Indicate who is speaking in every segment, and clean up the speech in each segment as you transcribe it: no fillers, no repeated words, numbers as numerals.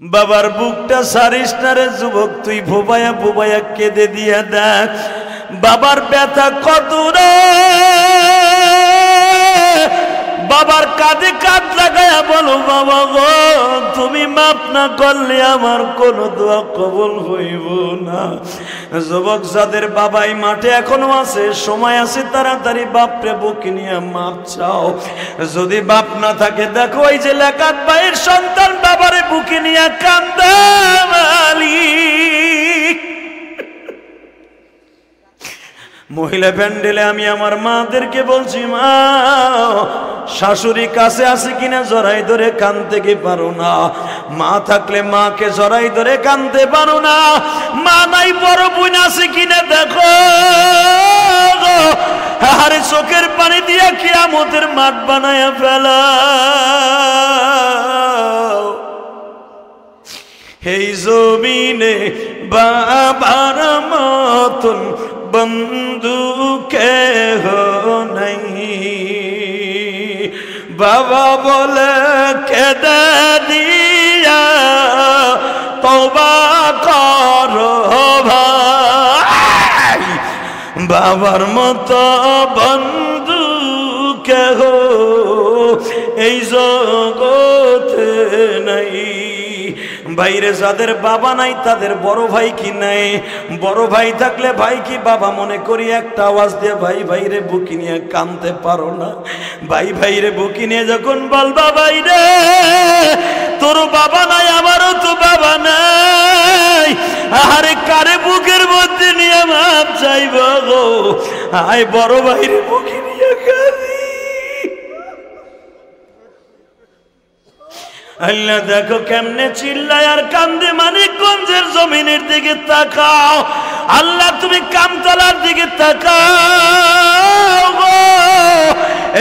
Speaker 1: বাবার বুকটা সারিস না রে যুবক, তুই ভোবায়া ভোবায়া কেঁদে দিয়া দেখ বাবার ব্যথা কত রে। বাবার কাঁধে কাঁধ লাগায়া বলো, বাবা গো তুমি মাফ না করলে আমার কোনো দোয়া কবুল হইব না। যুবক যাদের বাবাই মাঠে এখনো আছে, সময় আছে, তাড়াতাড়ি বাপরে বুকে নিয়ে মাপ চাও। যদি বাপ না থাকে দেখো এই যে লেখাত ভাইয়ের সন্তান বাবারে বুকে নিয়ে কান্দে মালিক। মহিলা প্যান্ডেলে আমি আমার মাদেরকে বলছি, মা শাশুড়ি কাছে আছে কিনা জড়াই ধরে কানতে কি পারো না? মা থাকলে মাকে জড়াই ধরে কানতে পারো না? মা নাই বড় বোন আছে কিনা দেখো। আরে চোখের পানি দিয়া কিয়ামতের মাঠ বানায়া ফেলা। এই জমিনে বাবার মতন বন্ধু কেহ নাই। বাবা বলে কেঁদে দিয়া তওবা করো ভাই, বাবার মতো বন্ধু কেহ এই জগতে নাই। ভাইরে যাদের বাবা নাই তাদের বড় ভাই কি নাই? বড় ভাই থাকলে ভাই কি বাবা মনে করি একটা আওয়াজ দিয়ে ভাই ভাইরে বুকি নিয়ে কানতে পারো না? ভাই ভাইরে বুকি নিয়ে যখন বলবা ভাই রে তোর বাবা নাই আমারও তো বাবা নাই, আরে কারে বুকের মধ্যে নিয়ে মাপ চাইব গো? আয় বড় ভাইরে বুকি নিয়ে কাঁদি। আল্লাহ দেখো কেমনে চিল্লায় আর কান্দে। মানিকগঞ্জের জমিনের দিকে তাকাও, আল্লাহ তুমি কামতলার দিকে তাকাও।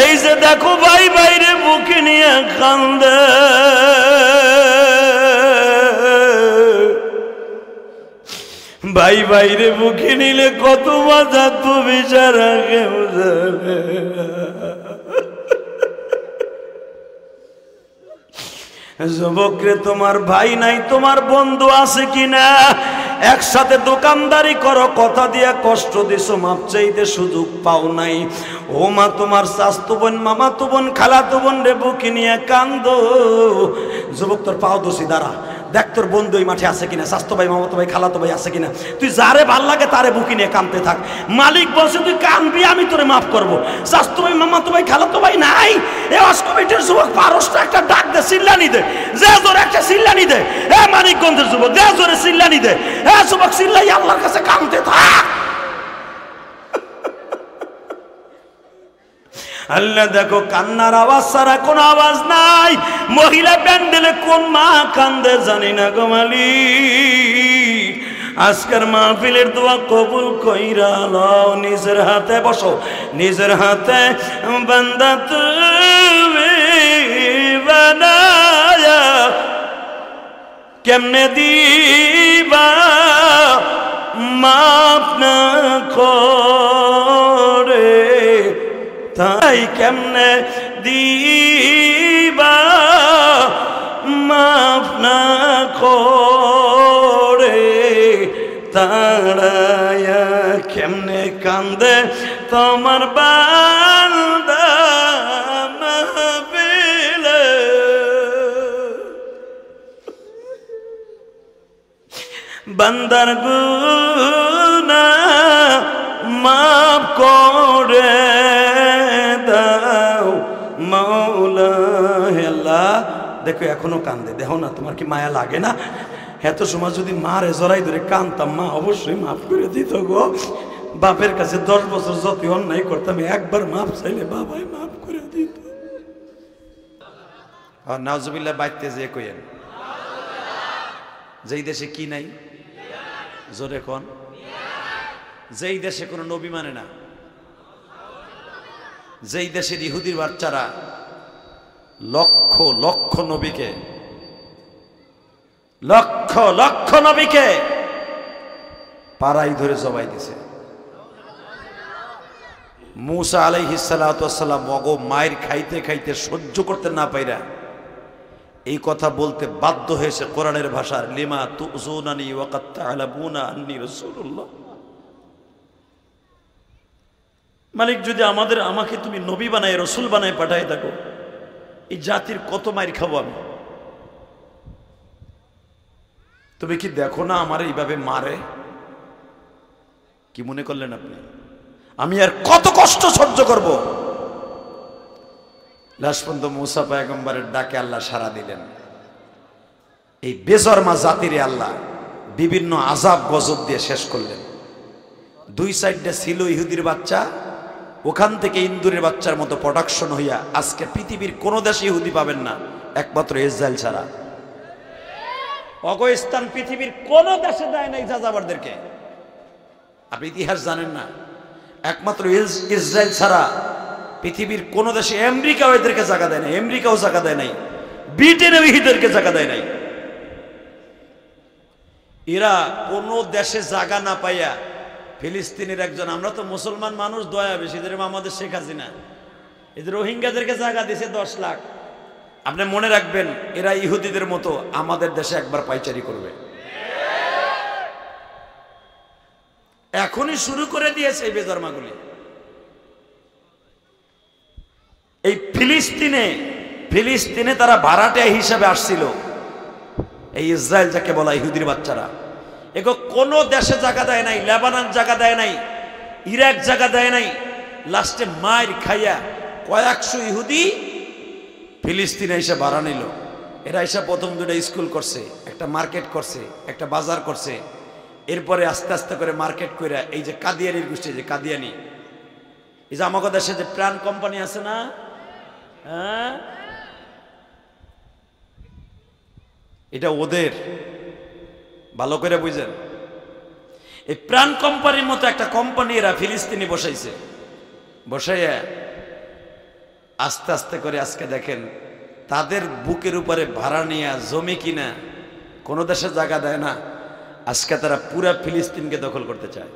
Speaker 1: এই যে দেখো ভাই বাইরে বুকে নিয়ে কান্দে। ভাই বাইরে বুকে নিলে কত মজা তুমি সারা কেউ যাবে। যুবকরে তোমার ভাই নাই, তোমার বন্ধু আছে কিনা? একসাথে দোকানদারি করো, কথা দিয়া কষ্ট দিছো, মাপ চাইতে সুযোগ পাও নাই। ও মা তোমার চাচতো বোন, মামাতো বোন, খালাতো বোন রে বুকে নিয়ে কান্দো। যুবক তোর পাও দোষী, দাঁড়া দেখ তোর বন্ধু ওই মাঠে আছে কিনা, চাচতো ভাই, মামাতো ভাই, খালাতো ভাই আছে কিনা। তুই যারে ভাল লাগে তারে বুকে নিয়ে কাঁদতে থাক। মালিক বলছে তুই কাঁদবি, আমি তোরে মাফ করবো। চাচতো ভাই, মামাতো ভাই, খালাতো ভাই নাই, এ অস্কমিটের যুবক পারসটা একটা ডাক দে, চিল্লানি দে, যে জোরে একটা চিল্লানি দে। এ মানিকগঞ্জের যুবক যে জোরে চিল্লানি দে। এ যুবক চিল্লাই আল্লাহর কাছে কাঁদতে থাক। আল্লাহ দেখো কান্নার আওয়াজ ছাড়া কোনো আওয়াজ নাই। মহিলা প্যান্ডেলে কোন মা কান্দে জানি না গো মালিক। আজকের মাহফিলের দোয়া কবুল কইরা লও। নিজের হাতে বসো, নিজের হাতে বান্দা তুমি বানায়া কেমনে দিবা মাপ না করে, তাই কেমনে দিবা মাফ না করে, তাড়ায়া কেমনে কান্দে তোমার বান্দা মাহফিলে। বান্দার গুনাহ মাফ করে দাও মাওলা। হে আল্লাহ দেখো এখনো কান্দে, দেখো না তোমার কি মায়া লাগে না? এত সময় যদি মারে জড়াই ধরে কান্দতাম, মা অবশ্যই মাফ করে দিত গো। বাপের কাছে 10 বছর যত অন্যায় করতাম, একবার মাফ চাইলে বাবাই মাফ করে দিত। আর নাউজুবিল্লাহ বাইতে যে কইেন, যেই দেশে কি নাই জোরে কোন, যেই দেশে কোনো নবী মানে না, যেই দেশের ইহুদির বাচ্চারা লক্ষ লক্ষ নবীকে, লক্ষ লক্ষ নবীকে পাড়াই ধরে জবাই দিছে। मूसा आलैहिस्सलातु वस्सालाम मगो मायर खाइते खाइते सह्य करते ना पाइरा এই কথা বলতে বাধ্য হয়েছে কোরআনের ভাষার, লিমা তুযুনানি ওয়া কাদ তা'লামুনা আন্নী রাসূলুল্লাহ। মালিক, যদি আমাকে তুমি নবী বানায়, রসুল বানায় পাঠায় থাকো, এই জাতির কত মাইর খাবো আমি। তুমি কি দেখো না আমার এইভাবে মারে? কি মনে করলেন আপনি আমি আর কত কষ্ট সহ্য করব? লাস্ট পর্যন্ত মুসা পয়গম্বরের ডাকে আল্লাহ সাড়া দিলেন। এই বেজরমা জাতিরে আল্লাহ বিভিন্ন আযাব গজব দিয়ে শেষ করলেন। দুই সাইডে ছিল ইহুদির বাচ্চা, ওখান থেকে ইন্দুরের বাচ্চার মতো প্রোডাকশন হইয়া আজকে পৃথিবীর কোন দেশে ইহুদি পাবেন না, একমাত্র ইসরায়েল ছাড়া। অগস্থান পৃথিবীর কোন দেশে দেয় না যাযাবরদেরকে। আপনি ইতিহাস জানেন না, একমাত্র ইসরায়েল ছাড়া পৃথিবীর কোন দেশে, আমেরিকাও এদেরকে জায়গা দেয় নাই, আমেরিকাও জায়গা দেয় নাই, ব্রিটেনও ইহুদিদেরকে জায়গা দেয় নাই। এরা কোন দেশে জায়গা না পাইয়া ফিলিস্তিনের একজন, আমরা তো মুসলমান মানুষ, দয়া বেশি, যেরকম আমাদের শেখ হাসিনা, এদের রোহিঙ্গাদেরকে জায়গা দিয়েছে 10 লাখ। আপনি মনে রাখবেন, এরা ইহুদিদের মতো আমাদের দেশে একবার পাইচারি করবে। এখনই শুরু করে দিয়েছে এই বেজরমাগুলি। এই ফিলিস্তিনে তারা ভাড়াটিয়া হিসাবে আসছিল, এই ইসরায়েল যাকে বলা ইহুদির বাচ্চারা। এগো কোন দেশে জায়গা দেয় নাই, লেবানন জায়গা দেয় নাই, ইরাক জায়গা দেয় নাই। লাস্টে মায়ের খাইয়া কয়েকশো ইহুদি ফিলিস্তিনে এসে ভাড়া নিল। এরা এসে প্রথম 2টা স্কুল করছে, একটা মার্কেট করছে, একটা বাজার করছে। এরপরে আস্তে আস্তে করে মার্কেট করে এই যে কাদিয়ানির গোষ্ঠী, যে কাদিয়ানি, এই যে আমাদের দেশে যে প্রাণ কোম্পানি আছে না, হ্যাঁ, এটা ওদের, ভালো করে বুঝেন। এই প্রাণ কোম্পানির মতো একটা কোম্পানি এরা ফিলিস্তিনি বসাইছে। বসাইয়া আস্তে আস্তে করে আজকে দেখেন তাদের বুকের উপরে ভাড়া নিয়ে জমি কিনা, কোনো দেশে জায়গা দেয় না, আজকে তারা পুরা ফিলিস্তিনকে দখল করতে চায়।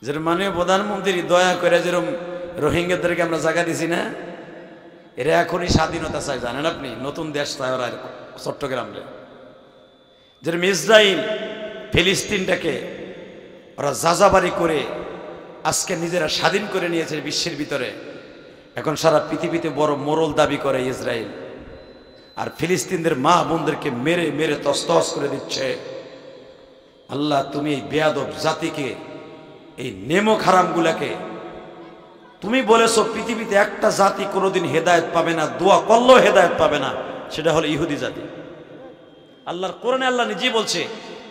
Speaker 1: যেরকম মাননীয় প্রধানমন্ত্রী দয়া করে যেরকম রোহিঙ্গাদেরকে আমরা জায়গা দিছি না, এরা এখনই স্বাধীনতা চায়, জানেন আপনি, নতুন দেশ চায় ওরা চট্টগ্রামে। যেরকম ইসরায়েল ফিলিস্তিনটাকে ওরা যাযাবারি করে আজকে নিজেরা স্বাধীন করে নিয়েছে বিশ্বের ভিতরে। এখন সারা পৃথিবীতে বড় মোরল দাবি করে ইসরায়েল, আর ফিলিস্তিনদের মা বোনদেরকে মেরে মেরে তছতছ করে দিচ্ছে। আল্লাহ, তুমি এই বেয়াদব জাতিকে, এই নেমক হারামগুলাকে, তুমি বলেছো পৃথিবীতে একটা জাতি কোনোদিন হেদায়েত পাবে না, দোয়া করলেও হেদায়েত পাবে না, সেটা হলো ইহুদি জাতি। আল্লাহর কোরআনে আল্লাহ নিজেই বলছে,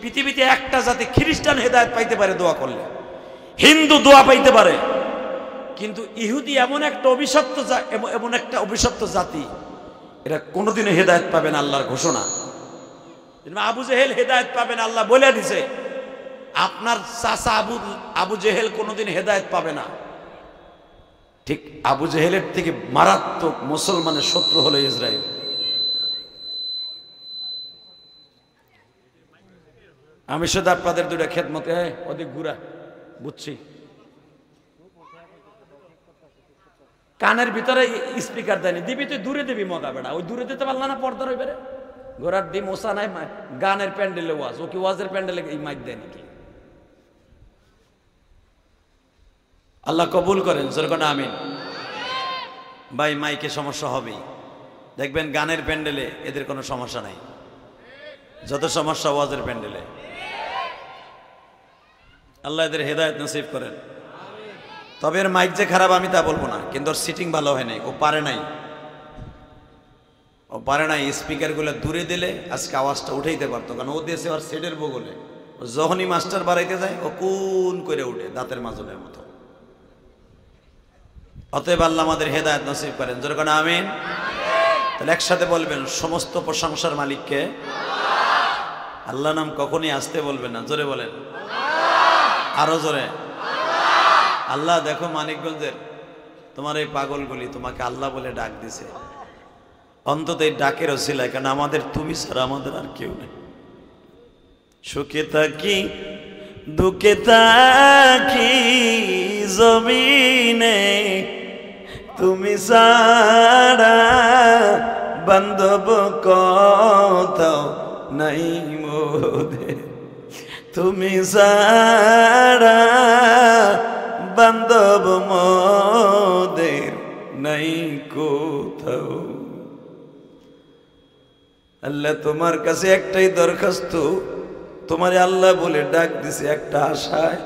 Speaker 1: পৃথিবীতে একটা জাতি খ্রিস্টান হেদায়েত পাইতে পারে দোয়া করলে, হিন্দু দোয়া পাইতে পারে, কিন্তু ইহুদি এমন একটা অভিশপ্ত জাতি, এরা কোনোদিনও হেদায়েত পাবে না, আল্লাহর ঘোষণা। আবু জেহেল হেদায়েত পাবে না, আল্লাহ বলে দিছে। আপনার চাচা আবু জেহেল কোনোদিন হেদায়েত পাবে না। ঠিক আবু জেহেলের থেকে মারাত্মক মুসলমানের শত্রু হলো ইসরায়েল। আমি শুধু আপনাদের 2টা খেদমত, অধিক ঘুরা বুঝছি, কানের ভিতরে স্পিকার দেয়নি, দিবি তুই দূরে দিবি, মগা বেড়া, ওই দূরে দিতে পারল না, পর্দার ওই বেড়ে ঘোরার ডিম ওসা নাই, গানের প্যান্ডেলে ওয়াজ, ও কি ওয়াজের প্যান্ডেলে এই মাইক দেয় নাকি? আল্লাহ কবুল করেন, যেরকম আমিন। ভাই, মাইকে সমস্যা হবেই, দেখবেন গানের প্যান্ডেলে এদের কোনো সমস্যা নাই, যত সমস্যা ওয়াজের প্যান্ডেলে। আল্লাহ এদের হেদায়েত নসিব করেন। তবে এর মাইক যে খারাপ আমি তা বলবো না, কিন্তু ওর সিটিং ভালো হয় নাই, ও পারে নাই, স্পিকারগুলো দূরে দিলে আজকে আওয়াজটা উঠাইতে পারতো, কারণ ও দেশে ওর সেটের বগলে যখনই মাস্টার বাড়াইতে যায় ও কোন করে উঠে দাঁতের মাজনের মতো। অতএব আল্লাহ আমাদের হেদায়েত নসিব করেন, যেরকম আমিন। তাহলে একসাথে বলবেন, সমস্ত প্রশংসার মালিককে। আল্লাহ নাম কখনই আসতে বলবেন না, জোরে বলেন, আরো জোরে। আল্লাহ, দেখো মানিকগঞ্জের তোমার এই পাগলগুলি তোমাকে আল্লাহ বলে ডাক দিছে, অন্তত এই ডাকের ওসিলায়, কারণ আমাদের তুমি ছাড়া আমাদের আর কেউ নেই। সুখে থাকি দুঃখে থাকি জমিনে, তুমি ছাড়া বান্ধব কোথাও নাই মোদের, তুমি সারা বান্ধব মোদের নাই কোথাও। আল্লাহ তোমার কাছে একটাই দরখাস্ত, তোমারে আল্লাহ বলে ডাক দিছে একটা আশায়,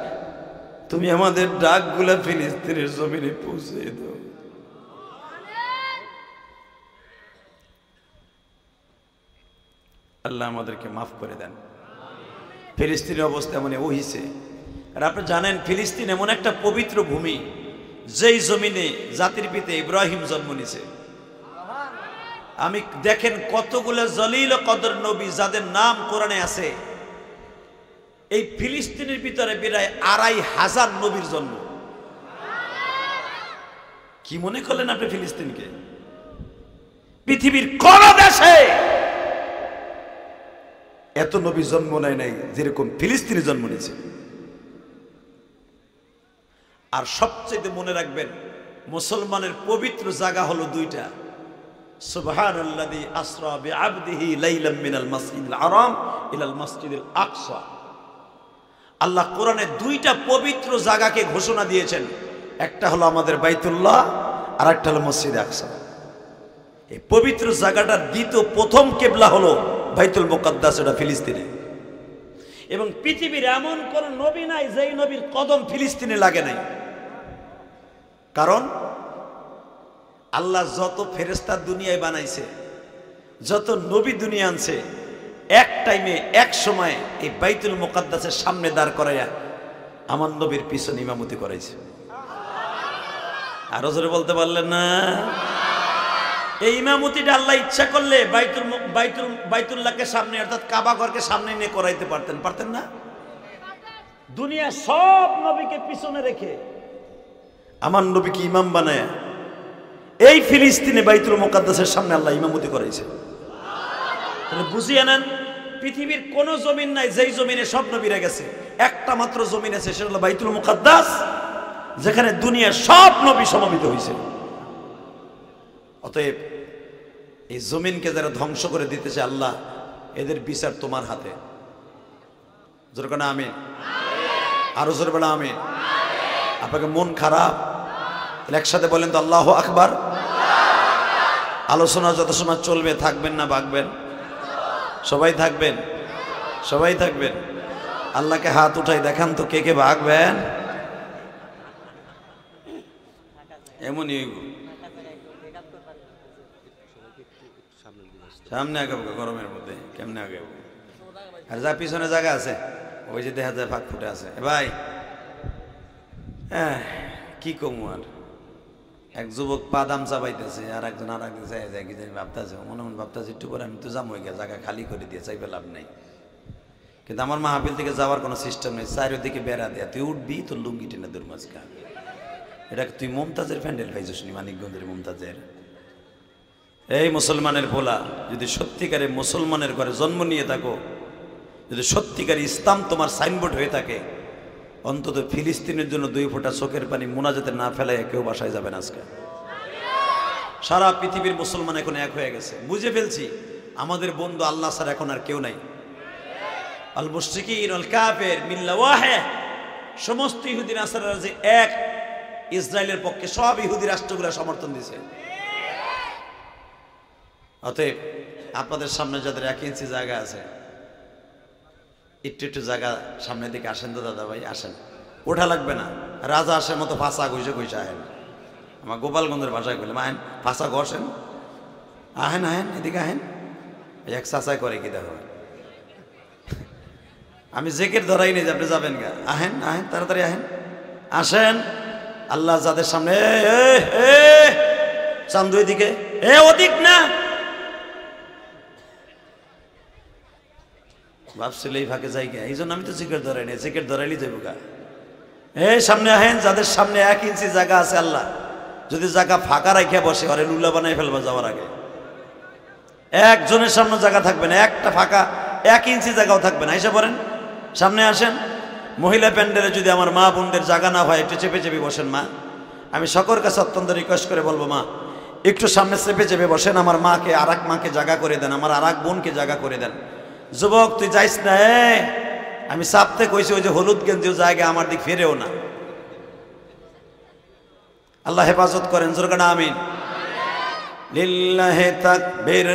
Speaker 1: তুমি আমাদের ডাকগুলা ফিলিস্তিনের জমিনে পৌঁছে দাও। আল্লাহ আমাদেরকে মাফ করে দেন। ফিলিস্তিনের অবস্থা এমন হইছে। আর আপনি জানেন ফিলিস্তিন এমন একটা পবিত্র ভূমি, যেই জমিনে জাতির পিতা ইব্রাহিম জন্ম নিছে। আমি দেখেন কতগুলো জলিল কদর নবী যাদের নাম কোরআনে আছে, এই ফিলিস্তিনের ভিতরে প্রায় ২৫০০ নবীর জন্ম। কি মনে করলেন আপনি ফিলিস্তিনকে? পৃথিবীর কোন দেশে এত নবী জন্ম নেয় নাই যেরকম ফিলিস্তিনে জন্ম নিয়েছে। আর সবচেয়ে মনে রাখবেন, মুসলমানের পবিত্র জায়গা হলো দুইটা, সুবহানাল্লাযী আসরা বিআবদিহি লাইলাম মিনাল মাসজিদিল হারাম ইলাল মাসজিদিল আকসা। আল্লাহ কোরআনে দুইটা পবিত্র জায়গাকে ঘোষণা দিয়েছেন, একটা হলো আমাদের বাইতুল্লাহ আর একটা হলো মসজিদে আকসা। এই পবিত্র জায়গাটার প্রথম কিবলা হলো বাইতুল মুকাদ্দাস, এটা ফিলিস্তিনে। এবং পৃথিবীর এমন কোন নবী নাই যেই নবীর কদম ফিলিস্তিনে লাগে নাই। কারণ আল্লাহ যত ফেরেশতা দুনিয়ায় বানাইছে, যত নবী দুনিয়া আনছে, এক টাইমে এক সময় এই বাইতুল মুকাদ্দাসের সামনে দাঁড় করাইয়া আমার নবীর পিছনে ইমামতি করাইছে। আরো জোরে বলতে পারলেন না? এই ইমামতিটা আল্লাহ ইচ্ছা করলে বাইতুল্লাহকে সামনে, অর্থাৎ কাবা ঘরকে সামনে নিয়ে করাইতে পারতেন না? দুনিয়া সব নবীকে পিছনে রেখে আমার নবীকে ইমাম বানায় এই ফিলিস্তিনে বাইতুল মুকাদ্দাসের সামনে আল্লাহ ইমামতি করাইছে। তাহলে বুঝিয়ে নেন, পৃথিবীর কোন জমিন নাই যেই জমিনে সব নবীরা গেছে। একটা মাত্র জমিন আছে, সেটা হলো বাইতুল মুকাদ্দাস, যেখানে দুনিয়ার সব নবী সমবেত হয়েছে। অতএব এই জমিনকে যারা ধ্বংস করে দিতেছে, আল্লাহ এদের বিচার তোমার হাতে। জোরে বলেন আমিন। আরো জোরে বলেন আমিন। আপনাকে মন খারাপ, একসাথে বলেন তো আল্লাহু আকবার। আলোচনা যত সময় চলবে থাকবেন না ভাগবেন? সবাই থাকবেন, সবাই থাকবেন। আল্লাহকে হাত উঠাই দেখান তো কে কে ভাগবেন। এমনই সামনে আগাবো, গরমের মধ্যে কেমনে আগাবো? আর যা পিছনে জায়গা আছে, ওই যে দেখা যায় ফাঁক ফুটে আছে। ভাই হ্যাঁ, কি কমু আর। এক যুবক বাদাম চাবাইতেছে, আর একজন আর একদিন চাই যায় কি জানি ভাবতেছে, মনে মনে ভাবতেছে একটু পরে আমি তো যাবো, জায়গা খালি করে দিয়ে চাইবে লাভ নেই। কিন্তু আমার মাহফিল থেকে যাওয়ার কোনো সিস্টেম নেই, চারিদিকে বেড়া দেয়া, তুই উঠবি তোর লুঙ্গি টেনে দূর মাঝখান। এটা তুই মমতাজের প্যান্ডেল পাইছিস নি? মানিকগঞ্জের মমতাজের। এই মুসলমানের পোলা, যদি সত্যিকারে মুসলমানের ঘরে জন্ম নিয়ে থাকো, যদি সত্যিকারে ইসলাম তোমার সাইনবোর্ড হয়ে থাকে, অন্তত ফিলিস্তিনের জন্য 2 ফোঁটা চোখের পানি মোনাজাতে না ফেলায় কেউ বাসায় যাবেন আজকে। সারা পৃথিবীর মুসলমান এখন এক হয়ে গেছে, বুঝে ফেলছি আমাদের বন্ধু আল্লাহ ছাড়া এখন আর কেউ নাই। আল মুশরিকিন আল কাফির মিল্লা ওয়াহিদ, সমস্ত ইহুদি নাসারারা যে এক, ইসরায়েলের পক্ষে সব ইহুদি রাষ্ট্রগুলো সমর্থন দিছে। অতএব আপনাদের সামনে যাদের 1 ইঞ্চি জায়গা আছে, একটু একটু জায়গা সামনের দিকে আসেন তো দাদা ভাই, আসেন। ওঠা লাগবে না, রাজা আসার মতো ফাঁসা ঘুষে ঘুষে আহেন। আমার গোপালগঞ্জের ভাষায় বললাম আহেন, ফাঁসা ঘষেন, আহেন আহেন, এদিকে আহেন। এক চাচাই করে কি দেখো, আমি জেকের ধরাই নেই যে আপনি যাবেন গা। আহেন আহেন, তাড়াতাড়ি আহেন, আসেন। আল্লাহ যাদের সামনে, চান্দু এদিকে, ওদিক না, ভাবছিল এই ফাঁকে যাই গা, এই জন্য আমি তো জিকের ধরাই নেই, জিকের ধরাইলি যাবো গা। সামনে আহেন, যাদের সামনে 1 ইঞ্চি জায়গা আছে, আল্লাহ যদি জায়গা ফাঁকা রাখিয়া বসে, আরে লুলা বানাই ফেলবা যাওয়ার আগে। একজনের সামনে জায়গা থাকবে না, একটা ফাঁকা 1 ইঞ্চি জায়গাও থাকবে না। এসে পড়েন, সামনে আসেন। মহিলা প্যান্ডেলে যদি আমার মা বোনদের জায়গা না হয়, একটু চেপে চেপে বসেন মা। আমি সকলের কাছে অত্যন্ত রিকোয়েস্ট করে বলবো, মা একটু সামনে চেপে চেপে বসেন, আমার মাকে আর এক মাকে জায়গা করে দেন, আমার আর এক বোনকে জায়গা করে দেন। যুবক তুই যাইস না, আমি চাপতে কইছি ওই যে হলুদ গেঞ্জি জায়গা আমার দিক ফিরেও না। আল্লাহ হেফাজত করেন, জোরে কানা আমিন। লিল্লাহি তাকবীর,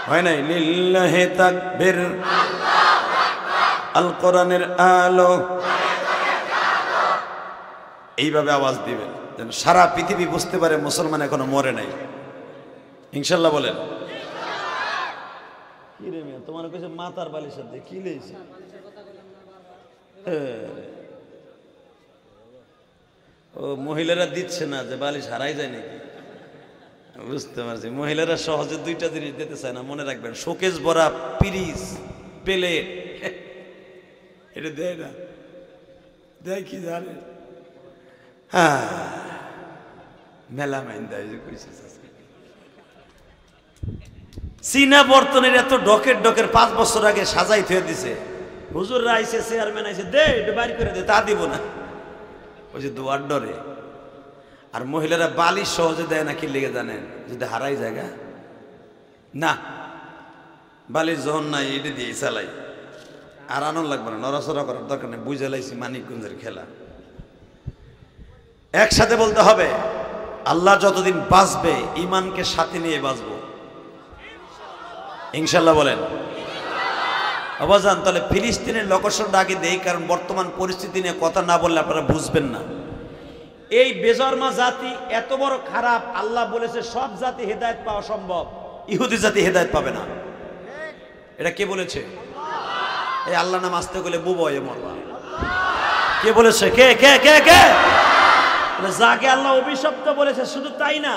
Speaker 1: হয় নাই? লিল্লাহি তাকবীর, আল কোরআনের আলো, এইভাবে আওয়াজ দিবেন যেন সারা পৃথিবী বুঝতে পারে মুসলমান এখনো মরে নাই। ইনশাল্লাহ বলেন। কি রে মিয়া, তোমার কাছে মাথার বালিশের দিয়ে কি লেগেছে? ও মহিলারা দিচ্ছে না যে বালিশ হারাই যায় নাকি? বুঝতে পারছি, মহিলারা সহজে দুইটা জিনিস দিতে চায় না, মনে রাখবেন। শোকেস ভরা পিরিজ, প্লেট, এটা দেয় না। দেয় কি জানে? হ্যাঁ, মেলা মাইন দেয়। চীনা বর্তনের এত ডকের ডকের 5 বছর আগে সাজাই থুয়ে দিছে। হুজুররা আইছে, চেয়ারম্যান আইছে, দে এটা বাইর করে দে, তা দিব না, ওই যে দোয়ার ডরে। আর মহিলারা বালিশ সহজে দেয় না, কি লেগে জানেন? যদি হারাই জায়গা না, বালিশ যখন নাই এটা দিয়ে চালাই, আর আনন্দ লাগবে না, নড়াচড়া করার দরকার নেই। বুঝে লাইছি মানিকগঞ্জের খেলা। একসাথে বলতে হবে, আল্লাহ যতদিন বাঁচবে ইমানকে সাথে নিয়ে বাঁচবো, ইনশাল্লাহ বলেন। আবাজান, তাহলে ফিলিস্তিনের লোকেশনটা আগে দেই, কারণ বর্তমান পরিস্থিতি নিয়ে কথা না বললে আপনারা বুঝবেন না। এই বেজন্মা জাতি এত বড় খারাপ, আল্লাহ বলেছে সব জাতি হেদায়েত পাওয়া সম্ভব, ইহুদি জাতি হেদায়েত পাবে না। এটা কে বলেছে? এই আল্লাহ নাম আসতে গেলে বুবয়ে মরবা। কে বলেছে? কে কে কে কে? যাকে আল্লাহ অভিশপ্ত বলেছে, শুধু তাই না,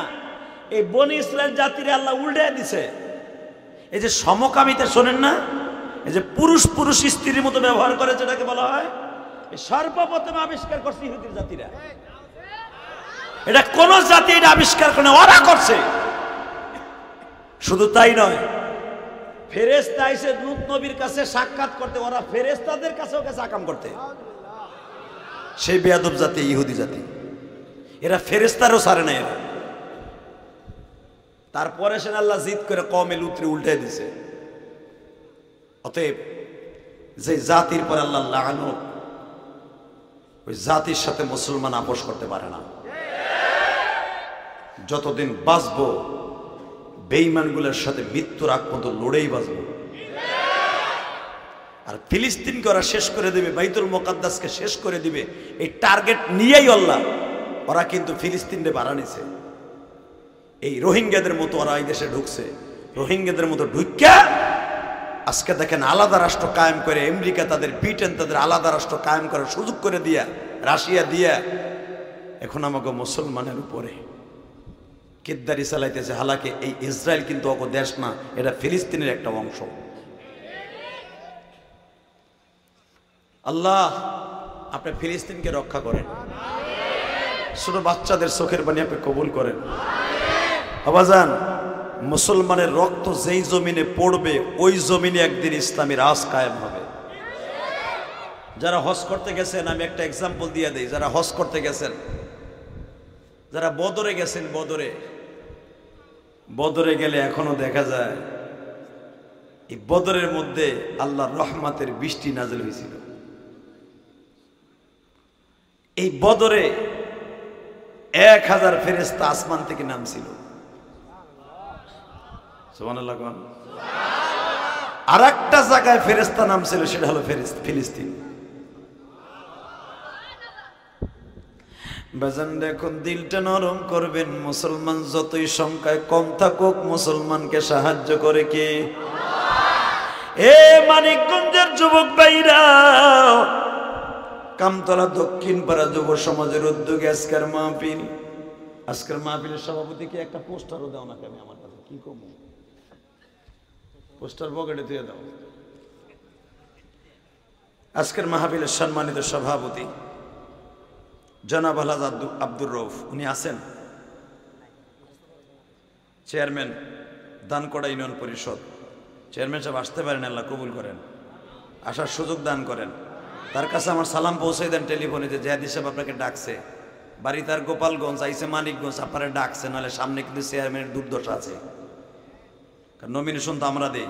Speaker 1: এই বনি ইসরায়েল জাতিরে আল্লাহ উল্টে দিছে। এই যে সমকামিতা শোনেন না, এই যে পুরুষ পুরুষ স্ত্রীর মতো ব্যবহার করে, যেটাকে বলা হয়, সর্বপ্রথম আবিষ্কার করছে ইহুদির জাতিরা। এটা কোন জাতি এটা আবিষ্কার করে, ওরা করছে। শুধু তাই নয়, ফেরেশতা এসে নূহ নবীর কাছে সাক্ষাৎ করতে, ওরা ফেরেশতাদের কাছেও কাছে আকাম করতে। সেই বেয়াদব জাতি ইহুদি জাতি, এরা ফেরেশতারও ছাড়ে না এরা। তারপরে সে আল্লাহ জিদ করে কওমে লূতরে উল্টে দিছে। অতএব যে জাতির পর আল্লাহ লানত, ওই জাতির সাথে মুসলমান আপোষ করতে পারে না। যতদিন বাঁচবো বেঈমানগুলোর সাথে মৃত্যুর আগ পর্যন্ত লড়েই বাঁচবো। আর ফিলিস্তিনকে ওরা শেষ করে দিবে, বাইতুল মুকাদ্দাসকে শেষ করে দিবে, এই টার্গেট নিয়েই আল্লাহ ওরা কিন্তু ফিলিস্তিনে বাড়ানিছে। এই রোহিঙ্গাদের মতো ওরা এই দেশে ঢুকছে, রোহিঙ্গাদের মতো ঢুকিয়া আজকে দেখেন আলাদা রাষ্ট্র কায়েম করে, আমেরিকা তাদের, ব্রিটেন তাদের আলাদা রাষ্ট্র কায়েম করার সুযোগ করে দিয়া, রাশিয়া দিয়া এখন আমাকে মুসলমানের উপরে কিদ্দারি চালাইতেছে। হালাকে এই ইসরায়েল কিন্তু অক দেশ না, এটা ফিলিস্তিনের একটা অংশ। আল্লাহ আপনি ফিলিস্তিনকে রক্ষা করেন, ছোট বাচ্চাদের চোখের পানি আপনি কবুল করেন। আবাজান, মুসলমানের রক্ত যেই জমিনে পড়বে ওই জমিনে একদিন ইসলামী রাজ কায়েম হবে। যারা হজ করতে গেছেন, আমি একটা এক্সাম্পল দিয়ে দেই, যারা হজ করতে গেছেন, যারা বদরে গেছেন, বদরে গেলে এখনো দেখা যায় এই বদরের মধ্যে আল্লাহর রহমতের বৃষ্টি নাযিল হয়েছিল। এই বদরে 1000 ফেরেশতা আসমান থেকে নামছিল। সুবহানাল্লাহ। আর একটা জায়গায় ফেরেশতা নামছিল, সেটা হলো ফিলিস্তিন। বাজান দেখুন, দিলটা নরম করবেন। মুসলমান যতই সংখ্যায় কম থাকুক, মুসলমানকে সাহায্য করে কে? এ মানিকগঞ্জের যুবক ভাইরা, কামতলা দক্ষিণ পাড়া যুব সমাজের উদ্যোগে আজকের মাহফিলের সভাপতিকে একটা পোস্টারও দাও না, আমি আমার কাছে কি করবো, পোস্টার পকেটে দিয়ে দাও। আজকের মাহফিলের সম্মানিত সভাপতি জনাব আলহাজ আব্দুর রউফ, উনি আছেন। চেয়ারম্যান দানকড়া ইউনিয়ন পরিষদ, চেয়ারম্যান সাহেব আসতে পারেন, আল্লাহ কবুল করেন, আসার সুযোগ দান করেন। তার কাছে আমার সালাম পৌঁছে দেন টেলিফোনে, যে জাহাদি সাহেব আপনাকে ডাকছে, বাড়ি তার গোপালগঞ্জ, আইসে মানিকগঞ্জ, আপনারা ডাকছে, নাহলে সামনে কিন্তু চেয়ারম্যানের দুর্দশা আছে, কারণ নমিনেশন তো আমরা দেই।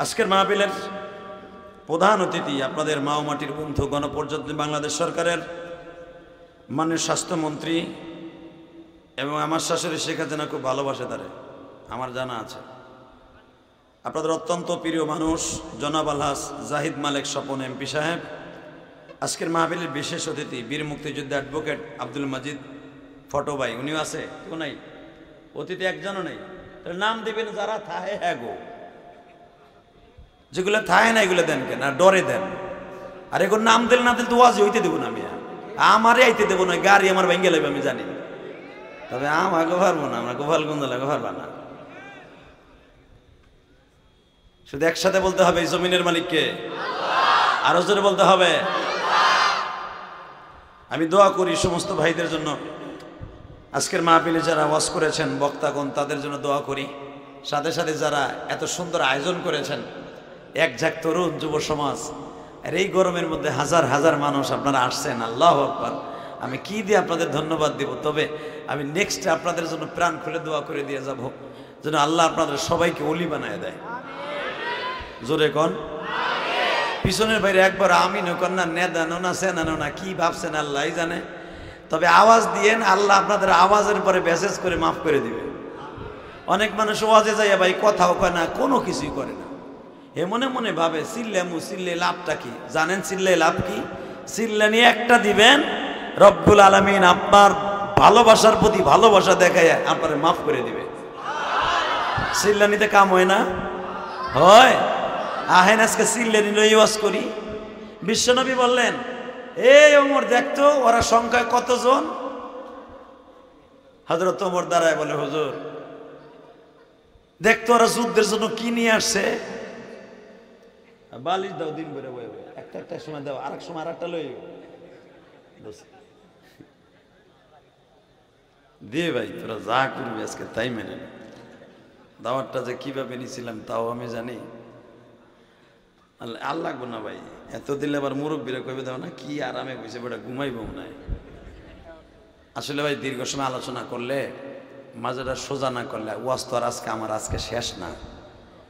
Speaker 1: আজকের মাহফিলের প্রধান অতিথি আপনাদের মা ও মাটির বন্ধু, গণপ্রজাতন্ত্রী বাংলাদেশ সরকারের মাননীয় স্বাস্থ্যমন্ত্রী, এবং আমার শাশুড়ি শেখ হাসিনা খুব ভালোবাসে তারে, আমার জানা আছে। আপনাদের অত্যন্ত প্রিয় মানুষ জনাব আলহাজ জাহিদ মালেক স্বপন এমপি সাহেব, আজকের মাহফিলের বিশেষ অতিথি বীর মুক্তিযোদ্ধা অ্যাডভোকেট আব্দুল মাজিদ ফটো ভাই, উনিও আছে, কেউ নাই, অতিথি একজনও নেই, তাহলে নাম দিবেন যারা থাহে, হ্যাঁ গো, যেগুলো থাহে না এগুলো দেন কেন, আর ডরে দেন, আর এগুলো নাম দিলে না দিলে তো ওয়াজি হইতে দেবো না, আমি আমারই আইতে দেবো না, গাড়ি আমার ভেঙে লাগবে আমি জানি, তবে আমাকে পারবো না, আমরা গোপালগঞ্জ লাগে পারবা না। শুধু একসাথে বলতে হবে এই জমিনের মালিককে, আরো জোরে বলতে হবে। আমি দোয়া করি সমস্ত ভাইদের জন্য, আজকের মাহফিলে যারা ওয়াজ করেছেন বক্তাগণ, তাদের জন্য দোয়া করি, সাথে সাথে যারা এত সুন্দর আয়োজন করেছেন, এক ঝাঁক তরুণ যুব সমাজ, আর এই গরমের মধ্যে হাজার হাজার মানুষ আপনারা আসছেন, আল্লাহু আকবার, আমি কি দিয়ে আপনাদের ধন্যবাদ দিব। তবে আমি নেক্সটে আপনাদের জন্য প্রাণ খুলে দোয়া করে দিয়ে যাব, যেন আল্লাহ আপনাদের সবাইকে ওলি বানায় দেয়। জোরে কন, পিছনের বাইরে একবার আমিন কন না, নেদানো না, সেনানো না, কি ভাবছেন আল্লাহ জানে, তবে আওয়াজ দিয়েন, আল্লাহ আপনাদের আওয়াজের পরে মেসেজ করে মাফ করে দিবে। অনেক মানুষ ওয়াজে যাইয়া ভাই কথাও কয় না, কোনো কিছুই করে না, এ মনে মনে ভাবে চিল্লে লাভটা কি জানেন? চিল্লে লাভ কি? চিল্লানি একটা দিবেন, রব্বুল আলামিন আপনার ভালোবাসার প্রতি ভালোবাসা দেখায় আপনার মাফ করে দিবে। চিল্লানিতে কাম হয় না, হয়? আহেন আজকে চিল্লানি লই ওয়াজ করি। বিশ্বনবী বললেন, এই ওমর দেখতো ওরা সংখ্যায় কতজন? হযরত ওমর দাঁড়ায় বলে, হুজুর দেখতো ওরা যুদ্ধের জন্য কি নিয়ে আসছে। বালিশ দাও, দিন বেড়ে বয়ে একটা একটা সময় দাও, আরেক সময় আরেকটা লই দিয়ে ভাই, তোরা যা করবি আজকে তাই মেনে নে। দাওয়াতটা যে কিভাবে নিয়েছিলাম তাও আমি জানি। আল্লাহ লাগবো না ভাই, এত দিলে আবার মুরব্বীরা কইবে দাও না কি আরামে বসে বেটা ঘুমাইব না। আসলে ভাই দীর্ঘ সময় আলোচনা করলে, মাঝেটা সোজা না করলে ওয়াজ তো আর আজকে শেষ না।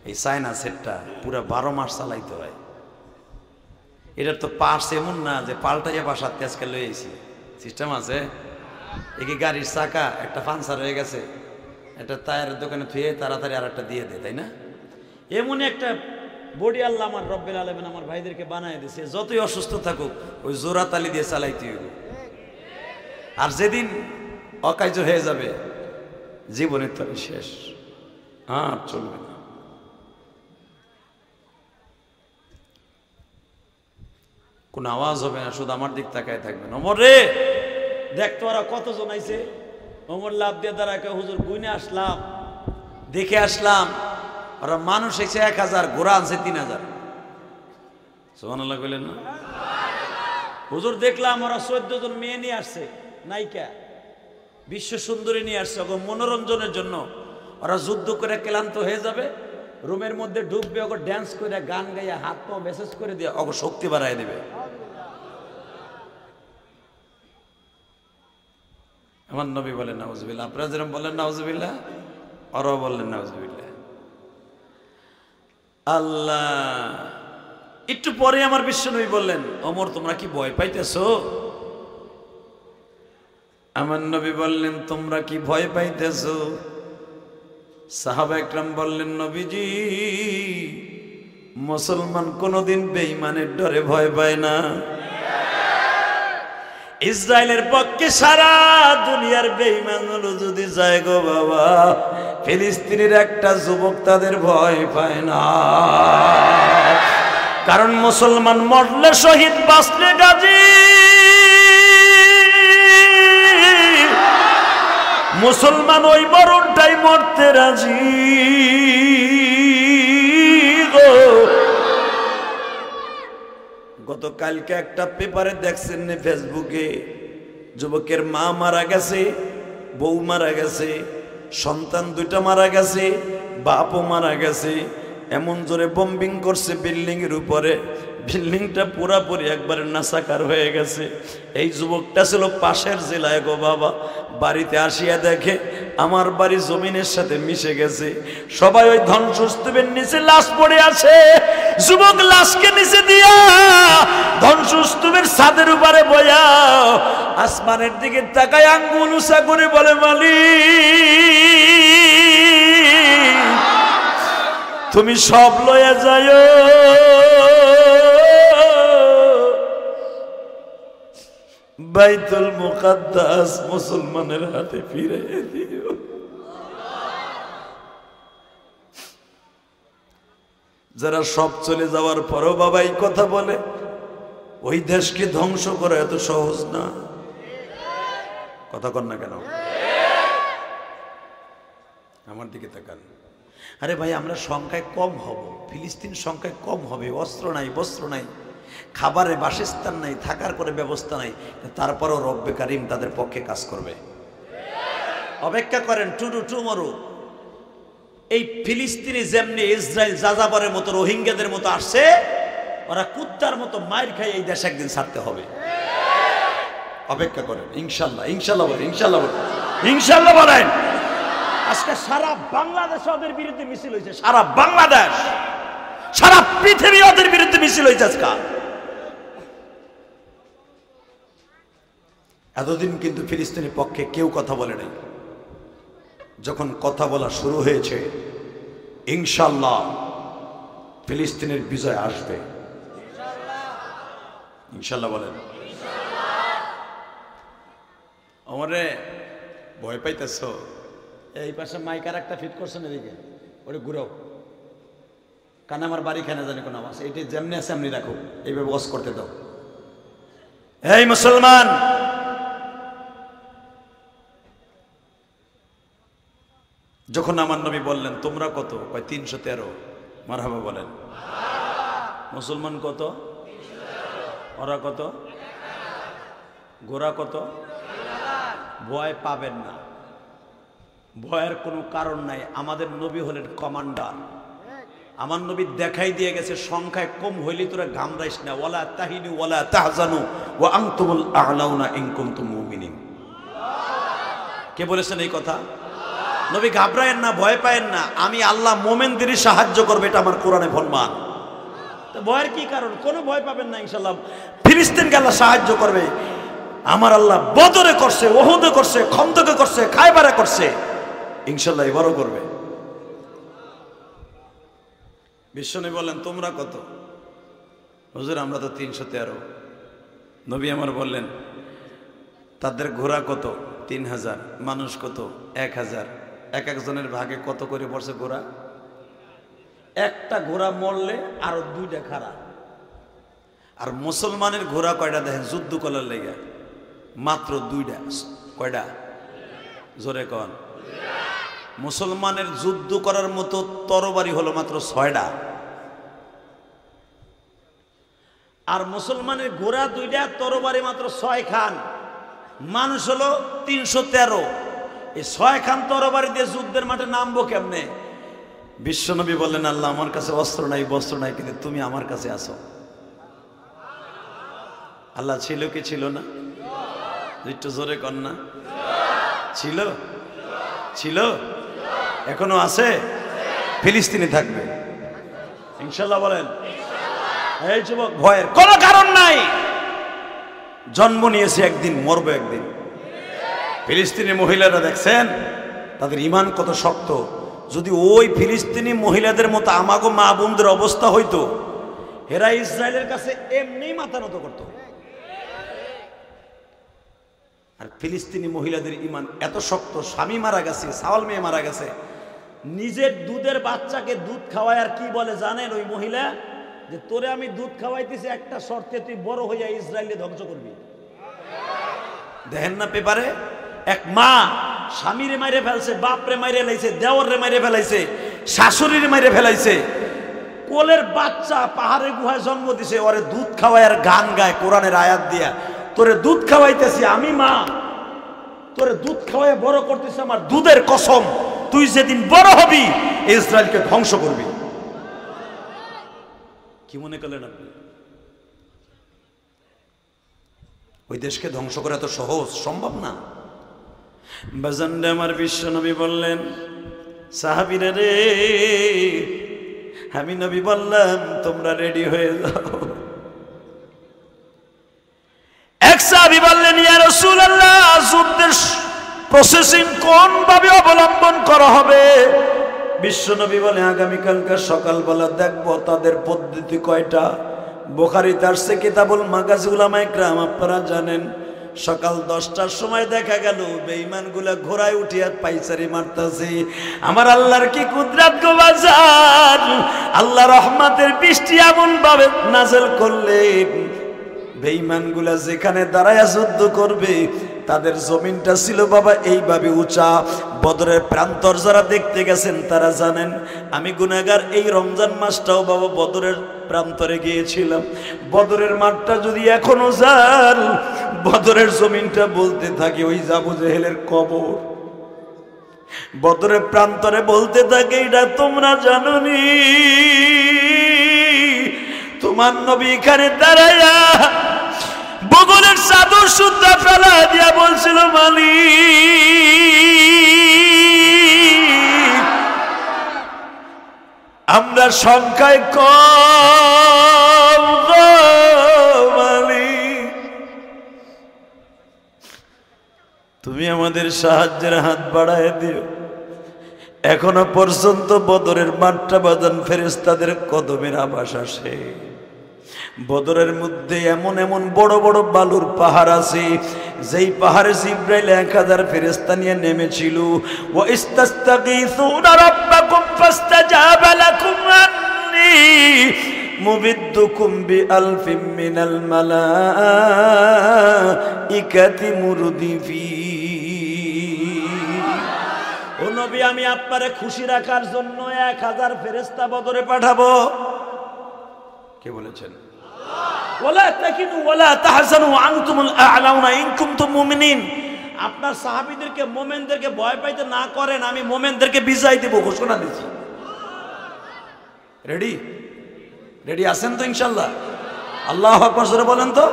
Speaker 1: এই চায়না সেটটা পুরো 12 মাস চালাইতে হয়। এটার তো পার্টস এমন না যে পাল্টাইয়া বাসাতে আজকে লয়ে আইছি, সিস্টেম আছে। একে গাড়ির চাকা একটা পাঞ্চার হয়ে গেছে, একটা টায়ারের দোকানে থুয়ে তাড়াতাড়ি আর একটা দিয়ে দেয়, তাই না? এমনই একটা বডি আল্লাহ আমার রব্বুল আলামিন আমার ভাইদেরকে বানায় দিয়েছে, যতই অসুস্থ থাকুক ওই জোড়া তালি দিয়ে চালাইতে হইব। আর যেদিন অকার্য হয়ে যাবে জীবনের তরে শেষ, আর চলবে না। কোন আওয়াজ হবে না, শুধু আমার দিক তাকায় থাকবেন। ওমর রে দেখতো ওরা কতজন আইছে। ওমর লাভ দিয়ে দাঁড়ায়, হুজুর গুইনে আসলাম, দেখে আসলাম, ওরা মানুষ এসে 1000, ঘোড়া আনছে 3000। সুবহানাল্লাহ কইলেন না? হুজুর দেখলাম ওরা 14 জন মেয়ে নিয়ে আসছে, নায়িকা বিশ্ব সুন্দরী নিয়ে আসছে, ওগো মনোরঞ্জনের জন্য। ওরা যুদ্ধ করে ক্লান্ত হয়ে যাবে, রুমের মধ্যে ঢুকবে, ওগো ড্যান্স করে গান গাইয়া হাত পা মেসেজ করে দিয়ে ওগো শক্তি বাড়ায় দিবে। আমার নবী বলেন নাউজুবিল্লাহ, আপনারা যেরকম বলেন নাউজুবিল্লাহ, ওরাও বললেন নাউজুবিল্লাহ। আল্লাহ একটু পরে আমার বিশ্বনবী বললেন, ওমর তোমরা কি ভয় পাইতেছো? আমার নবী বললেন, তোমরা কি ভয় পাইতেছো? সাহাবা একরাম বললেন, নবীজি মুসলমান কোনদিন বেঈমানের ডরে ভয় পায় না। ইসরায়েলের পক্ষে সারা দুনিয়ার বেঈমান হলো যদি যায় গো বাবা, ফিলিস্তিনের একটা যুবক তাদের ভয় পায় না। কারণ মুসলমান মরলে শহীদ, বাঁচলে গাজী। মুসলমান ওই মরণটাই মরতে রাজি গো। গতকালকে একটা পেপারে দেখছেন না, ফেসবুকে, যুবকের মা মারা গেছে, বউ মারা গেছে, সন্তান 2টা মারা গেছে, বাপও মারা গেছে। এমন জোরে বম্বিং করছে বিল্ডিং এর উপরে, বিল্ডিংটা পুরাপুরি একবারে নাসাকার হয়ে গেছে। এই যুবকটা ছিল পাশের জেলায় গো বাবা, বাড়িতে আসিয়া দেখে আমার বাড়ি জমিনের সাথে মিশে গেছে। সবাই ওই ধ্বংসস্তূপের নিচে লাশ পড়ে আছে। যুবক লাশকে নিচে দিয়া ধ্বংসস্তূপের ছাদের উপরে বয়া আসমানের দিকে তাকায় আঙ্গুল উঁচা করে বলে, মালিক তুমি সব লয়ে যাও, বাইতুল মুকাদ্দাস মুসলমানের হাতে ফিরিয়ে দিও। যারা সব চলে যাওয়ার পরও বাবা এই কথা বলে, ওই দেশকে ধ্বংস করা এত সহজ না। কথা কন না কেন? আমার দিকে তাকান। আরে ভাই, আমরা সংখ্যায় কম হব, ফিলিস্তিন সংখ্যায় কম হবে, অস্ত্র নাই, বস্ত্র নাই, খাবারের বাসস্থান নাই, থাকার করে ব্যবস্থা নাই, তারপরও রব্বে কারিম তাদের পক্ষে কাজ করবে। অপেক্ষা করেন, টুমরো। এই ফিলিস্তিনি যেমনি ইসরায়েল যাযাবরের মতো রোহিঙ্গাদের মতো আসছে, ওরা কুত্তার মতো মায়ের খাই এই দেশ একদিন ছাড়তে হবে। অপেক্ষা করেন, ইনশাল্লাহ। ইনশাল্লাহ বলেন, ইনশাল্লাহ বলেন, ইনশাল্লাহ বলেন। আজকে সারা বাংলাদেশ ওদের বিরুদ্ধে মিছিল হয়েছে, সারা বাংলাদেশ, সারা পৃথিবী ওদের বিরুদ্ধে মিছিল হয়েছে আজকে। এতদিন কিন্তু ফিলিস্তিনের পক্ষে কেউ কথা বলে নাই। যখন কথা বলা শুরু হয়েছে, ইনশাল্লাহ ফিলিস্তিনের বিজয় আসবে। ইনশাল্লাহ বলেন। আমারে ভয় পাইতেছ? এই পাশে মাইকার একটা ফিট করছেন, এদিকে ওরে ঘুরাও, কারণ আমার বাড়ি খানে জানি কোন আওয়াজ, এইটা যেমনি আছে এমনি রাখো, এইভাবে ওয়াজ করতে দাও। এই মুসলমান, যখন আমার নবী বললেন তোমরা কত, কয় 313, মারহাবা বলেন। মুসলমান কত? ওরা কত? গোরা কত? ভয় পাবেন না, ভয়ের কোনো কারণ নাই। আমাদের নবী হলেন কমান্ডার। আমার নবী দেখাই দিয়ে গেছে, সংখ্যায় কম হইলে তোরা ঘামরাইস না, ওয়ালা তাহিনু ওয়ালা তাহজানু ওয়া আনতুমুল আ'লাউনা ইন কুনতুম মুমিনিন। কে বলেছেন এই কথা? নবী ঘাবড়ায়েন না, ভয় পায়েন না, আমি আল্লাহ মোমেনদেরই সাহায্য করবে, এটা আমার কোরআনে ফরমান। তো ভয়ের কি কারণ? কোনো ভয় পাবেন না, ইনশাআল্লাহ ফিলিস্তিনকে আল্লাহ সাহায্য করবে। আমার আল্লাহ বদরে করছে, ওহুদে করছে, খন্দকে করছে, খায়বারে করছে, ইনশাআল্লাহ এবারও করবে। বিশ্বনবী বললেন তোমরা কত? হুজুর আমরা তো 313। নবী আমার বললেন তাদের ঘোড়া কত? 3000। মানুষ কত? 1000। এক একজনের ভাগে কত করে পড়ছে ঘোড়া? একটা ঘোড়া মরলে আরো 2টা খাড়া। আর মুসলমানের ঘোড়া কয়টা দেখেন যুদ্ধ করার লেগে? মাত্র 2টা। কয়টা? জোরে কন। মুসলমানের যুদ্ধ করার মতো তরবারি হলো মাত্র 6টা। আর মুসলমানের ঘোড়া 2টা, তরবারি মাত্র 6 খান। মানুষ হলো 313। এই 6 খান তরবারি দিয়ে যুদ্ধের মাঠে নামবো কেমনে? বিশ্বনবী বললেন আল্লাহ আমার কাছে অস্ত্র নাই, বস্ত্র নাই, কিন্তু তুমি আমার কাছে আসো। আল্লাহ ছিল কি ছিল না? একটু জোরে কর না। ছিল, ছিল, এখনো আছে, ফিলিস্তিনে থাকবে ইনশাআল্লাহ বলেন। এই যুবক, ভয়ের কোনো কারণ নাই। জন্ম নিয়েছে একদিন, মরবে একদিন। ফিলিস্তিনি মহিলারা দেখছেন তাদের ঈমান কত শক্ত। যদি ওই ফিলিস্তিনি মহিলাদের মতো আমাগো মা বোনদের অবস্থা হইতো, এরা ইসরায়েলের কাছে এমনি মাথা নত করতো। আর ফিলিস্তিনি মহিলাদের ঈমান এত শক্ত, স্বামী মারা গেছে, সাওয়াল মেয়ে মারা গেছে, নিজের দুধের বাচ্চাকে দুধ খাওয়ায়। আর কি বলে জানেন ওই মহিলা? যে তোরে আমি দুধ খাওয়াইতেছি একটা শর্তে, তুই বড় হইয়া ইসরায়েলকে ধ্বংস করবি। দেখেন না পেপারে, এক মা স্বামীরে মাইরে ফেলছে, বাপরে মাইরে ফেলাইছে, দেওরে মাইরে ফেলাইছে, শাশুড়িরে মাইরে ফেলাইছে। কোলের বাচ্চা পাহাড়ে গুহায় জন্ম দিছে, ওরে দুধ খাওয়ায় আর গান গায় কোরআনের আয়াত দিয়া, তোরে দুধ খাওয়াইতেছি আমি মা, তোরে দুধ খাওয়ায় বড় করতেছি আমার দুধের কসম, তুই যেদিন বড় হবি ইসরায়েলকে ধ্বংস করবি। কি মনে করলেন আপনি? ওই দেশকে ধ্বংস করা এত সহজ সম্ভব না। বাজানরে আমার বিশ্বনবী বললেন, সাহাবীরা রে, আমি নবী বললাম তোমরা রেডি হয়ে যাও। এক সাহাবী বললেন, ইয়া রাসূলুল্লাহ, যুদ্ধের প্রসেসিং কোন ভাবে অবলম্বন করা হবে? বিশ্বনবী বলে, আগামীকালকার সকালবেলা দেখবো তাদের পদ্ধতি কয়টা। বুখারীতে আসছে কিতাবুল মাগাজি, উলামায়ে কেরাম আপনারা জানেন, সকাল 10টার সময় দেখা গেল বেঈমানগুলা ঘোড়ায় উঠিয়া পাইচারি মারতাছে। আমার আল্লাহর কি কুদরত গো বাজার! আল্লাহ রহমতের বৃষ্টি এমন ভাবে নাযিল করলেন, বেঈমানগুলা যেখানে দাঁড়ায়া যুদ্ধ করবে তাদের জমিনটা ছিল বাবা এইভাবে উঁচা। বদরের প্রান্তর যারা দেখতে গেছেন তারা জানেন, আমি গুনাহগার, এই রমজান মাসটাও বাবা বদরের প্রান্তরে গিয়েছিলাম। বদরের মাঠটা যদি এখনো যান, বদরের জমিনটা বলতে থাকে ওই আবু জেহেলের কবর। বদরের প্রান্তরে বলতে থাকে, এটা তোমরা জানোনি, তোমার নবী এখানে দাঁড়ায়া বগলের চাদর সুদ্ধা ফেলা দিয়া বলছিল, মালিক আমরা সংখ্যায় কম গো মালিক, তুমি আমাদের সাহায্যের হাত বাড়ায় দিও। এখনো পর্যন্ত বদরের মাঠটা বাজান ফেরেশতাদের কদমের আভাস আসে। বদরের মধ্যে এমন এমন বড় বড় বালুর পাহাড় আছে, যেই পাহাড়ে জিবরাইল 1000 ফেরেশতা নিয়ে নেমেছিল। ওয়া ইস্তাস্তাগীসুনা রাব্বাকুম ফাস্তাজাবা লাকুম আন্নী মুবিদ্দুকুম বিআলফিম মিনাল মালাইকাতি মুরদিফিন। ও নবী, আমি আপনারে খুশি রাখার জন্য 1000 ফেরেশতা বদরে পাঠাবো। কে বলেছেন? ওয়ালা তাকিনু ওয়ালা তাহজানু আনতুমুল আ'লাউনা ইন কুনতুম মুমিনিন। আপনার সাহাবীদেরকে, মুমিনদেরকে ভয় পাইতে না করেন, আমি মুমিনদেরকে বিজয় দেব, ঘোষণা দিচ্ছি। রেডি? রেডি আছেন তো ইনশাআল্লাহ? আল্লাহু আকবার জোরে বলেন তো।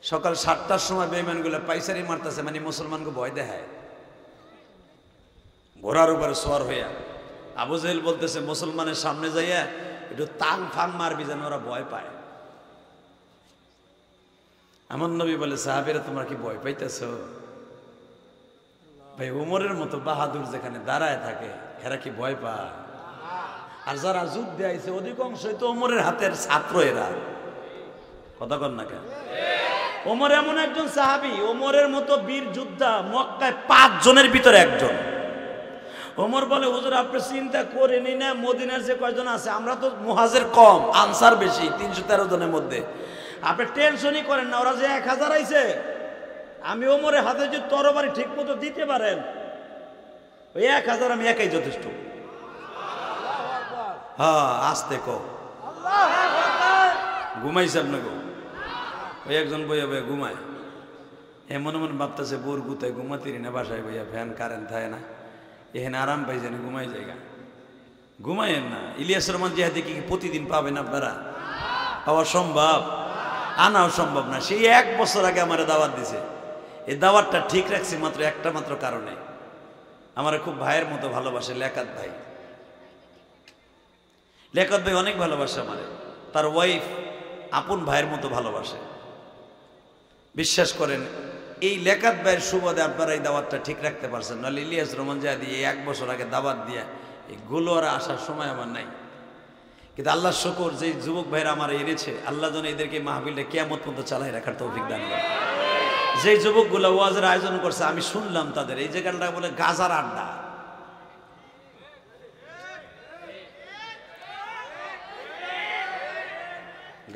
Speaker 1: সকাল 7টার সময় বেঈমানগুলো পাইচারি মারতেছে, মানে মুসলমানকে ভয় দেখায়, ঘোড়ার উপরে সওয়ার হইয়া। আবু জেহেল বলতেছে, মুসলমানের সামনে যাইয়া একটু তাং ফাং মারবি যেন ওরা ভয় পায়। আমার নবী বলে, সাহাবীরা তোমরা কি ভয় পাইতেছ? ভাই, ওমরের মতো বাহাদুর যেখানে দাঁড়ায় থাকে এরা কি ভয় পায়? আর যারা যুদ্ধে আইছে অধিকাংশই তো ওমরের হাতের ছাত্র এরা। কথা কন না কেন? ওমর এমন একজন সাহাবী, ওমরের মতো বীর যোদ্ধা মক্কায় 5 জনের ভিতরে একজন। ওমর বলে, হুজুর আপনি চিন্তা করেনি না, মদিনার যে কয়জন আছে, আমরা তো মুহাজির কম, আনসার বেশি, 313 জনের মধ্যে। আপনি টেনশনই করেন না, ওরা যে 1000 আইছে, আমি ওমরের হাতে যদি তরবারি ঠিক মতো দিতে পারেন, ওই 1000 আমি একাই যথেষ্ট। হ্যাঁ, আসতে কো ঘুমাইছে আপনাকে। ওই একজন বইয়া বইয়া ঘুমায়, এমন এমন ভাবতেছে বোর গুতায় ঘুমাতিরি না, বাসায় বইয়া ফ্যান কারেন্ট থাকে না, এখানে আরাম পাই জানি, ঘুমাই জায়গা। ঘুমাইয়েন না। ইলিয়াস রহমান জিহাদি কি প্রতিদিন পাবেন আপনারা? পাওয়া সম্ভব? আনাও সম্ভব না। সেই 1 বছর আগে আমার দাওয়াত দিছে। এই দাওয়াতটা ঠিক রাখছি মাত্র একটা মাত্র কারণে, আমার খুব ভাইয়ের মতো ভালোবাসে লেকাত ভাই। লেকাত ভাই অনেক ভালোবাসে আমারে, তার ওয়াইফ আপন ভাইয়ের মতো ভালোবাসে। বিশ্বাস করেন, এই লেকাত ভাইয়ের সুবাদে আপনারা এই দাওয়াতটা ঠিক রাখতে পারছেন। নাহলে ইলিয়াস রহমান জিহাদি এই 1 বছর আগে দাওয়াত দিয়ে এই গোলোয়ারা আসার সময় আমার নাই। কিন্তু আল্লাহ শুকর, যে যুবক ভাইরা আমার এনেছে, আল্লাহ যেন এদেরকে মাহফিলটা কিয়ামত পর্যন্ত চালাই রাখার তৌফিক দান করেন। যে যুবকগুলো ওয়াজের আয়োজন করছে, আমি শুনলাম তাদের এই জায়গাটা বলে গাজার আড্ডা।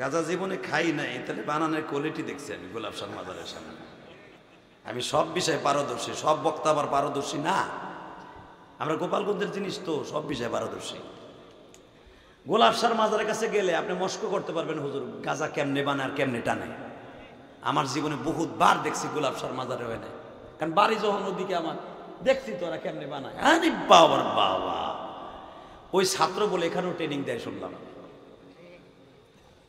Speaker 1: গাজা জীবনে খাই নাই, তাহলে বানানোর কোয়ালিটি দেখছি আমি গোলাপ শাহ মাজারের সামনে। আমি সব বিষয়ে পারদর্শী, সব বক্তা আবার পারদর্শী না। আমরা গোপালগঞ্জের জিনিস তো সব বিষয়ে পারদর্শী। গোলাপ শাহ মাজারের কাছে গেলে আপনি মস্ক করতে পারবেন, হুজুর গাজা কেমনে বানায় আর কেমনে টানে। আমার জীবনে বহুত বার দেখছি গোলাপ শাহ মাজারে হয় না, কারণ বাড়ি যখন ওদিকে আমার দেখছি তো ওরা কেমনে বানায়। আরে বাবার বাবা, ওই ছাত্র বলে এখানেও ট্রেনিং দেয় শুনলাম।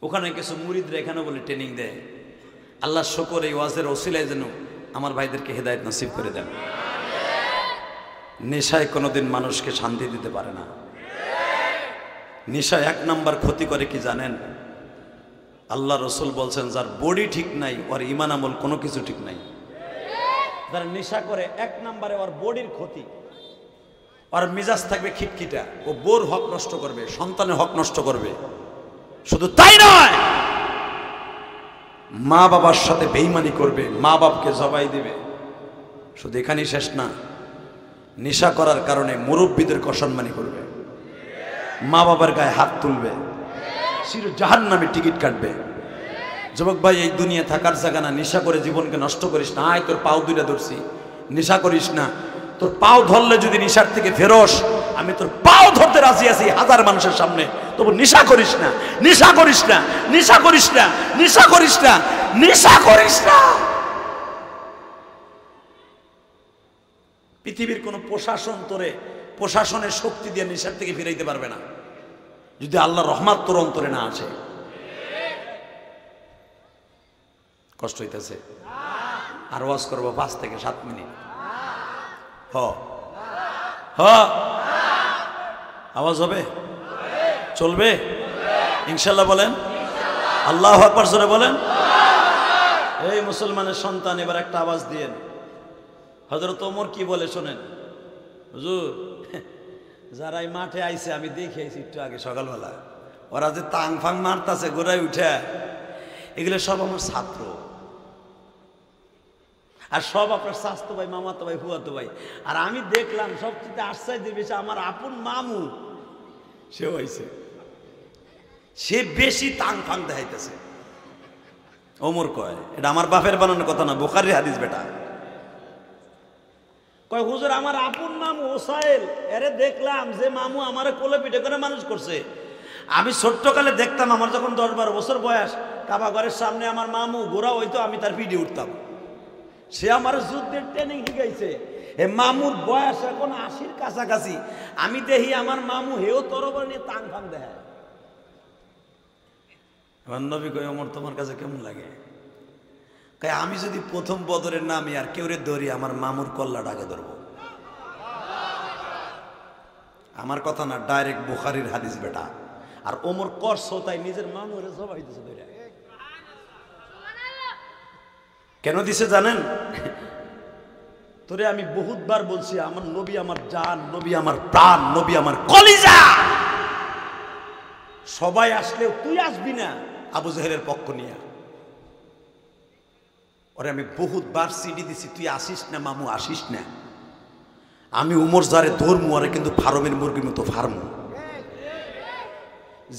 Speaker 1: ওখানে কিছু মুরিদরা এখানে বলে ট্রেনিং দেয়। আল্লাহ শুকর এই ওয়াজের ওসিলায় যেন আমার ভাইদেরকে হেদায়েত নসিব করে দেন। নেশায় কোনোদিন মানুষকে শান্তি দিতে পারে না। নেশা এক নাম্বার ক্ষতি করে কি জানেন? আল্লাহ রসুল বলছেন যার বডি ঠিক নাই ওর ইমান আমল কোনো কিছু ঠিক নাই। যারা নেশা করে এক নাম্বারে ওর বডির ক্ষতি, ওর মেজাজ থাকবে খিটখিটা, ও বোর হক নষ্ট করবে, সন্তানের হক নষ্ট করবে। শুধু তাই নয়, মা বাবার সাথে বেঈমানি করবে, মা বাপকে জবাই দিবে। শুধু এখানেই শেষ না, নেশা করার কারণে মুরব্বীদেরকে অসম্মানী করবে, মা বাবার গায়ে হাত তুলবে, চির জাহান্নামে টিকিট কাটবে। যুবক ভাই, এই দুনিয়া থাকার জায়গা না, নেশা করে জীবনকে নষ্ট করিস না। আয় তোর পাও দুইটা ধরছি, নেশা করিস না। তোর পাও ধরলে যদি নেশার থেকে ফেরোস, আমি তোর পাও ধরতে রাজি আছি হাজার মানুষের সামনে, তবু নেশা করিস না, নেশা করিস না, নেশা করিস না, নেশা করিস না, নেশা করিস না। পৃথিবীর কোন প্রশাসন তোরে প্রশাসনের শক্তি দিয়ে নেশার থেকে ফিরাইতে পারবে না, যদি আল্লাহর রহমত তোর অন্তরে না আসে। কষ্ট হইতেছে? আর ওয়াজ করবো 5 থেকে 7 মিনিট। আওয়াজ হবে? চলবে ইনশাল্লাহ? বলেন আল্লাহু আকবার, জোরে বলেন। এই মুসলমানের সন্তান, এবার একটা আওয়াজ দিয়েন। হযরত ওমর কি বলে শোনেন। হুজুর, যারা এই মাঠে আইছে আমি দেখে আইছি একটু আগে সকালবেলা, ওরা যে তাং ফাং মারতাছে গোড়ায় উঠে, এগুলো সব আমার ছাত্র, আর সব আপনার স্বাস্থ্য ভাই, মামাতো ভাই, ফুয়াতো ভাই। আর আমি দেখলাম সবচেয়ে আশ্চর্য বেশি আমার আপন মামু, সে হয়েছে, সে বেশি তাং ফাং দেখাইতেছে। ওমর কয়, এটা আমার বাপের বানানোর কথা না, বুখারীর হাদিস বেটা। কয় হুজুর, আমার আপন মামু ওসাইল, এরে দেখলাম যে মামু আমারে কোলে পিঠে করে মানুষ করছে। আমি ছোট্টকালে দেখতাম, আমার যখন 10-12 বছর বয়স, কাবা ঘরের সামনে আমার মামু ঘোড়া হইতো, আমি তার পিঠে উঠতাম। সে আমার যুদ্ধের ট্রেনিং শিখাইছে। এ মামুর বয়স এখন 80-র কাছাকাছি। আমি দেখি আমার মামু হেও তরবারি নিয়ে তাং ফাং দেয়। আমার নবী কয়, ওমর তোমার কাছে কেমন লাগে? কয়, আমি যদি প্রথম বদরের নামি আর কেউরে ধরি, আমার মামুর কল্লাটাকে ধরবো। আমার কথা না, ডাইরেক্ট বুখারীর হাদিস বেটা। আর ওমর করছো তাই নিজের মামুরে জবাই দিছে। কেন দিছে জানেন? তোরে আমি বহুতবার বলছি, আমার নবী আমার জান, নবী আমার প্রাণ, নবী আমার কলিজা। সবাই আসলেও তুই আসবি না আবু জেহেলের পক্ষ নিয়ে। ওরে আমি বহুতবার সিডি দিছি, তুই আসিস না মামু, আসিস না। আমি উমর যারে ধর্মু, আরে কিন্তু ফার্মের মুরগির মতো ফার্মু।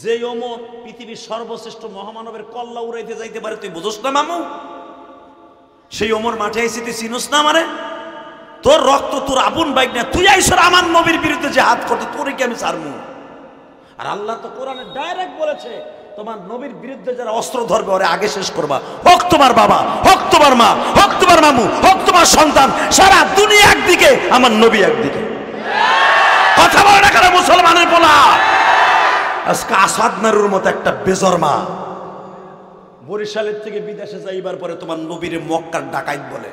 Speaker 1: যে ওমর পৃথিবীর সর্বশ্রেষ্ঠ মহামানবের কল্লা উড়াইতে যাইতে পারে, তুই বুঝোস না মামু? সেই ওমর মাঠে আইসি, তুই চিনোস না আমারে? তোর রক্ত তোর আপন বাইক না, তুই আইসর আমার নবীর বিরুদ্ধে যে হাত করতে, তোরে কি আমি ছাড়মু? আর আল্লাহ তো কোরআনে ডাইরেক্ট বলেছে, তোমার নবীর বিরুদ্ধে যারা অস্ত্র ধরবে ওরে আগে শেষ করবা। হোক তোমার বাবা, হোক তোমার মা, হোক তোমার মামু, হোক তোমার সন্তান, সারা দুনিয়া একদিকে, আমার নবী একদিকে। কথা বলে না কেন মুসলমানের পোলা? আজকে আসাদ নারুর মতো একটা বেজরমা বরিশালের থেকে বিদেশে যাইবার পরে তোমার নবীরে মক্কার ডাকাইত বলে,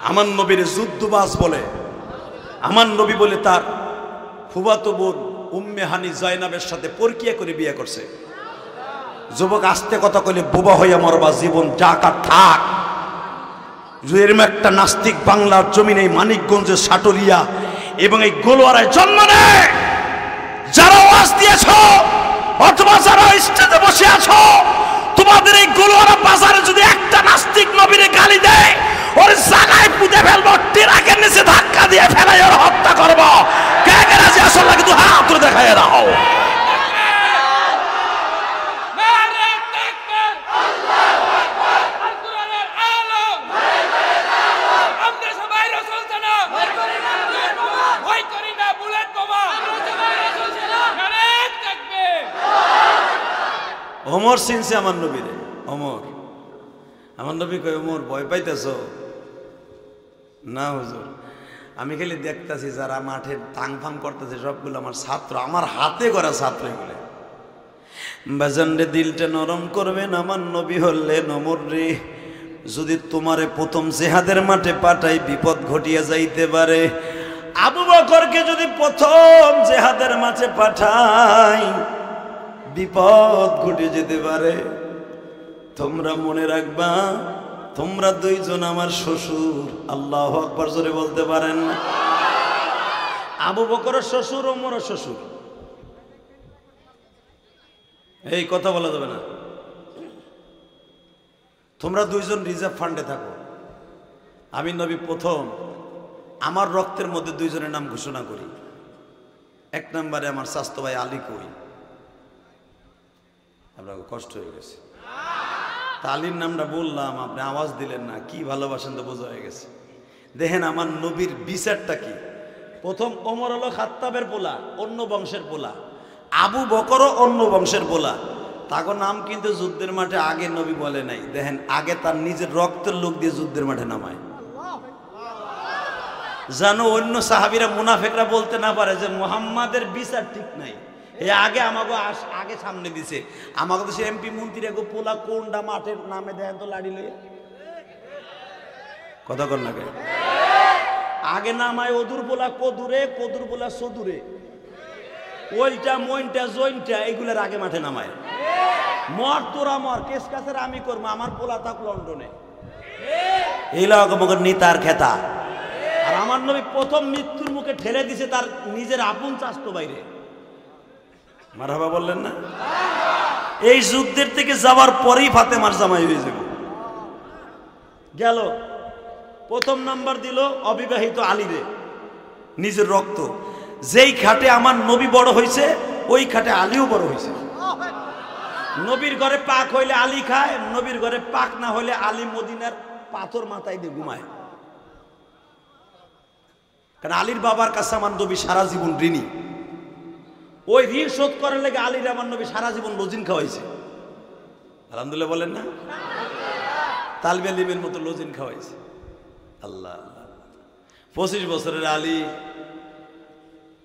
Speaker 1: আমার নবীরে যুদ্ধবাজ বলে, আমার নবী বলে তার ফুফাতো বোন উম্মে হানি জয়নাবের সাথে পরকিয়া করে বিয়ে করছে। যুবক আস্তে কথা কইলে বোবা হইয়া মরবা, জীবন যাক আর থাক। এরকম একটা নাস্তিক বাংলার জমিনে মানিকগঞ্জে সাটলিয়া এবং এই গোলওয়ারায় জন্ম নেয়। যারা ওয়াজ দিয়েছ অথবা যারা স্টেজে বসে আছো, তোমাদের এই গোলওয়ারা বাজারে যদি একটা নাস্তিক নবীরে গালি দেয়, ওর জায়গায় পুঁতে ফেলবো, ট্রাকের নিচে ধাক্কা দিয়ে ফেলাই ওর হত্যা করবো। কে কে রাজি আছো? আল্লাহ কিন্তু হাত তুলে দেখায় দাও। ওমর চিনছে আমার নবীরে। ওমর, আমার নবী কয়, ওমর ভয় পাইতেছ না? হুজুর, আমি খালি দেখতেছি যারা মাঠে টাং ফাং করতেছে সবগুলো আমার ছাত্র, আমার হাতে করা ছাত্র। এগুলো বাজান রে, দিলটা নরম করবেন, আমার নবী হলেন ওমর রে। যদি তোমারে প্রথম জিহাদের মাঠে পাঠাই বিপদ ঘটিয়া যাইতে পারে। আবু বকরকে যদি প্রথম জিহাদের মাঠে পাঠাই বিপদ ঘটে যেতে পারে। তোমরা মনে রাখবা, তোমরা দুইজন আমার শ্বশুর। আল্লাহু আকবার জোরে বলতে পারেন না? আবু বকরের শ্বশুর, ওমরের শ্বশুর। এই কথা বলা যাবে না। তোমরা দুইজন রিজার্ভ ফান্ডে থাকো। আমি নবী প্রথম আমার রক্তের মধ্যে দুইজনের নাম ঘোষণা করি। এক নম্বরে আমার স্বাস্থ্য ভাই আলী কই। আপনার কষ্ট হয়ে গেছে, আলীর নামটা বললাম, আপনি আওয়াজ দিলেন না। কি ভালোবাসেন তো বোঝা হয়ে গেছে। দেখেন আমার নবীর বিচারটা কি। প্রথম ওমর হলো খাত্তাবের পোলা, অন্য বংশের পোলা। আবু বকরও অন্য বংশের পোলা। তাকে নাম কিন্তু যুদ্ধের মাঠে আগে নবী বলে নাই। দেখেন আগে তার নিজের রক্তের লোক দিয়ে যুদ্ধের মাঠে নামায়, জানো অন্য সাহাবীরা মুনাফিকরা বলতে না পারে যে মুহাম্মাদের বিচার ঠিক নাই। এই আগে আমাকে আগে সামনে দিছে। আমাকে তো সে এমপি মন্ত্রী এগো পোলা কোনটা মাঠের নামে দেখেন তো লাড়ি লয়ে কথা কর না। আগে নামায় অদূর পোলা কদুরে, কদুর পোলা সদুরে, ওইটা মইনটা জইনটা এইগুলোর আগে মাঠে নামায়। মর তোরা মর, কেস কাছের আমি করবো, আমার পোলা থাক লন্ডনে। এই লোক নিতার খেতা। আর আমার নবী প্রথম মৃত্যুর মুখে ঠেলে দিছে তার নিজের আপন চাস্তো বাইরে। মারহাবা বললেন না? এই যুদ্ধের থেকে যাওয়ার পরেই ফাতেমার জামাই হয়ে যাবে। গেল প্রথম নাম্বার দিল অবিবাহিত আলীরে, নিজের রক্ত। যেই খাটে আমার নবী বড় হয়েছে ওই খাটে আলীও বড় হয়েছে। নবীর ঘরে পাক হইলে আলী খায়, নবীর ঘরে পাক না হইলে আলী মদিনার পাথর মাথায় দিয়ে ঘুমায়। কারণ আলীর বাবার কাছে আমার নবী সারা জীবন ঋণী। ওই ঋণ শোধ করার লেগে আলীর আমার নবী সারা জীবন লজিন খাওয়াইছে। আলহামদুলিল্লাহ বলেন না? তালবে লিমের মতো লজিন খাওয়াইছে। আল্লাহ 25 বছরের আলী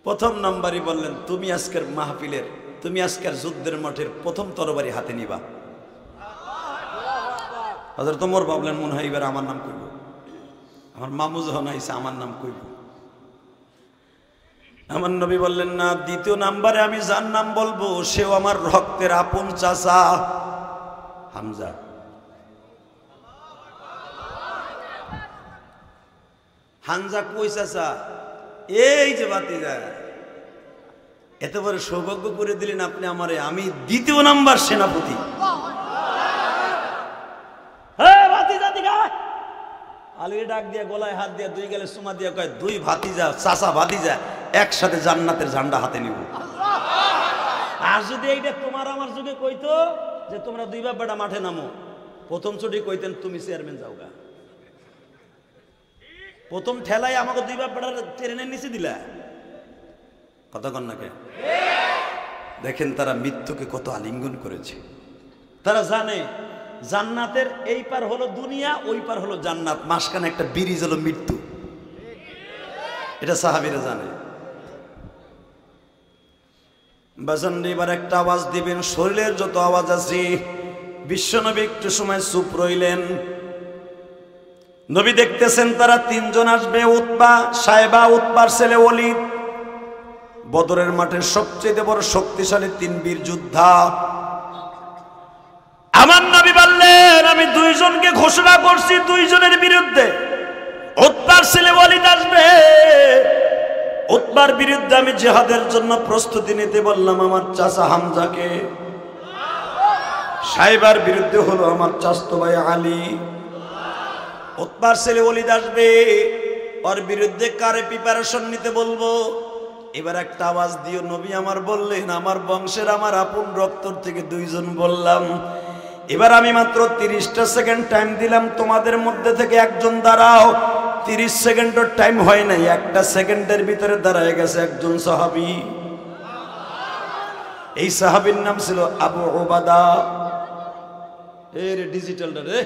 Speaker 1: প্রথম নাম্বারই বললেন, তুমি আজকের মাহফিলের, তুমি আজকের যুদ্ধের মাঠের প্রথম তরবারি হাতে নিবা। হযরত ওমর ভাবলেন মনে হয় এবার আমার নাম কইব, আমার মামু যখন আইছে আমার নাম কইব। আমার নবী বললেন না, দ্বিতীয় নাম্বারে আমি যার নাম বলবো সেও আমার রক্তের আপন চাচা হামজা। হামজা কই চাচা? এই যে ভাতিজা, এত বড় সৌভাগ্য করে দিলেন আপনি আমারে, আমি দ্বিতীয় নাম্বার সেনাপতি। আলীর ডাক দিয়ে গলায় হাত দিয়ে দুই গেলে সুমা দিয়ে কয়, দুই ভাতিজা চাচা ভাতিজা একসাথে জান্নাতের ঝান্ডা হাতে নিব। আর যদি এইটা তোমার আমার যুগে কইতো যে তোমরা দুই বাপ বেটা মাঠে নামো, প্রথম ছুটি কইতেন তুমি চেয়ারম্যান যাওগা। প্রথম ঠেলায় আমাকে দুই বাপ বেটার ট্রেনের নিচে দিলা। কথা কন না কে? দেখেন তারা মৃত্যুকে কত আলিঙ্গন করেছে। তারা জানে জান্নাতের এই পার হলো দুনিয়া, ওই পার হলো জান্নাত, মাঝখানে একটা ব্রিজ হলো মৃত্যু। এটা সাহাবীরা জানে। বাজান এবার একটা আওয়াজ দিবেন, শরীরের যত আওয়াজ আছে। বিশ্বনবী একটু সময় চুপ রইলেন। নবী দেখতেছেন তারা তিনজন আসবে, উতবা, সাইবা, উতবার ছেলে ওলীদ। বদরের মাঠের সবচেয়ে বড় শক্তিশালী তিন বীর যোদ্ধা। আমার নবী বললেন, আমি দুইজনকে ঘোষণা করছি দুইজনের বিরুদ্ধে। উতবার ছেলে ওলীদ আসবে, উতবার বিরুদ্ধে আমি জিহাদের জন্য প্রস্তুতি নিতে বললাম আমার চাচা হামজাকে। সাইবার বিরুদ্ধে হলো আমার চাচতো ভাই আলী। উতবার ছেলে ওলীদ আসবে, ওর বিরুদ্ধে কারে প্রিপারেশন নিতে বলবো? এবার একটা আওয়াজ দিও। নবী আমার বললেন, আমার বংশের আমার আপন রক্তর থেকে দুইজন বললাম। এবার আমি মাত্র 30টা সেকেন্ড টাইম দিলাম, তোমাদের মধ্যে থেকে একজন দাঁড়াও। 30 সেকেন্ডের টাইম হয় নাই, একটা সেকেন্ডের ভিতরে দাঁড়ায় গেছে একজন সাহাবী। এই সাহাবীর নাম ছিল আবু উবাদা। এর ডিজিটালটা রে,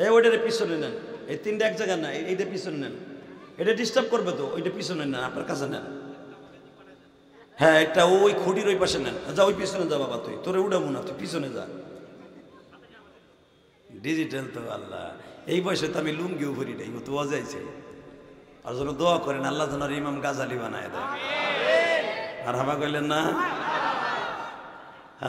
Speaker 1: এই ওইটার পিছনে নেন। এই তিনটা এক জায়গা না, এইটা পিছনে নেন। এটা ডিস্টার্ব করবে তো, ওইটা পিছনে নেন, আপনার কাছে নেন। হ্যাঁ একটা ওই খুঁটির ওই পাশে নেন, যা ওই পিছনে যা বাবা, তুই তোরে উঠাবো না, তুই পিছনে যা। ডিজিটাল তো আল্লাহ, এই বয়সে তো আমি লুঙ্গিও ভরি নাই, ও তো অজাইছে। আর যেন দোয়া করেন আল্লাহ যেন ইমাম গাজালি বানায় দেয়। আর হামা কইলেন না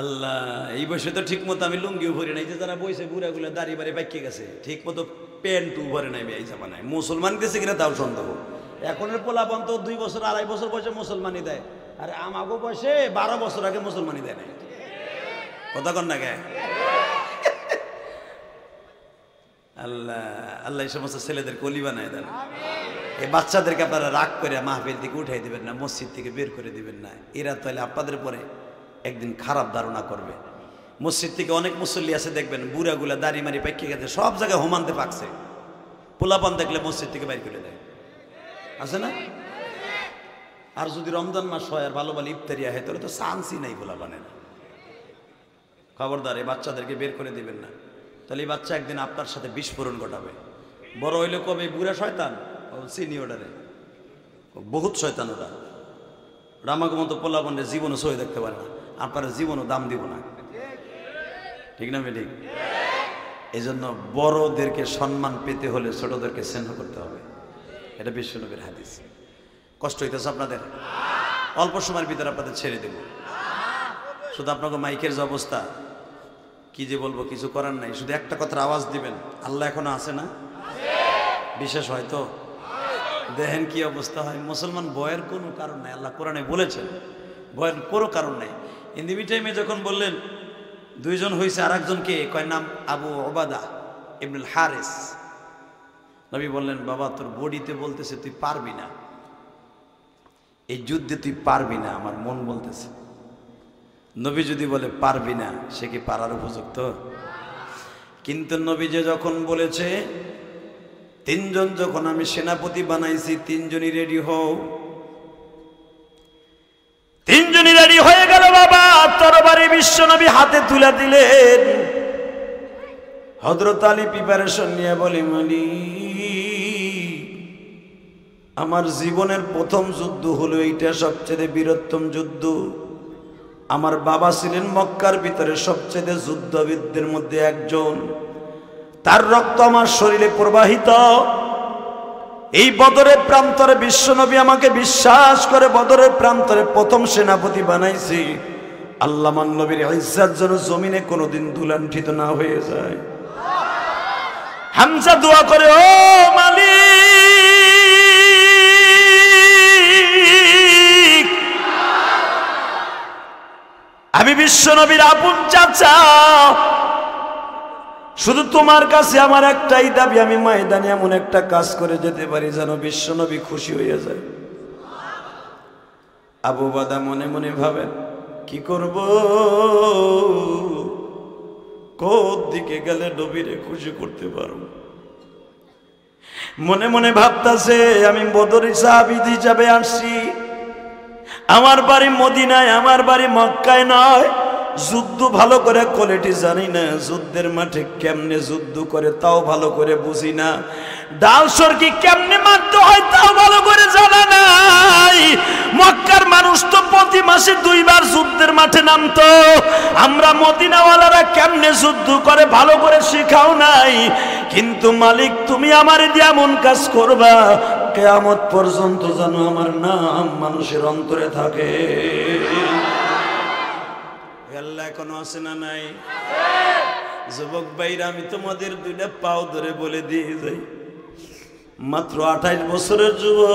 Speaker 1: আল্লাহ, এই বয়সে তো ঠিক মতো আমি লুঙ্গিও ভরি নাই, যে যারা বইছে বুড়া গুলা দাড়ি বাড়ি পাইকে গেছে, ঠিক মতো প্যান্টও ভরে নাই এই জামানায়। মুসলমান দিয়েছে কিনা তাও সন্দেহ। এখনের পোলাপান তো 2 বছর 2.5 বছর বয়সে মুসলমানি দেয়, আর আমাগো বয়সে 12 বছর আগে মুসলমানি দেয় নাই। কথা কন না কে? আল্লাহ আল্লাহ এই সমস্ত ছেলেদের কলি বানায় দেন। এই বাচ্চাদেরকে আপনারা রাগ করে মাহফিল থেকে উঠাই দিবেন না, মসজিদ থেকে বের করে দিবেন না। এরা তাহলে আপনাদের পরে একদিন খারাপ ধারণা করবে। মসজিদ থেকে অনেক মুসল্লি আছে দেখবেন, বুড়াগুলা দাড়ি মারি পাইকে গেছে, সব জায়গায় হোমান্তে পাকছে, পোলাপান দেখলে মসজিদ থেকে বাইর করে দেয়, আছে না? আর যদি রমজান মাস হয় আর ভালো ভালো ইফতারিয়া হয়, তাহলে তো চান্সই নাই পোলাপানের। খবরদার, এই বাচ্চাদেরকে বের করে দিবেন না, তাহলে এই বাচ্চা একদিন আপনার সাথে বিস্ফোরণ ঘটাবে। বড় হইলে কবে বুড়া শয়তান, চিনি ওটারে, বহুত শয়তান ওরা। রামাগো মতো পোলাপানের জীবনও সই দেখতে পারে না, আপনারা জীবনও দাম দিব না, ঠিক না বেঠিক? এই জন্য বড়দেরকে সম্মান পেতে হলে ছোটদেরকে স্নেহ করতে হবে, এটা বিশ্বনবীর হাদিস। কষ্ট হইতেছে আপনাদের? অল্প সময়ের ভিতরে আপনাদের ছেড়ে দেব। শুধু আপনাকে মাইকের যে অবস্থা, কি যে বলবো, কিছু করার নাই, শুধু একটা কথার আওয়াজ দিবেন। আল্লাহ এখনো আছে না? বিশেষ হয়তো দেখেন কি অবস্থা হয়। মুসলমান ভয়ের কোনো কারণ নাই, আল্লাহ কোরআনে বলেছেন ভয়ের কোনো কারণ নাই। ইন টাইমে যখন বললেন 2 জন হয়েছে, আর একজনকে কয় নাম আবু ওবাদা ইবনুল হারিস, নবী বললেন বাবা তোর বডিতে বলতেছে তুই পারবি না, এই যুদ্ধে তুই পারবি না, আমার মন বলতেছে। নবী যদি বলে পারবি না, সে কি পারার উপযুক্ত? কিন্তু নবী যে যখন বলেছে 3 জন যখন আমি সেনাপতি বানাইছি, 3 জনই রেডি হও, 3 জনই রেডি হয়ে গেল বাবা। তরবারি বিশ্বনবী হাতে তুলে দিলেন। হযরত আলী প্রিপারেশন নিয়ে বলে মালিক, আমার জীবনের প্রথম যুদ্ধ হলো এইটা, সবচেয়ে বীরত্তম যুদ্ধ। আমার বাবা ছিলেন মক্কার ভিতরে সবচেয়ে যুদ্ধবিদদের মধ্যে একজন, তার রক্ত আমার শরীরে প্রবাহিত। এই বদরের প্রান্তরে বিশ্বনবী আমাকে বিশ্বাস করে বদরের প্রান্তরে প্রথম সেনাপতি বানাইছি। আল্লাহ নবীর ইজ্জত যেন জমিনে কোনোদিন দুলাণ্ঠিত না হয়ে যায়। হামজা দোয়া করে, ও মালিক, আমি বিশ্বনবীর আপন চাচা, শুধু তোমার কাছে আমার একটাই দাবি, আমি ময়দানে এমন একটা কাজ করে যেতে পারি যেন বিশ্বনবী খুশি হয়ে যায়। আবু বাদা মনে মনে ভাবেন কি করব, কোন দিকে গেলে নবীরে খুশি করতে পারব। মনে মনে ভাবতাছে আমি বদরের সাহাবী হিসাবে আসছি, আমার বাড়ি মদিনায়, আমার বাড়ি মক্কায় নয়। যুদ্ধ ভালো করে কোয়ালিটি জানি না, যুদ্ধের মাঠে কেমনে যুদ্ধ করে তাও ভালো করে বুঝি না, ডাল সরকি কেমনে মারতে হয় তাও ভালো করে জানা নাই। মক্কার মানুষ তো প্রতি মাসে 2 বার যুদ্ধের মাঠে নামতো, আমরা মদিনাওয়ালারা কেমনে যুদ্ধ করে ভালো করে শেখাও নাই। কিন্তু মালিক তুমি আমার দিয়ে এমন কাজ করবা, কিয়ামত পর্যন্ত যেন আমার নাম মানুষের অন্তরে থাকে। আল্লাহ এখনো আছে না নাই? যুবক ভাইরা, আমি তোমাদের 2টা পাও ধরে বলে দিয়ে যাই, মাত্র 28 বছরের যুবক,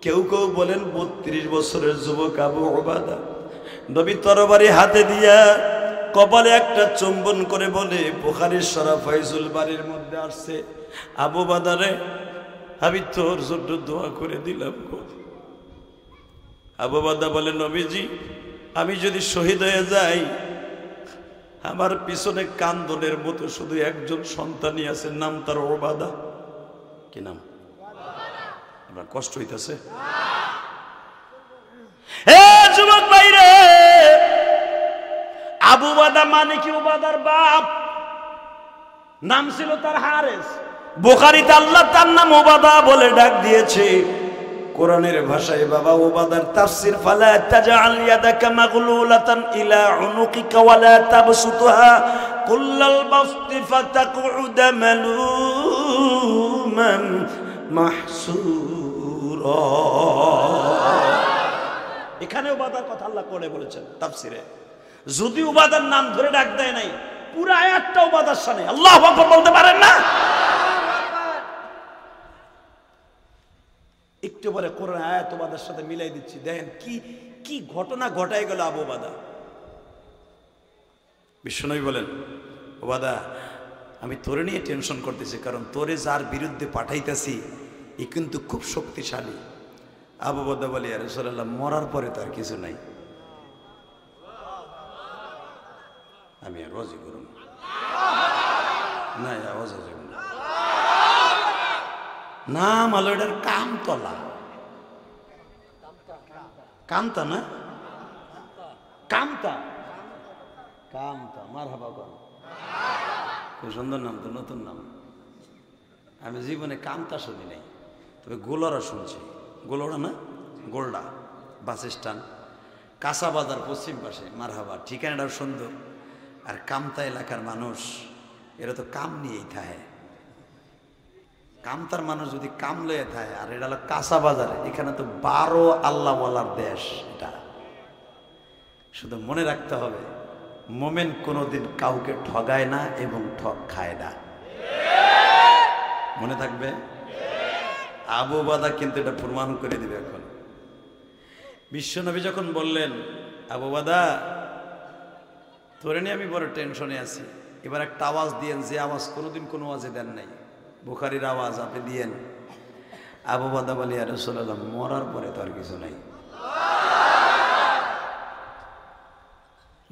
Speaker 1: কেউ কেউ বলেন 32 বছরের যুবক আবু ওবাদা। নবী তরবারি হাতে দিয়া কপালে একটা চুম্বন করে বলে, বুখারীর শরীফ ফাইজুল বারীর মধ্যে আসছে, আবু বাদারে আমি তোর জন্য দোয়া করে দিলাম। আবু বাদা বলে, নবীজি আমি যদি শহীদ হয়ে যাই, আমার পিছনে কান্দনের মতো শুধু একজন সন্তানই আছে, নাম তার ওবাদা। কি নাম? আপনার কষ্ট হইতেছে? যুবক ভাইরে, আবু বাদা মানে কি? ওবাদার বাপ, নাম ছিল তার হারেস। বুখারীতে আল্লাহ তার নাম ওবাদা বলে ডাক দিয়েছে। কোরআনের ভাষায় বাবা ওবাদার তাফসীর, ফালা তাজআল ইয়াদাকা মাগলুলাতান ইলা উনুকিকা ওয়ালা তাবসুতহা কুল্লাল বাসতি ফাতাকউদা মালুমান মাহসুরা। এখানে ওবাদার কথা আল্লাহ কোরআনে বলেছেন তাফসীরে। যদি ওবাদার নাম ধরে ডাক দেয় নাই, পুরো আয়াতটা ওবাদার শানে। আল্লাহু আকবার বলতে পারেন না? একটু পরে কোরআন আয়াত ওবাদার সাথে মিলাই দিচ্ছি, দেখেন কি কি ঘটনা ঘটাই গেল আবু ওবাদা। বিশ্বনবী বলেন, ওবাদা আমি তোরে নিয়ে টেনশন করতেছি, কারণ তোরে যার বিরুদ্ধে পাঠাইতেছি এ কিন্তু খুব শক্তিশালী। আবু ওবাদা বলে, ইয়া রাসূলুল্লাহ মরার পরে তার কিছু নাই, আমি আর রাজি করব না, আওয়াজ আসবে না। নাম আলো এটার কামতলা, কামতা না কামতা, কামতা মারহাবা কর, খুব সুন্দর নাম তো, নতুন নাম। আমি জীবনে কামতা শুনি নাই, তবে গোলরা শুনছি। গোলরা না, গোলডা বাস স্ট্যান্ড, কাঁচা বাজার পশ্চিম পাশে। মারহাবা, ঠিকানাটাও সুন্দর। আর কামতা এলাকার মানুষ এরা তো কাম নিয়েই থাকে। কামতার মানুষ যদি কাম লয়ে থাকে, আর এটা হলো কাঁচা বাজার, এখানে তো 12 আল্লাহওয়ালার দেশ। এটা শুধু মনে রাখতে হবে, মোমেন কোনোদিন কাউকে ঠগায় না এবং ঠগ খায় না। মনে থাকবে। আবু ওবাদা কিন্তু এটা প্রমাণ করে দিবে। এখন বিশ্বনবী যখন বললেন, আবু ওবাদা তোরে নিয়ে আমি বড় টেনশনে আছি, এবার একটা আওয়াজ দিয়েন যে আওয়াজ কোনোদিন কোনো আওয়াজে দেন নাই, বুখারীর আওয়াজ আপনি দিয়েন। আবু ওবাদা বলে, ইয়া রাসূলুল্লাহ মরার পরে তো আর কিছু নাই।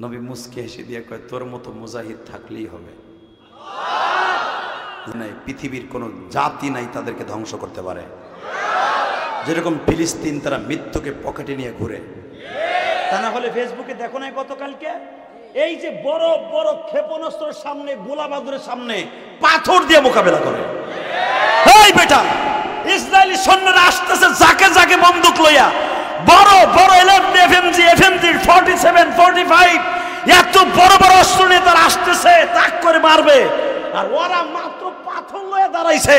Speaker 1: নবী মুস্কি হেসে দিয়ে কয়, তোর মতো মুজাহিদ থাকলেই হবে। নাই, পৃথিবীর কোনো জাতি নাই তাদেরকে ধ্বংস করতে পারে। যেরকম ফিলিস্তিন তারা মৃত্যুকে পকেটে নিয়ে ঘুরে, তা না হলে ফেসবুকে দেখো নাই গতকালকে এই যে বড় বড় ক্ষেপণাস্ত্রের সামনে, গোলাবাদুরের সামনে পাথর দিয়ে মোকাবেলা করে। এই বেটা, ইসরায়েলি সৈন্যরা আসতেছে যাকে যাকে বন্দুক লইয়া, বড় বড় এফএমজি 47 45 এত বড় বড় অস্ত্র নিয়ে তারা আসতেছে, তাক করে মারবে। আর ওরা মাত্র পাথর লয়ে দাঁড়াইছে,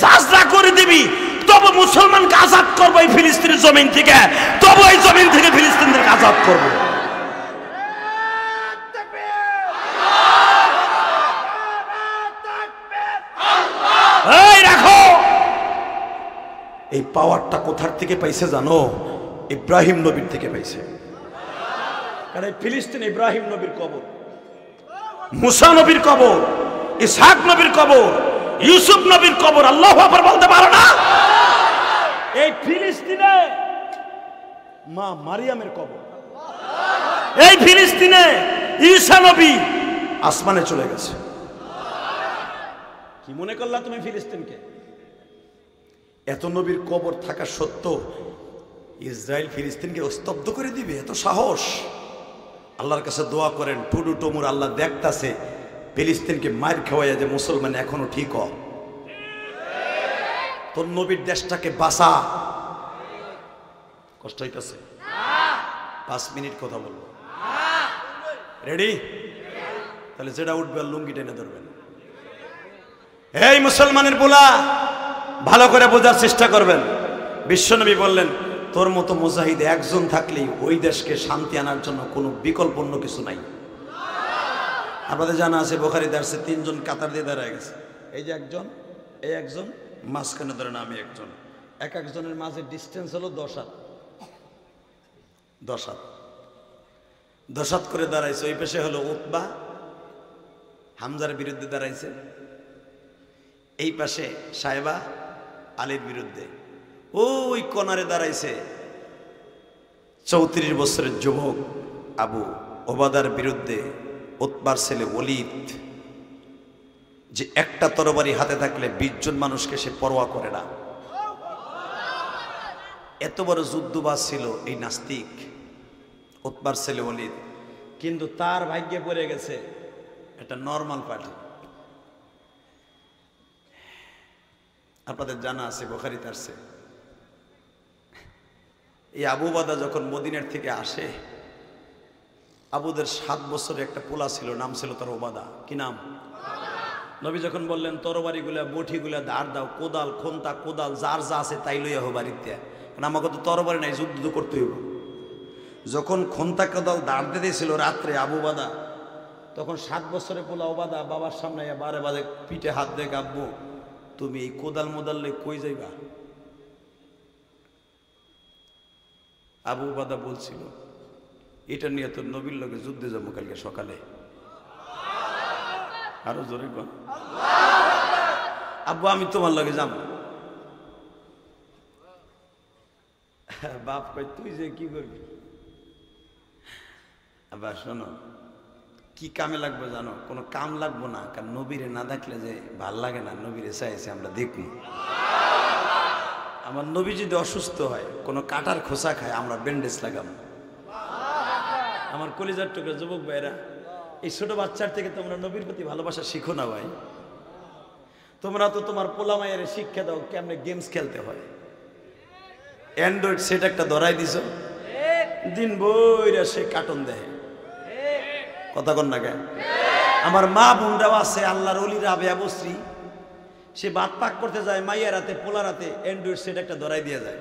Speaker 1: যাজরা করে দিবি তবু মুসলমানকে আজাদ করবো এই ফিলিস্তিনের জমিন থেকে, তবু এই জমিন থেকে ফিলিস্তিনদেরকে আজাদ করবো। এই রাখো, এই পাওয়ারটা কোথার থেকে পাইছে জানো? ইব্রাহিম নবীর থেকে পাইছে। কারণ ফিলিস্তিন ইব্রাহিম নবীর কবর, মুসা নবীর কবর, ইসহাক নবীর কবর, ইউসুফ নবীর কবর। আল্লাহু আকবার বলতে পারো না? এই ফিলিস্তিনে মা মারিয়ামের কবর, এই ফিলিস্তিনে ঈসা নবী আসমানে চলে গেছে। কি মনে করলা তুমি ফিলিস্তিনকে? এত নবীর কবর থাকা সত্ত্বেও ইসরায়েল ফিলিস্তিনকে স্তব্ধ করে দিবে? এত সাহস! আল্লাহর কাছে দোয়া করেন, টুডু টুমুর আল্লাহ দেখতাছে, ফিলিস্তিনকে মার খাওয়াইয়া যে মুসলমান এখনো ঠিক হ, তোর নবীর দেশটাকে বাঁচা। কষ্ট হইতেছে? 5 মিনিট কথা বলবো, রেডি? তাহলে যেটা উঠবে লুঙ্গি টেনে ধরবেন। এই মুসলমানের পোলা, ভালো করে বোঝার চেষ্টা করবেন। বিশ্বনবী বললেন, তোর মতো মুজাহিদ একজন থাকলেই ওই দেশকে শান্তি আনার জন্য কোনো বিকল্প অন্য কিছু নাই। আপনাদের জানা আছে বুখারী দার্সে 3 জন কাতার দিয়ে দাঁড়ায় গেছে। এই যে একজন, এই একজন, মাঝখানে ধরেন আমি একজন, এক একজনের মাঝে ডিস্টেন্স হলো 10 হাত। 10 হাত করে দাঁড়াইছে। ওই পাশে হলো উতবা, হামজার বিরুদ্ধে দাঁড়াইছে। এই পাশে সাহেবা আলীর বিরুদ্ধে। ওই কোনারে দাঁড়াইছে 34 বছরের যুবক আবু ওবাদার বিরুদ্ধে উতবার ছেলে ওলীদ, যে একটা তরবারি হাতে থাকলে 20 জন মানুষকে সে পরোয়া করে না। এত বড় যুদ্ধবাজ ছিল এই নাস্তিক উতবার ছেলে ওলীদ, কিন্তু তার ভাগ্যে পড়ে গেছে একটা নরমাল পার্টি। আপনাদের জানা আছে বুখারীতে আসছে, এই আবু বাদা যখন মদিনার থেকে আসে, আবুদের 7 বছরের একটা পোলা ছিল, নাম ছিল তার ওবাদা। কি নাম? নবী যখন বললেন তরবারিগুলা বঠিগুলা ধার দাও, কোদাল খন্তা কোদাল যার যা আছে তাই লইয়া হো বাড়িতে, কারণ আমাকে তো তরবারি নাই, যুদ্ধ করতে হইব। যখন খন্তা কোদাল দাঁড় দিয়েছিল রাত্রে আবু বাদা, তখন 7 বছরের পোলা ওবাদা বাবার সামনে বারে বারে পিঠে হাত দিয়ে, আব্বু তুমি এই কোদাল মোদাল লই কই যাইবা? আবু বাদা বলছিল এটা নিয়ে তোর নবীর লগে যুদ্ধে যাবো কালকে সকালে। আরো জোরে কর, আব্বু আমি তোমার লগে যাব। বাপ কই তুই যে কি করবি? আবার শোনো, কি কামে লাগবে জানো? কোনো কাম লাগবো না, কারণ নবীরে না দেখলে যে ভাল লাগে না, নবীরে চাইছে আমরা দেখি। আমার নবী যদি অসুস্থ হয়, কোনো কাটার খোসা খায়, আমরা ব্যান্ডেজ লাগাবো। আমার কলিজার টুকরা যুবক ভাইরা, এই ছোট বাচ্চার থেকে তোমরা নবীর প্রতি ভালোবাসা শিখো না ভাই। তোমরা তো তোমার পোলা মায়ের শিক্ষা দাও কেমনে গেমস খেলতে হয়। অ্যান্ড্রয়েড সেট একটা ধরাই দিছ, দিন বইরা সে কার্টুন দেয়। কথা কন না কেন? আমার মা বোনরাও আছে, আল্লাহর ওলি রাবেয়া বসরি, সে বাত পাক করতে যায়, মাইয়া রাতে পোলা রাতে অ্যান্ড্রয়েড সেট একটা ধরাই দিয়ে যায়,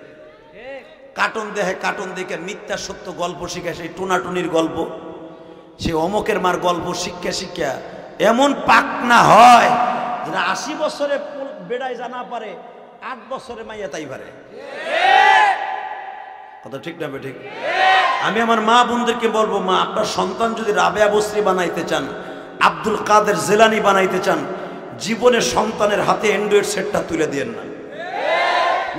Speaker 1: কার্টুন দেখে, কার্টুন দেখে মিথ্যা সত্য গল্প শিখে, সেই টুনাটুনির গল্প, সে অমকের মার গল্প শিক্ষা শিক্ষা এমন পাক না হয় যেটা 80 বছরে বেড়ায় জানা পারে, 8 বছরে মাইয়া তাই পারে। কথা ঠিক না ঠিক? আমি আমার মা বোনদেরকে বলবো, মা আপনার সন্তান যদি রাবেয়া বসরি বানাইতে চান, আব্দুল কাদের জিলানী বানাইতে চান, জীবনে সন্তানের হাতে অ্যান্ড্রয়েড সেটটা তুলে দিয়েন না।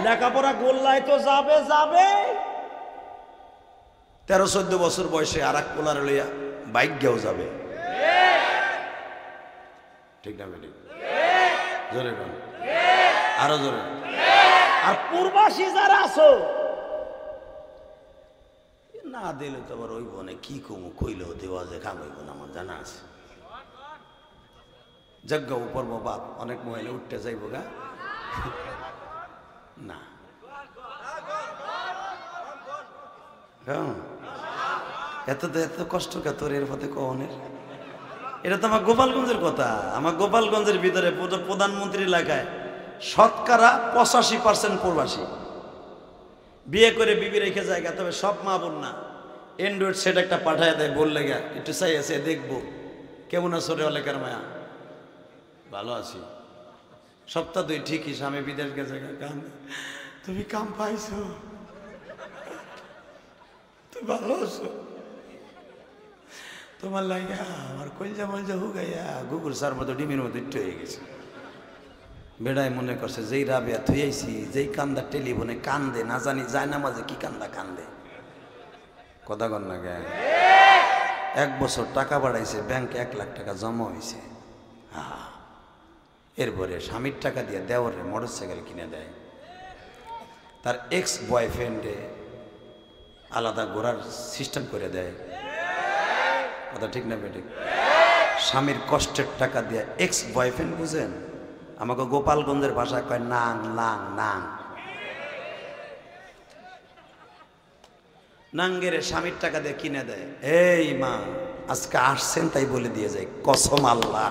Speaker 1: লেখাপড়া গোল্লায় তো যাবে যাবে, 13-14 বছর বয়সে আর এক পোলার লইয়া বাইক গেও যাবে। ঠিক না বেটি? জোরে বল, আরো জোরে। আর পূর্বাসী যারা আছো, না দিলে তো আবার ওই বনে কি কমু, কইলেও দেওয়া যে কাম হইব না, আমার জানা আছে। যজ্ঞ পর্ব বাপ, অনেক মহিলা উঠতে যাইব গা না। এত কষ্ট কে তোর এর পথে কনের? এটা তো আমার গোপালগঞ্জের কথা। আমার গোপালগঞ্জের ভিতরে প্রধানমন্ত্রী এলাকায় 85% প্রবাসী, বিয়ে করে বিবি রেখে জায়গা। তবে সব মা বোন না, অ্যান্ড্রয়েড সেট একটা পাঠায় দেয়, বললে গা একটু চাই আছে দেখবো কেমন আছো রে অলেকার মায়া, ভালো আছি। সপ্তাহ 2 ঠিকই স্বামী বিদেশ গেছে, কাম তুমি কাম পাইছো, তুই ভালো আছো, তোমার লাইগা আমার কলজা মলজা হুগাইয়া গুগুর সার মতো ডিমের মতো একটু হয়ে গেছে। বেড়ায় মনে করছে যেই রাবেয়া থুইয়াইছি, যেই কান্দা টেলিফোনে কান্দে, না জানি যায় না মাঝে কি কান্দা কান্দে। কথা কন না গে? 1 বছর টাকা বাড়াইছে, ব্যাংকে 1 লাখ টাকা জমা হয়েছে। এরপরে স্বামীর টাকা দিয়ে দেওয়ারে মোটরসাইকেল কিনে দেয়, তার এক্স বয়ফ্রেন্ডে আলাদা ঘোরার সিস্টেম করে দেয়। কথা ঠিক না বেঠিক? স্বামীর কষ্টের টাকা দিয়ে এক্স বয়ফ্রেন্ড, বুঝেন? আমাকে গোপালগঞ্জের ভাষায় কয় নাং নাং নাং। নাঙ্গেরে স্বামীর টাকা দিয়ে কিনে দেয়। এই মা আজকে আসছেন তাই বলে দিয়ে যায়, কসম আল্লাহ।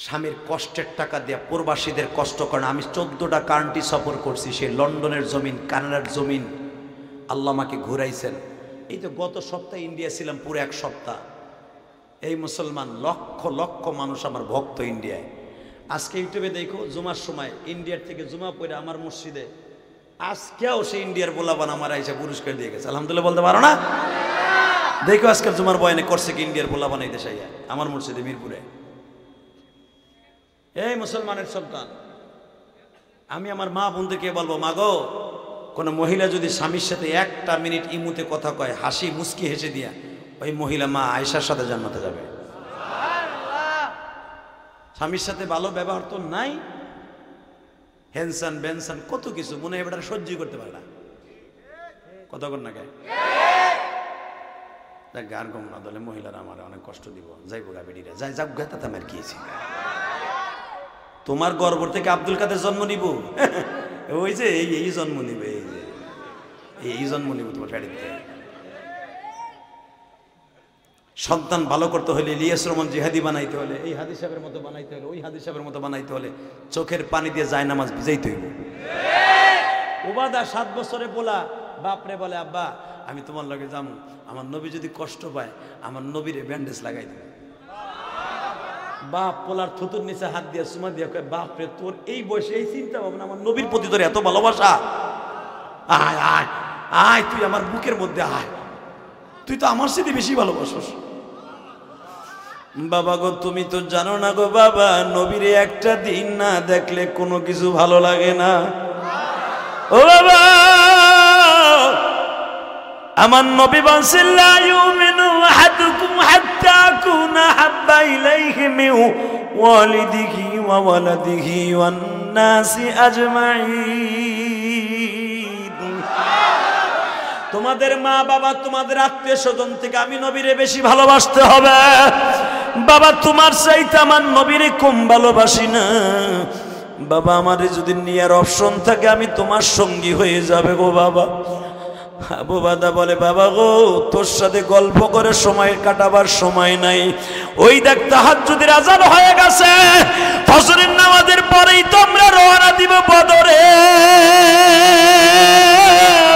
Speaker 1: স্বামীর কষ্টের টাকা দিয়ে প্রবাসীদের কষ্ট করেন। আমি 14টা কান্ট্রি সফর করছি, সেই লন্ডনের জমিন, কানাডার জমিন আল্লাহ আমাকে ঘুরাইছেন। এই তো গত সপ্তাহে ইন্ডিয়া ছিলাম পুরো 1 সপ্তাহ। এই মুসলমান লক্ষ লক্ষ মানুষ আমার ভক্ত ইন্ডিয়ায়। আজকে ইউটিউবে দেখো জুমার সময় ইন্ডিয়ার থেকে জুমা পড়ে আমার মসজিদে আজকেও সে ইন্ডিয়ার পোলাপান আমার আইসা পুরস্কার দিয়ে গেছে। আলহামদুলিল্লাহ বলতে পারো না? দেখো আজকাল জুমার বয়ানে করছে কি ইন্ডিয়ার পোলাপান এই দেশে আমার মসজিদে মিরপুরে। এই মুসলমানের সন্তান, আমি আমার মা বোনদেরকে বলবো, মা গো, কোনো মহিলা যদি স্বামীর সাথে 1টা মিনিট ইমুতে কথা কয়, হাসি মুস্কি হেসে দিয়া, ওই মহিলা মা আয়েশার সাথে জান্নাতে যাবে। স্বামীর সাথে ভালো ব্যবহার তো নাই, হ্যানসান বেনসান কত কিছু, মনে হয় এটা সহ্য করতে পারে না। কথা কর না গায়ে গান কম না দলে মহিলারা আমার অনেক কষ্ট দিব। যাইবো গা বেডিরা, যাই যাক গা, তাতে আমার কি তোমার গর্ভ থেকে আব্দুল কাদের জন্ম নিব? ওই যে এই জন্ম নিবে, এই যে এই জন্ম নিব তোমার গাড়িতে। সন্তান ভালো করতে হলে, ইলিয়াস রহমান জিহাদি বানাইতে হলে, এই হাদিস সাহেবের মতো বানাইতে হলে, ওই হাদিস সাহেবের মতো বানাইতে হলে চোখের পানি দিয়ে যায় নামাজ ভিজাইতে হইব। উবাদা 7 বছরে বলা বাপরে বলে, আব্বা আমি তোমার লগে যাবো, আমার নবী যদি কষ্ট পায় আমার নবীরে ব্যান্ডেজ লাগাই দেবে। বাপ পোলার থুতুর নিচে হাত দিয়ে চুমা দিয়ে কয়, বাপরে তোর এই বয়সে এই চিন্তা ভাবনা, আমার নবীর প্রতি তোর এত ভালোবাসা, আয় আয় আয় তুই আমার বুকের মধ্যে আয়, তুই তো আমার সাথে বেশি ভালোবাসস। বাবা গো তুমি তো জানো না গো বাবা, নবীরে একটা দিন না দেখলে কোনো কিছু ভালো লাগে না। ও বাবা আমার নবী বলেন, লা ইউমিনু আহাদুকুম হাত্তা আকুনা হাব্বা ইলাইহি মিন ওয়ালিদিহি ওয়া ওয়ালাদিহি ওয়ান নাসি আজমাইন। তোমাদের মা বাবা তোমাদের আত্মীয় স্বজন থেকে আমি নবীরে বেশি ভালোবাসতে হবে। বাবা তোমার চাইতে আমার নবীরে কম ভালোবাসি না। বাবা আমারে যদি নেয়ার অপশন থাকে আমি তোমার সঙ্গী হয়ে যাবে গো বাবা। আবু বাদা বলে, বাবা গো তোর সাথে গল্প করে সময় কাটাবার সময় নাই। ওই দেখ তাহাজ্জুদের আযান হয়ে গেছে, ফজরের নামাজের পরেই তোমরা রওনা দিব বদরে।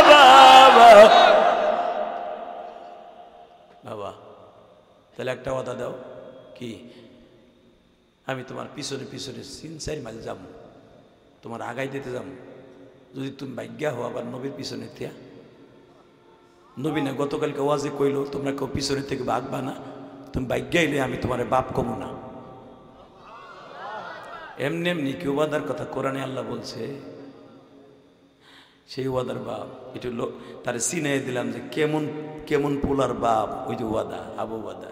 Speaker 1: বাবা বাবা তাহলে একটা কথা দাও, কি আমি তোমার পিছনে পিছনে 3-4 মাইল যাব, তোমার আগাই দিতে যাব, যদি তুমি ভাগ্যা হও আবার নবীর পিছনে থিয়া। নবী না গতকালকে ওয়াজে কইলো তোমরা কেউ পিছনের থেকে ভাগবা না, তুমি ভাগ্যা এলে আমি তোমার বাপ কমো না। এমনি এমনি কি ওয়াদার কথা কোরআনে আল্লাহ বলছে, সেই ওয়াদার বাপ একটু তারে চিনাই দিলাম যে কেমন কেমন পোলার বাপ। ওই যে ওয়াদা, আবু ওয়াদা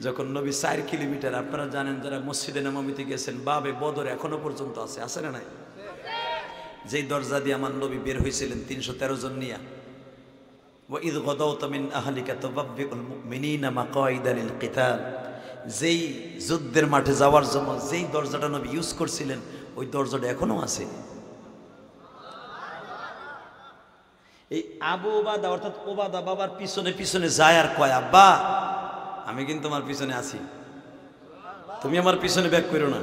Speaker 1: যখন নবী 4 কিলোমিটার, আপনারা জানেন যারা মসজিদে নববীতে গেছেন, বাবে বদর এখনো পর্যন্ত আছে না নাই? যেই দরজা দিয়ে আমার নবী বের হয়েছিলেন 313 জন নিয়া, وَإِذْ غَدَوْتَ مِنْ أَهْلِكَ تُبَوِّئُ الْمُؤْمِنِينَ مَقَاعِدَ لِلْقِتَالِ। যেই যুদ্ধের মাঠে যাওয়ার জন্য যেই দরজাটা নবী ইউজ করছিলেন ওই দরজাটা এখনো আছে। এই আবু ওবাদা অর্থাৎ ওবাদা বাবার পিছনে পিছনে যায় আর কয়, আব্বা আমি কিন্তু তোমার পিছনে আছি, তুমি আমার পিছনে ব্যাক করো না।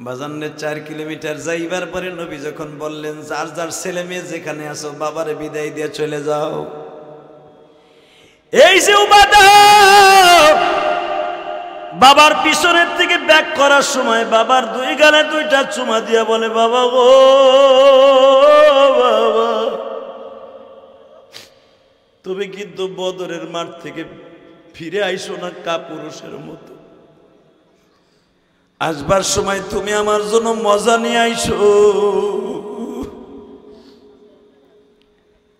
Speaker 1: বাজানের 4 কিলোমিটার যাইবার পরে নবী যখন বললেন, যার যার ছেলে মেয়ে যেখানে আছো বাবারে বিদায় দিয়ে চলে যাও। এই যে উবাদা বাবার পিছনের থেকে ব্যাক করার সময় বাবার 2 গালে 2টা চুমা দিয়া বলে, বাবা গো বাবা তুমি কিন্তু বদরের মাঠ থেকে ফিরে আইসো না কাপুরুষের মতো, আসবার সময় তুমি আমার জন্য মজা নিয়ে আইসো।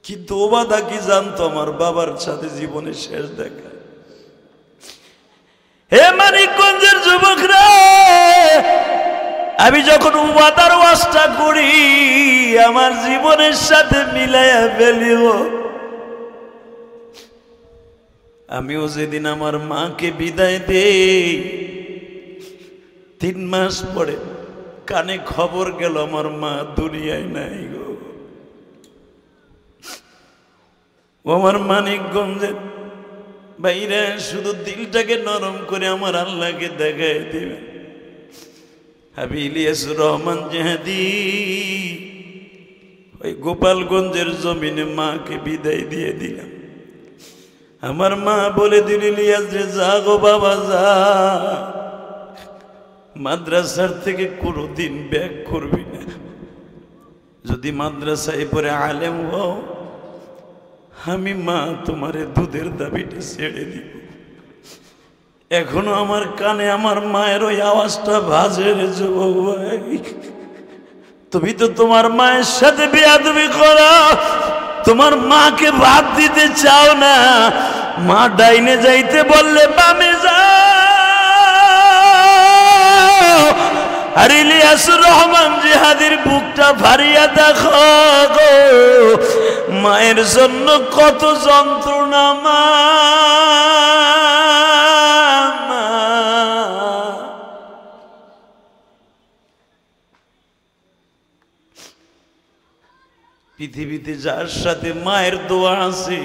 Speaker 1: কিন্তু ওবাদা কি জানতো আমার বাবার সাথে জীবনের শেষ দেখা। হে মানিকগঞ্জের যুবকরা, আমি যখন ওবাদার ওয়াজটা করি আমার জীবনের সাথে মিলাইয়া ফেলিব। আমিও যেদিন আমার মাকে বিদায় দেই 3 মাস পরে কানে খবর গেল আমার মা দুনিয়ায় নাই গো। আমার মানিকগঞ্জের বাইরে শুধু দিলটাকে নরম করে আমার আল্লাহকে দেখায় দিবে। আমি ইলিয়াস রহমান জিহাদি ওই গোপালগঞ্জের জমিনে মাকে বিদায় দিয়ে দিলাম। আমার মা বলে দিল, ইলিয়াস রে যা গো বাবা যা, মাদ্রাসার থেকে কোনোদিন ব্যাক করবি না, যদি মাদ্রাসায় পরে আলেম হও আমি মা তোমারে দুধের দাবিটা ছেড়ে দিব। এখনো আমার কানে আমার মায়ের ওই আওয়াজটা বাজে রে যুবক ভাই। তুমি তো তোমার মায়ের সাথে বেয়াদবি করো, তোমার মাকে ভাত দিতে চাও না, মা ডাইনে যাইতে বললে বামে যাও। আর ইলিয়াসুর রহমান জিহাদির বুকটা ভারিয়া দেখো গো, মায়ের জন্য কত যন্ত্রণা। মা পৃথিবীতে যার সাথে মায়ের দোয়া আছে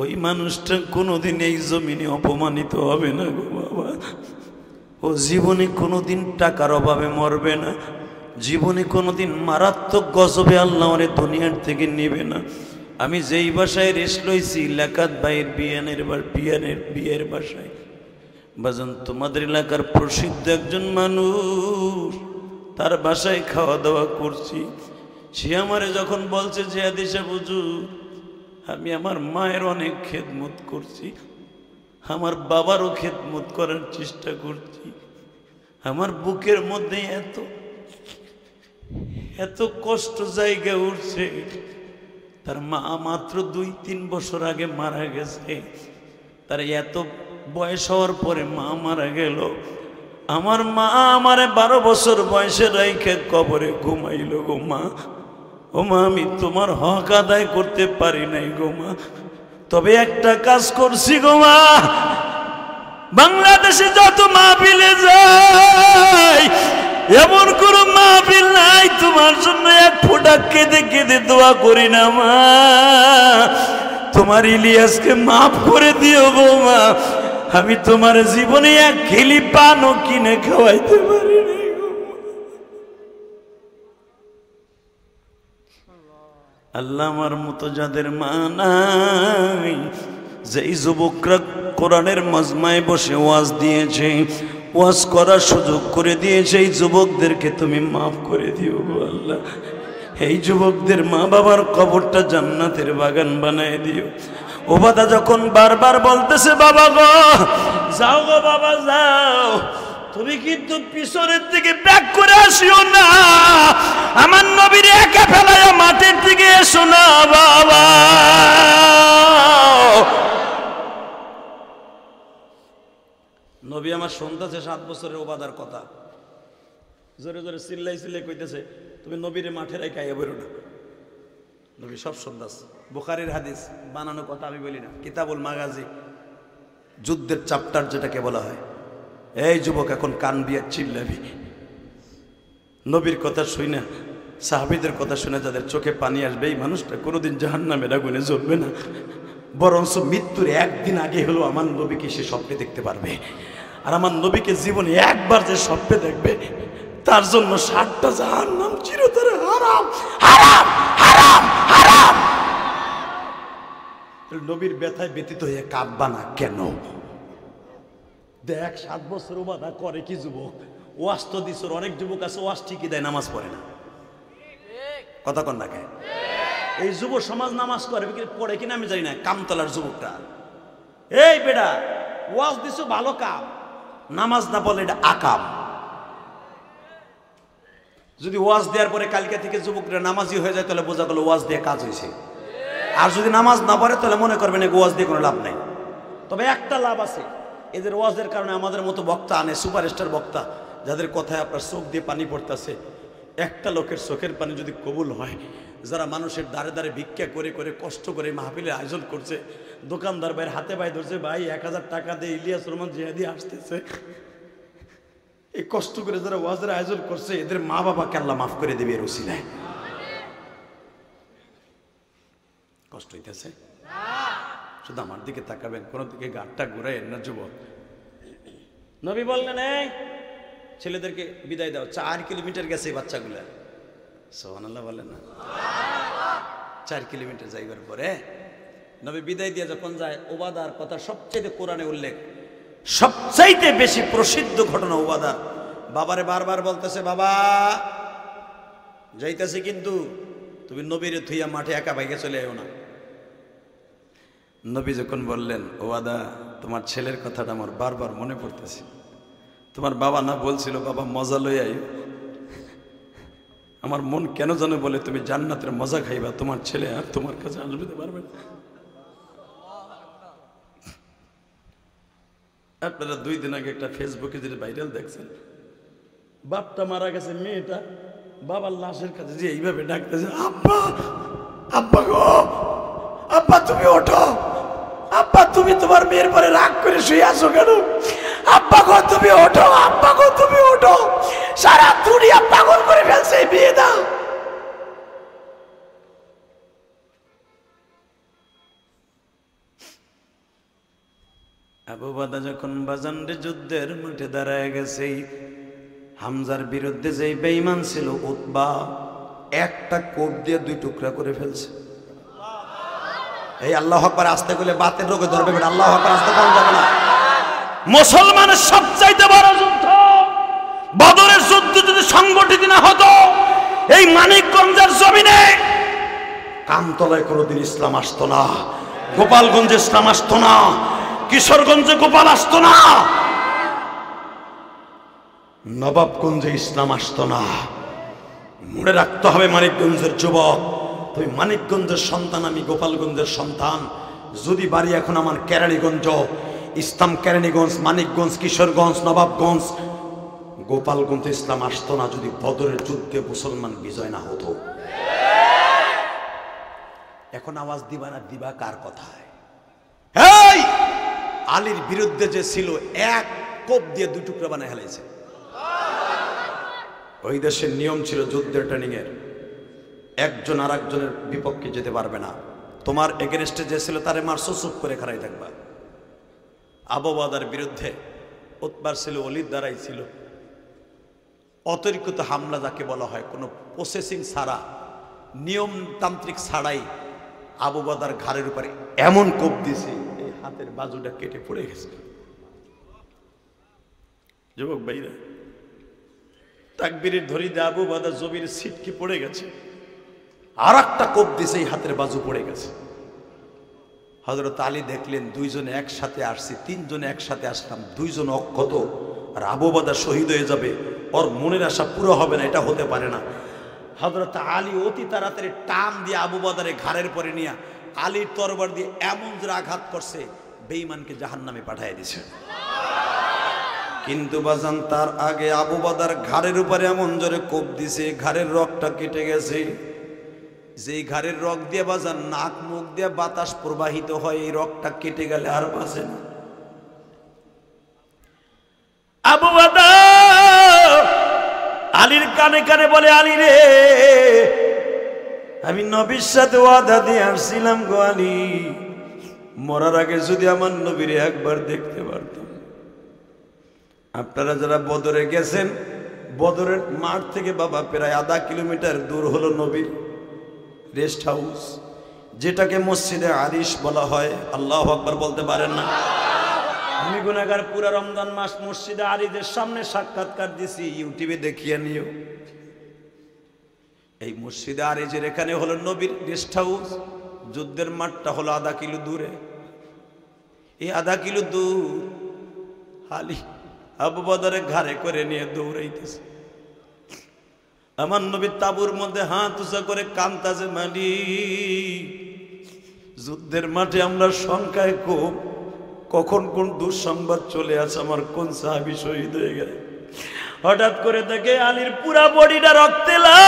Speaker 1: ওই মানুষটা কোনোদিন এই জমিনে অপমানিত হবে না গো বাবা। ও জীবনে কোনোদিন টাকার অভাবে মরবে না, জীবনে কোনোদিন মারাত্মক গজবে আল্লাহ ওরে দুনিয়ার থেকে নেবে না। আমি যেই বাসায় রেস্ট লইছি লাকাত ভাইয়ের বিয়ের বাসায় বাজান, তোমাদের এলাকার প্রসিদ্ধ একজন মানুষ, তার বাসায় খাওয়া দাওয়া করছি। সে আমারে যখন বলছে যে আদিশা বুঝু আমি আমার মায়ের অনেক খেদমত করছি, আমার বাবারও খেদমত করার চেষ্টা করছি, আমার বুকের মধ্যে এত কষ্ট জায়গা উঠছে। তার মা মাত্র 2-3 বছর আগে মারা গেছে, তার এত বয়স হওয়ার পরে মা মারা গেল। আমার মা আমারে 12 বছর বয়সে রাইখে কবরে ঘুমাইল গো মা। ও মা, আমি তোমার হক আদায় করতে পারি নাই গো মা, তবে একটা কাজ করছি গো মা। বাংলাদেশে যত মাহফিলে যাই এমন কোন মাহফিল নাই তোমার জন্য এক ফোঁটা কেঁদে কেঁদে দোয়া করি না মা। তোমার ইলিয়াসকে মাফ করে দিও গো মা, আমি তোমার জীবনে এক খিলি পানও কিনে খাওয়াইতে পারি না। আল্লাহ আমার মতো যাদের মা নাই, যেই যুবকরা কোরআনের মজমায় বসে ওয়াজ দিয়েছে, ওয়াজ করার সুযোগ করে দিয়েছে, এই যুবকদেরকে তুমি মাফ করে দিও গো আল্লাহ। এই যুবকদের মা বাবার কবরটা জান্নাতের বাগান বানায় দিও। ও বাবা যখন বারবার বলতেছে বাবা গো যাও গো বাবা যাও, তুমি কিন্তু পিছনের দিকে ব্যাক করে আসিও না, আমার নবীর একা ফেলায় মাঠের দিকে এসো না বাবা। নবী আমার শুনতেছে 7 বছরের ওবাদার কথা, জোরে জোরে চিল্লাই চিল্লাই কইতেছে তুমি নবীরে মাঠে রেখে আইয়া বেরো না। নবী সব শুনতেছে, বুখারীর হাদিস, বানানো কথা আমি বলি না, কিতাবুল মাগাজি, যুদ্ধের চ্যাপ্টার যেটাকে বলা হয়। এই যুবক এখন কান দিয়ে চিল্লাবি, নবীর কথা শুই না, সাহাবীদের কথা শুনে যাদের চোখে পানি আসবে এই মানুষটা কোনোদিন জাহান্নামের আগুনে জ্বলবে না, বরঞ্চ মৃত্যুর একদিন আগে হলো আমার নবীকে সে স্বপ্নে দেখতে পারবে। আর আমার নবীকে জীবনে একবার যে স্বপ্নে দেখবে তার জন্য 60টা জাহান্নাম চিরতরে হারাম হারাম হারাম হারাম। নবীর ব্যথায় ব্যতীত হয়ে কাঁদবা না কেন? দেখ 7 বছর ওবাদা করে কি যুবক, ওয়াজ তো দিস। অনেক যুবক আছে ওয়াজ ঠিকই দেয়, নামাজ পড়ে না, কথা কন না কে? এই যুব সমাজ নামাজ পড়ে কিনা আমি জানি না, কামতলার যুবকটা, এই বেটা ওয়াজ দিছো ভালো কাম, নামাজ না বলে এটা আকাম। যদি ওয়াজ দেওয়ার পরে কালকে থেকে যুবকরা নামাজি হয়ে যায় তাহলে বোঝা গেল ওয়াজ দিয়ে কাজ হয়েছে। আর যদি নামাজ না পড়ে তাহলে মনে করবেন ওয়াজ দিয়ে কোনো লাভ নাই। তবে একটা লাভ আছে, এদের ওয়াজের কারণে আমাদের মতো বক্তা আনে, সুপারস্টার বক্তা, যাদের কথায় আপনার চোখ দিয়ে পানি পড়তেছে। একটা লোকের চোখের পানি যদি কবুল হয়, যারা মানুষের দ্বারে দ্বারে ভিক্ষা করে করে কষ্ট করে মাহফিলের আয়োজন করছে, দোকানদার ভাইয়ের হাতে ভাই ধরছে, ভাই 1000 টাকা দিয়ে ইলিয়াস রহমান জিহাদি আসতেছে, এই কষ্ট করে যারা ওয়াজের আয়োজন করছে এদের মা বাবাকে আল্লাহ মাফ করে দেবে এর উসিলায়। কষ্ট হইতেছে? শুধু আমার দিকে তাকাবেন, কোন দিকে গাঁটটা ঘুরাইয়েন না যুবক। নবী বললেন এই ছেলেদেরকে বিদায় দাও। 4 কিলোমিটার গেছে এই বাচ্চাগুলা, সুবহানাল্লাহ বলেন না? 4 কিলোমিটার যাইবার পরে নবী বিদায় দিয়ে যখন যায়, ওবাদার কথা সবচেয়ে কোরআনে উল্লেখ, সবচাইতে বেশি প্রসিদ্ধ ঘটনা ওবাদার। বাবারে বারবার বলতেছে বাবা যাইতেছে, কিন্তু তুমি নবীরে থুইয়া মাঠে একা ভাইগে চলে আয়ো না। নবী যখন বললেন ওবাদা তোমার ছেলের কথাটা আমার বারবার মনে পড়তেছে, তোমার বাবা না বলছিল বাবা মজা লই আইও, আমার মন কেন জানে বলে তুমি জান্নাতের মজা খাইবা, তোমার ছেলে আর তোমার কাছে আসবে পারবে না। আপনারা 2 দিন আগে একটা ফেসবুকে যেটা ভাইরাল দেখছেন, বাপটা মারা গেছে, মেয়েটা বাবার লাশের কাছে যে এইভাবে ডাকতেছে, আব্বা আব্বা গো আব্বা তুমি ওঠো, আব্বা তুমি তোমার মেয়ের পরে রাগ করে শুয়ে আসো কেন, আব্বা গো তুমি ওঠো, আব্বা গো তুমি ওঠো, সারা দুনিয়া পাগল করে ফেলছে, বিয়ে দাও। আবু বাদা যখন বাজানরে যুদ্ধের মাঠে দাঁড়ায় গেছে, হামজার বিরুদ্ধে যে বেঈমান ছিল উতবা, একটা কোপ দিয়ে 2 টুকরা করে ফেলছে। এই আল্লাহু আকবার আস্তে করলে বাতের রোগে ধরবে বেটা, আল্লাহু আকবার আস্তে কোন যাবে না। মুসলমানের সবচাইতে বড় যুদ্ধ বদরের যুদ্ধ যদি সংগঠিত না হতো, এই মানিকগঞ্জের জমিনে কামতলায় কোনোদিন ইসলাম আসতো না, গোপালগঞ্জে ইসলাম আসতো না, কিশোরগঞ্জে গোপাল আসতো না, নবাবগঞ্জে ইসলাম আসতো না। মনে রাখতে হবে মানিকগঞ্জের যুবক, তুমি মানিকগঞ্জের সন্তান, আমি গোপালগঞ্জের সন্তান। যদি বাড়ি এখন আমার কেরানীগঞ্জ, ইসলাম কেরানীগঞ্জ, মানিকগঞ্জ, কিশোরগঞ্জ, নবাবগঞ্জ, গোপালগঞ্জে ইসলাম আসতো না যদি বদরের যুদ্ধে মুসলমান বিজয় না হতো। এখন আওয়াজ দিবা না দিবা কার কথায়? এই আলীর বিরুদ্ধে যে ছিল, এক কোপ দিয়ে 2 টুকরা বানায় হেলাইছে। ওই দেশের নিয়ম ছিল যুদ্ধের ট্রেনিং এর, একজন আর একজনের বিপক্ষে যেতে পারবে না। তোমার এগেনস্টে যে ছিল তারে মারছো, চুপ করে খাড়াই থাকবা। আবু বাদার বিরুদ্ধে উতবার ছিল, ওলিদ দ্বারাই ছিল। অতর্কিত হামলা যাকে বলা হয়, কোনো প্রসেসিং ছাড়া, নিয়মতান্ত্রিক ছাড়াই আবু বাদার ঘাড়ের উপরে এমন কোপ দিছে, এই হাতের বাজুটা কেটে পড়ে গেছে। যুবক ভাইরা, তাকবীরের ধরি দিয়ে আবু বাদা জমির ছিটকে পড়ে গেছে। আর একটা কোপ দিছে, এই হাতের বাজু পড়ে গেছে। হযরত আলী দেখলেন 2 জনে একসাথে আসছি, 3 জনে একসাথে আসলাম, 2 জন অক্ষত, আর আবু বাদা শহীদ হয়ে যাবে, ওর মনের আশা পুরো হবে না, এটা হতে পারে না। হযরত আলী অতি তাড়াতাড়ি টান দিয়ে আবু বাদারে ঘাড়ের পরে নিয়ে আলীর তরবারি দিয়ে এমন জোরে আঘাত করছে, বেঈমানকে জাহান্নামে পাঠিয়ে দিয়েছে। কিন্তু বাজান, তার আগে আবু বাদার ঘাড়ের উপরে এমন জোরে কোপ দিছে, ঘাড়ের রগটা কেটে গেছে। যেই ঘাড়ের রগ দিয়ে বাজান নাক মুখ দিয়ে বাতাস প্রবাহিত হয়, এই রগটা কেটে গেলে আর বাঁচে না। আবু বাদা আলীর কানে কানে বলে, আলী রে, আমি নবীর সাথে ওয়াদা দিয়ে আসছিলাম গো আলী, মরার আগে যদি আমার নবীরে একবার দেখতে পারতাম। আপনারা যারা বদরে গেছেন, বদরের মাঠ থেকে বাবা প্রায় আধা কিলোমিটার দূর হলো নবীর রেস্ট হাউস, যেটাকে মসজিদে আরিশ বলা হয়। আল্লাহু আকবার বলতে পারেন না? আমি গুনাহগার, পুরা রমজান মাস মসজিদে আরিশের সামনে সাক্ষাৎকার দিছি, ইউটিউবে দেখিয়ে নিও। এই মসজিদে আরিশের এখানে হলো নবীর রেস্ট হাউস, যুদ্ধের মাঠটা হলো আধা কিলো দূরে। এই আধা কিলো দূর আলী আবু বদরের ঘাড়ে করে নিয়ে দৌড়াইতেছে। আমার নবী তাবুর মধ্যে হাত উঁচা করে কান্তাছে, মালিক, যুদ্ধের মাঠে আমরা সংখ্যায় কম, কখন কোন দুঃসংবাদ চলে আসে, আমার কোন সাহাবী শহীদ হয়ে গেল। হঠাৎ করে দেখে আলীর পুরা বডিটা রক্তে লাল।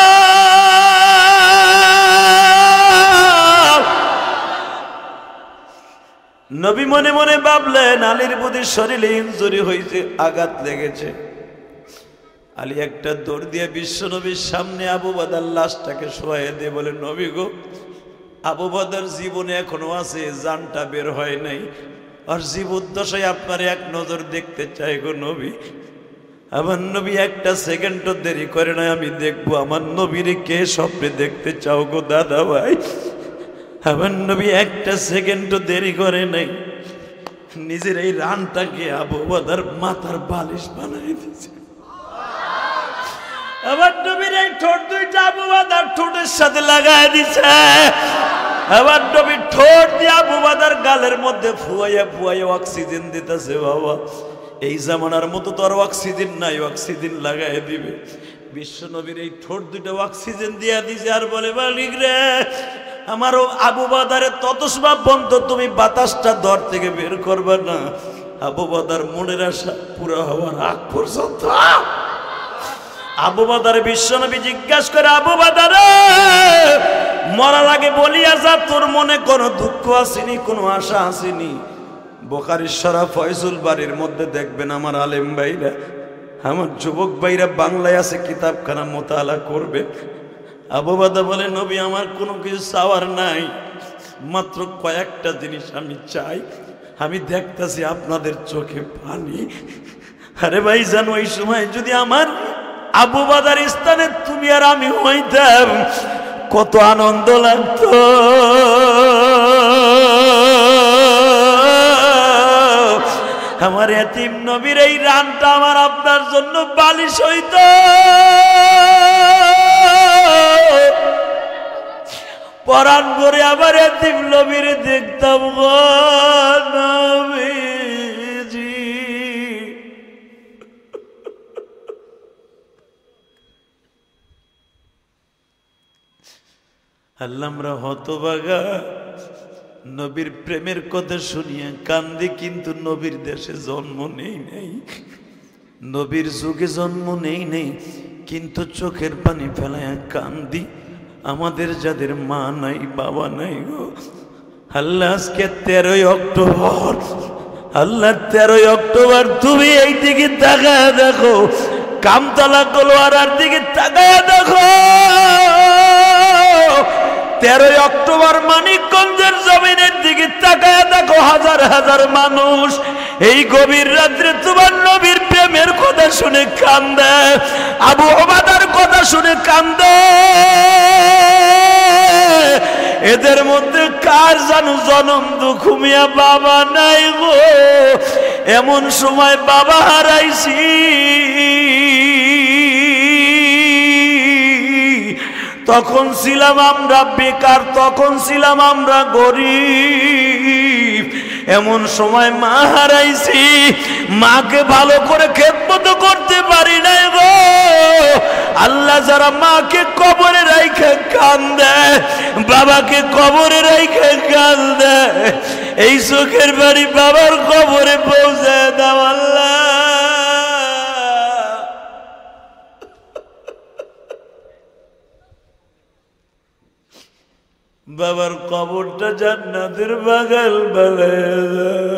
Speaker 1: নবী মনে মনে ভাবলেন, আলীর প্রতি শরীরে ইনজুরি হয়েছে, আঘাত লেগেছে। আলী একটা দৌড় দিয়ে বিশ্ব নবীর সামনে আবু বাদার লাশটাকে শোয়াই দিয়ে বলে, নবী গো, আবু বাদার জীবনে এখনো আছে, জানটা বের হয় নাই, আর জীবদ্দশায় আপনার এক নজর দেখতে চাই গো নবী। আমার নবী একটা সেকেন্ডও দেরি করে না, আমি দেখবো আমার নবীরে কে স্বপ্নে দেখতে চাও গো দাদা ভাই। আমার নবী একটা সেকেন্ডও দেরি করে নাই, নিজের এই রানটাকে আবু বাদার মাথার বালিশ বানাই দিয়েছে। আমার নবীর এই ঠোঁট দুইটা আবু বাদার ঠোঁটের সাথে লাগাই দিছে। আমার নবীর ঠোঁট দিয়ে আবু বাদার গালের মধ্যে ফুয়াইয়া ফুয়াইয়া অক্সিজেন দিতেছে। বাবা, এই জামানার মতো তো আর অক্সিজেন নাই, অক্সিজেন লাগাই দিবে। বিশ্ব নবীর এই ঠোঁট দুইটা অক্সিজেন দিয়া দিছে, আর বলে, মালিক রে, আমারও আবু বাদারে ততসবা বন্ধ, তুমি বাতাসটা দর থেকে বের করবে না। আবু বাদার মনের আশা পুরো হওয়ার আগ পর্যন্ত আবু বাদার বিশ্বনবী জিজ্ঞাসা করে, আবু বাদারে, মরার আগে বলিয়া যা, তোর মনে কোনো দুঃখ আসেনি, কোনো আশা আসেনি? বুখারীর শরীফ ফয়জুল বাড়ির মধ্যে দেখবেন আমার আলেম ভাইরা, আমার যুবক ভাইরা বাংলায় আছে, কিতাবখানা মোতালা করবে। আবু বাদা বলে, নবী, আমার কোনো কিছু চাওয়ার নাই, মাত্র কয়েকটা জিনিস আমি চাই। আমি দেখতেছি আপনাদের চোখে পানি। আরে ভাইজান, ওই সময় যদি আমার আবু বাদার স্থানে তুমি আর আমি হইতাম, কত আনন্দ লাগতো। আমার এতিম নবীর এই রানটা আমার আপনার জন্য বালিশ হইত। পরাণ করে আবার এতিম নবীর দেখতাম গো নবীজি। আল্লাহ, আমরা হতভাগা, নবীর প্রেমের কথা শুনিয়া কান্দি, কিন্তু নবীর দেশে জন্ম নেই নাই, নবীর যুগে জন্ম নেই নেই, কিন্তু চোখের পানি ফেলায়া কান্দি। আমাদের যাদের মা নাই, বাবা নাই গো আল্লাহ, আজকে 13ই অক্টোবর, আল্লাহ 13ই অক্টোবর, তুমি এই দিকে তাকায় দেখো, কামতলা গোলওয়ারার দিকে তাকায় দেখো। 13ই অক্টোবর মানিকগঞ্জের জমিনের দিকে তাকায় দেখো, হাজার হাজার মানুষ এই গভীর রাত্রে তোমার নবীর প্রেমের কথা শুনে কান্দে, আবু ওবাদার কথা শুনে কান্দে। এদের মধ্যে কার জানো জনম দুঃখ মিয়া বাবা নাই গো। এমন সময় বাবা হারাইছি, তখন ছিলাম আমরা বেকার, তখন ছিলাম আমরা গরিব। এমন সময় মা হারাইছি, মাকে ভালো করে খেদমত করতে পারি নাই গো। আল্লাহ, যারা মাকে কবরে রাইখে কান্দে, বাবাকে কবরে রাইখে কান্দে, এই চোখের বাড়ি বাবার কবরে পৌঁছে দাও আল্লাহ। বাবার কবরটা জান্নাতের বাগান বানায় দাও।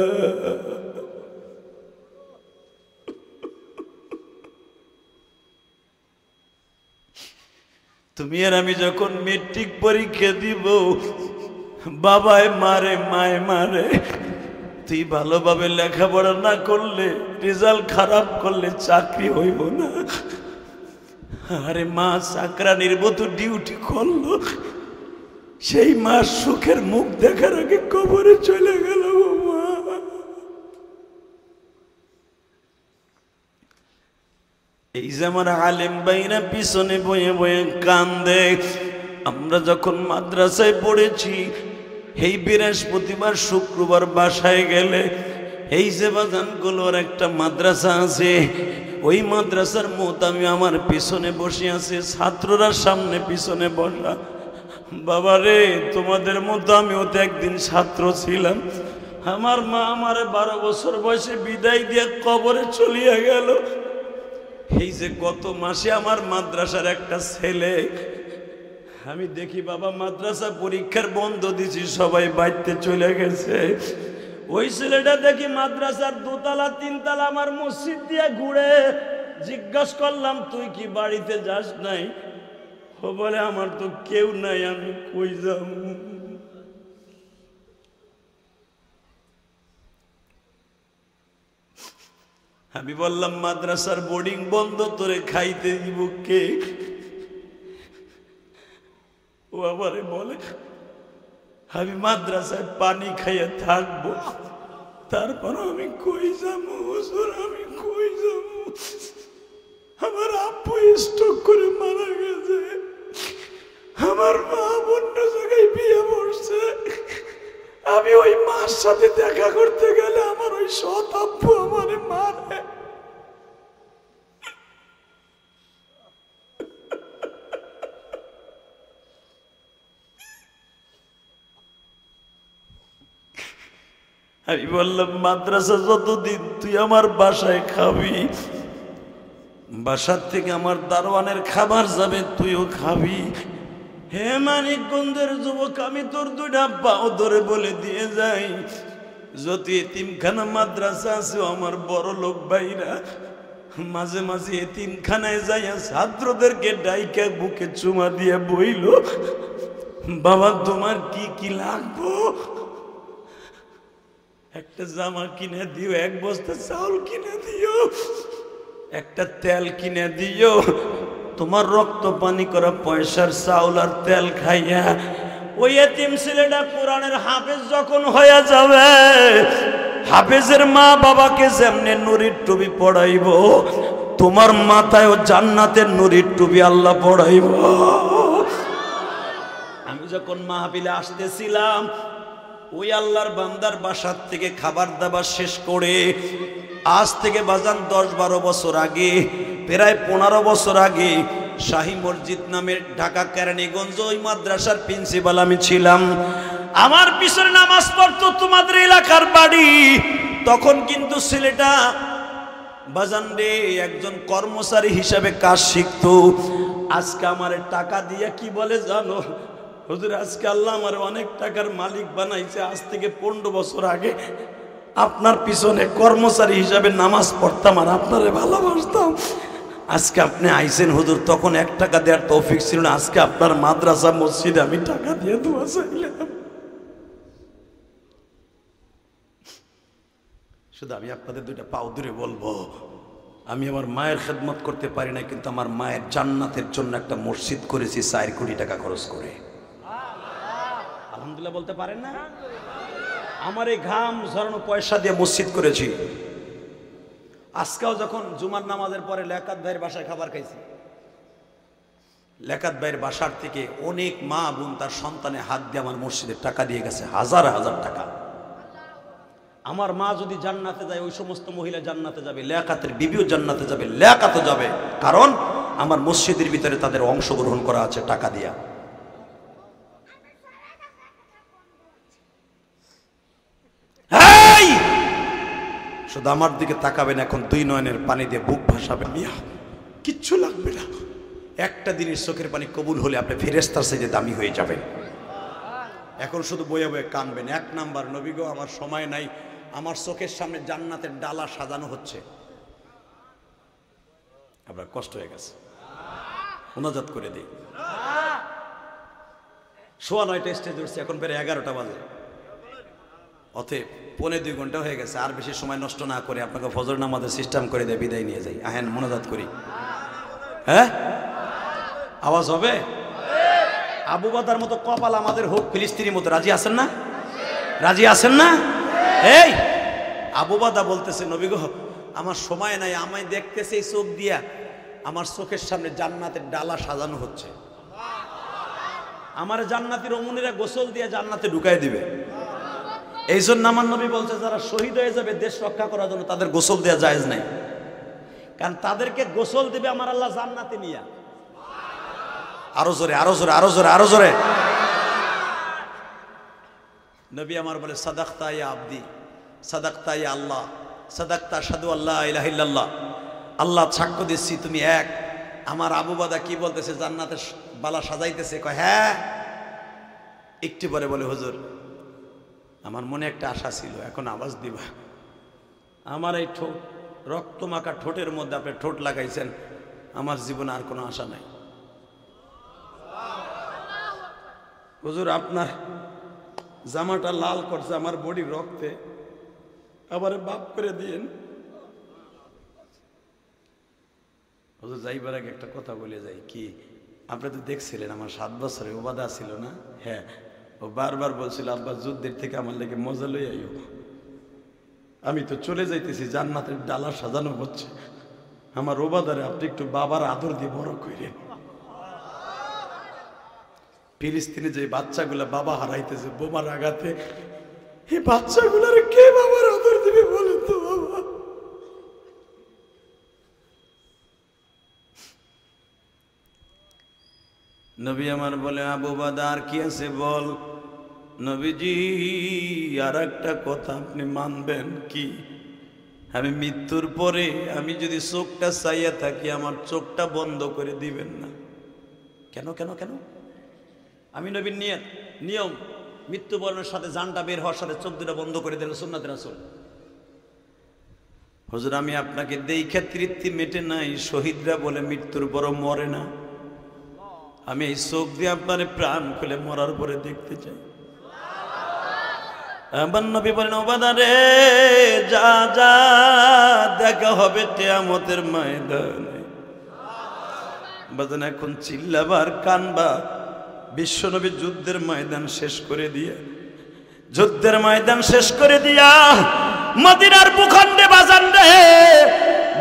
Speaker 1: তুমি আর আমি যখন মেট্রিক পরীক্ষা দিব, বাবায় মারে, মায়ে মারে, তুই ভালোভাবে লেখাপড়া না করলে, রেজাল্ট খারাপ করলে চাকরি হইব না। আরে মা চাকরানির মতো ডিউটি করলো, সেই মা সুখের মুখ দেখার আগে কবরে চলে গেল। মা, এই যে আমার আলেম ভাইরা পিছনে বয়ে বয়ে কান্দে। আমরা যখন মাদ্রাসায় পড়েছি, এই বৃহস্পতিবার শুক্রবার বাসায় গেলে, এই যে বাজানগুলোর একটা মাদ্রাসা আছে, ওই মাদ্রাসার মোতামি আমার পিছনে বসে আছে, ছাত্ররা সামনে পিছনে বসা। বাবারে, তোমাদের মতো আমিও তো একদিন ছাত্র ছিলাম। আমার মা আমারে 12 বছর বয়সে বিদায় দিয়ে কবরে চলিয়া গেল। এই যে গত মাসে আমার মাদ্রাসার একটা ছেলে, আমি দেখি বাবা মাদ্রাসা পরীক্ষার বন্ধ দিছি, সবাই বাড়িতে চলে গেছে। ওই ছেলেটা দেখি মাদ্রাসার 2 তলা 3 তলা আমার মসজিদ দিয়ে ঘুরে। জিজ্ঞাসা করলাম, তুই কি বাড়িতে যাস নাই? ও বলে, আমার তো কেউ নাই, আমি কই যাব। আমি বললাম, মাদ্রাসার বোর্ডিং বন্ধ, তোরে খাইতে দিব কে? ও আমারে বলে, আমি মাদ্রাসায় পানি খাইয়ে থাকবো, তারপর আমি কই যাবো হুজুর, আমি কই যাবো? আমার আব্বু স্ট্রোক করে মারা গেছে, আমার মা অন্য জায়গায় বিয়ে বসছে। আমি ওই মার সাথে দেখা করতে গেলে আমার ওই সৎ আব্বু আমারে মারে। আমি বললাম, মাদ্রাসা যতদিন তুই আমার বাসায় খাবি, বাসার থেকে আমার দারোয়ানের খাবার যাবে, তুইও খাবি। হে মানিকগঞ্জের যুবক, আমি তোর 2টা পাও ধরে বলে দিয়ে যাই, যত এতিমখানা মাদ্রাসা আছে, আমার বড় লোক ভাইরা মাঝে মাঝে এতিমখানায় যাইয়া ছাত্রদেরকে ডাইকা বুকে চুমা দিয়ে বইল, বাবা তোমার কি কি লাগবো? একটা জামা কিনে দিও, এক বস্তা চাউল কিনে দিও, একটা তেল কিনে দিও। তোমার রক্ত পানি করা পয়সার চাউল আর তেল খাইয়া ওই এতিম ছেলেটা কোরআনের হাফেজ যখন হয়ে যাবে, হাফেজের মা বাবাকে যেমনে নুরির টুপি পড়াইব, তোমার মাথায়ও জান্নাতের নুরির টুপি আল্লাহ পড়াইব। আমি যখন মাহফিলে আসতেছিলাম, ওই আল্লাহর বান্দার বাসার থেকে খাবার দাবার শেষ করে, আজ থেকে বাজান 10-12 বছর আগে, প্রায় 15 বছর আগে, শাহী মসজিদ নামের ঢাকা কেরানীগঞ্জ ওই মাদ্রাসার প্রিন্সিপাল আমি ছিলাম। আমার পিছনে নামাজ পড়তো তোমাদের এলাকার বাড়ি। তখন কিন্তু ছেলেটা বাজান রে একজন কর্মচারী হিসাবে কাজ শিখতো। আজকে আমার টাকা দিয়ে কি বলে জানো, হুজুর আজকে আল্লাহ আমার অনেক টাকার মালিক বানাইছে। আজ থেকে 15 বছর আগে আপনার পিছনে কর্মচারী হিসাবে নামাজ পড়তাম আর আপনারে ভালোবাসতাম। আজকে আপনি আইছেন হুজুর, তখন 1 টাকা দেওয়ার তৌফিক ছিল না। আজকে আপনার মাদ্রাসা মসজিদে আমি টাকা দিয়ে দোয়া চাইলাম। শুধু আমি আপনাদের 2টা পাও ধরে বলবো, আমি আমার মায়ের খেদমত করতে পারি না, কিন্তু আমার মায়ের জান্নাতের জন্য একটা মসজিদ করেছি 4 কোটি টাকা খরচ করে। আলহামদুলিল্লাহ বলতে পারেন না? আমার এই ঘাম ঝরানো পয়সা দিয়ে মসজিদ করেছি। আজকেও যখন জুমার নামাজের পরে লেকাত ভাইয়ের বাসায় খাবার খাইছি, লেকাত ভাইয়ের বাসার থেকে অনেক মা বোন তার সন্তানে হাত দিয়ে আমার মসজিদের টাকা দিয়ে গেছে, হাজার হাজার টাকা। আমার মা যদি জান্নাতে যায়, ওই সমস্ত মহিলা জান্নাতে যাবে, লেকাতের বিবিও জান্নাতে যাবে, লেকাতও যাবে, কারণ আমার মসজিদের ভিতরে তাদের অংশগ্রহণ করা আছে টাকা দিয়া। শুধু আমার দিকে তাকাবেন, এখন 2 নয়নের পানি দিয়ে বুক ভাসাবেন, মিয়া কিচ্ছু লাগবে না। একটা দিনের চোখের পানি কবুল হলে আপনি ফেরেশতার চাইতে দামি হয়ে যাবেন। এখন শুধু বয়ে বয়ে কানবেন। 1 নাম্বার, নবী গো আমার সময় নাই, আমার চোখের সামনে জান্নাতের ডালা সাজানো হচ্ছে। আপনার কষ্ট হয়ে গেছে, মুনাজাত করে দিই। 9:15 স্টেজ উঠছে, এখন বেড়ে 11টা বাজে। অতএব 1.25 ঘন্টা হয়ে গেছে। আর বেশি সময় নষ্ট না করে আপনাকে ফজর নামাজের সিস্টেম করে দিয়ে বিদায় নিয়ে যাই। আহেন মুনাজাত করি। হ্যাঁ, আওয়াজ হবে? আবু বাদার মতো কপাল আমাদের হোক, ফিলিস্তিনির মতো। রাজি আছেন না? রাজি আছেন না? এই আবু বাদা বলতেছে, নবী গো আমার সময় নাই, আমায় দেখতেছে এই চোখ দিয়া, আমার চোখের সামনে জান্নাতের ডালা সাজানো হচ্ছে। আমার জান্নাতের অমুনেরা গোসল দিয়ে জান্নাতে ঢুকাই দিবে। এই জন্য আমার নবী বলছে, যারা শহীদ হয়ে যাবে দেশ রক্ষা করার জন্য, তাদের গোসল দেওয়া জায়েজ নাই। কারণ তাদেরকে গোসল দিবে আমার আল্লাহ জান্নাতে নিয়া। আরো জোরে, আরো জোরে, আরো জোরে, আরো জোরে। নবী আমার বলে, সাদাকতা ইয়া আব্দি, সাদাকতা ইয়া আল্লাহ, সাদাকতা আশহাদু আল্লা ইলাহা ইল্লাল্লাহ। আল্লাহ সাক্ষ্য দিচ্ছি তুমি এক। আমার আবু বাদা কি বলতেছে, জান্নাতের বালা সাজাইতেছে। কয় হ্যাঁ। একটু পরে বলে, হুজুর আমার মনে একটা আশা ছিল, এখন আওয়াজ দিবা। আমার এই ঠোঁট, রক্ত মাখা ঠোঁটের মধ্যে আপনি ঠোঁট লাগাইছেন, আমার জীবনে আর কোনো আশা নাই। হুজুর আপনার জামাটা লাল করছে আমার বডি রক্তে, আবার বাপ করে দিয়েন। হুজুর যাইবার আগে একটা কথা বলে যাই, কি আপনি তো দেখছিলেন আমার 7 বছরে ওবাদা ছিল না? হ্যাঁ, ও বারবার বলছিল আব্বা যুদ্ধের থেকে আমার লেগে মজা লই আইও। আমি তো চলে যাইতেছি, জান্নাতের ডালা সাজানো হচ্ছে, আমার ওবাদারে আপনি একটু বাবার আদর দিয়ে বড় করে। ফিলিস্তিনে যে বাচ্চাগুলা বাবা হারাইতেছে বোমার আঘাতে, এই বাচ্চাগুলার কে বাবার আদর দিবে বলে তো বাবা? নবী আমার বলে, আবু বাদা আর কি আছে বল। নবীজি আর একটা কথা আপনি মানবেন কি, আমি মৃত্যুর পরে আমি যদি চোখটা চাইয়া থাকি, আমার চোখটা বন্ধ করে দিবেন না? কেন কেন কেন? আমি নবীর নিয়ম, মৃত্যুবরণের সাথে জানটা বের হওয়ার সাথে চোখ দুটা বন্ধ করে দিল সুন্নাত রাসূল। হুজুর আমি আপনাকে দেইখা তৃপ্তি মেটে নাই, শহীদরা বলে মৃত্যুর পর মরে না। আমি এই চোখ দিয়ে আপনার প্রাণ খুলে মরার পরে দেখতে চাই। আমার নবী বলেন ওবাদা রে যা যা দেখা হবে কিয়ামতের ময়দানে। বাজান এখন চিল্লাবার কানবা, বিশ্বনবী যুদ্ধের ময়দান শেষ করে দিয়া, যুদ্ধের ময়দান শেষ করে দিয়া মদিনার ভূখণ্ডে বাজান রে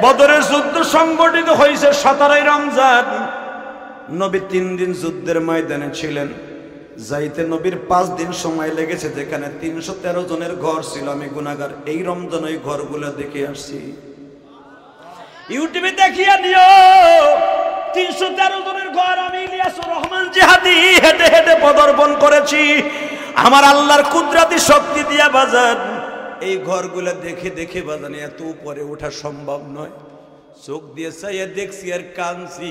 Speaker 1: বদরের যুদ্ধ সংগঠিত হয়েছে 17 রমজান। নবী 3 দিন যুদ্ধের ময়দানে ছিলেন, যাইতে নবীর 5 দিন সময় লেগেছে। যেখানে 313 জনের ঘর ছিল, আমি গুনাহগার এই রমজান ওই ঘরগুলো দেখে আসছি। ইউটিউবে দেখিয়া দিও 313 জনের ঘর আমি ইলিয়াসুর রহমান জিহাদি হেঁটে হেঁটে পদার্পণ করেছি আমার আল্লাহর কুদরতি শক্তি দিয়া। বাজান এই ঘরগুলো দেখে দেখে বাজান এত উপরে ওঠা সম্ভব নয়। চোখ দিয়ে চাইয়া দেখছি আর কাঁদছি,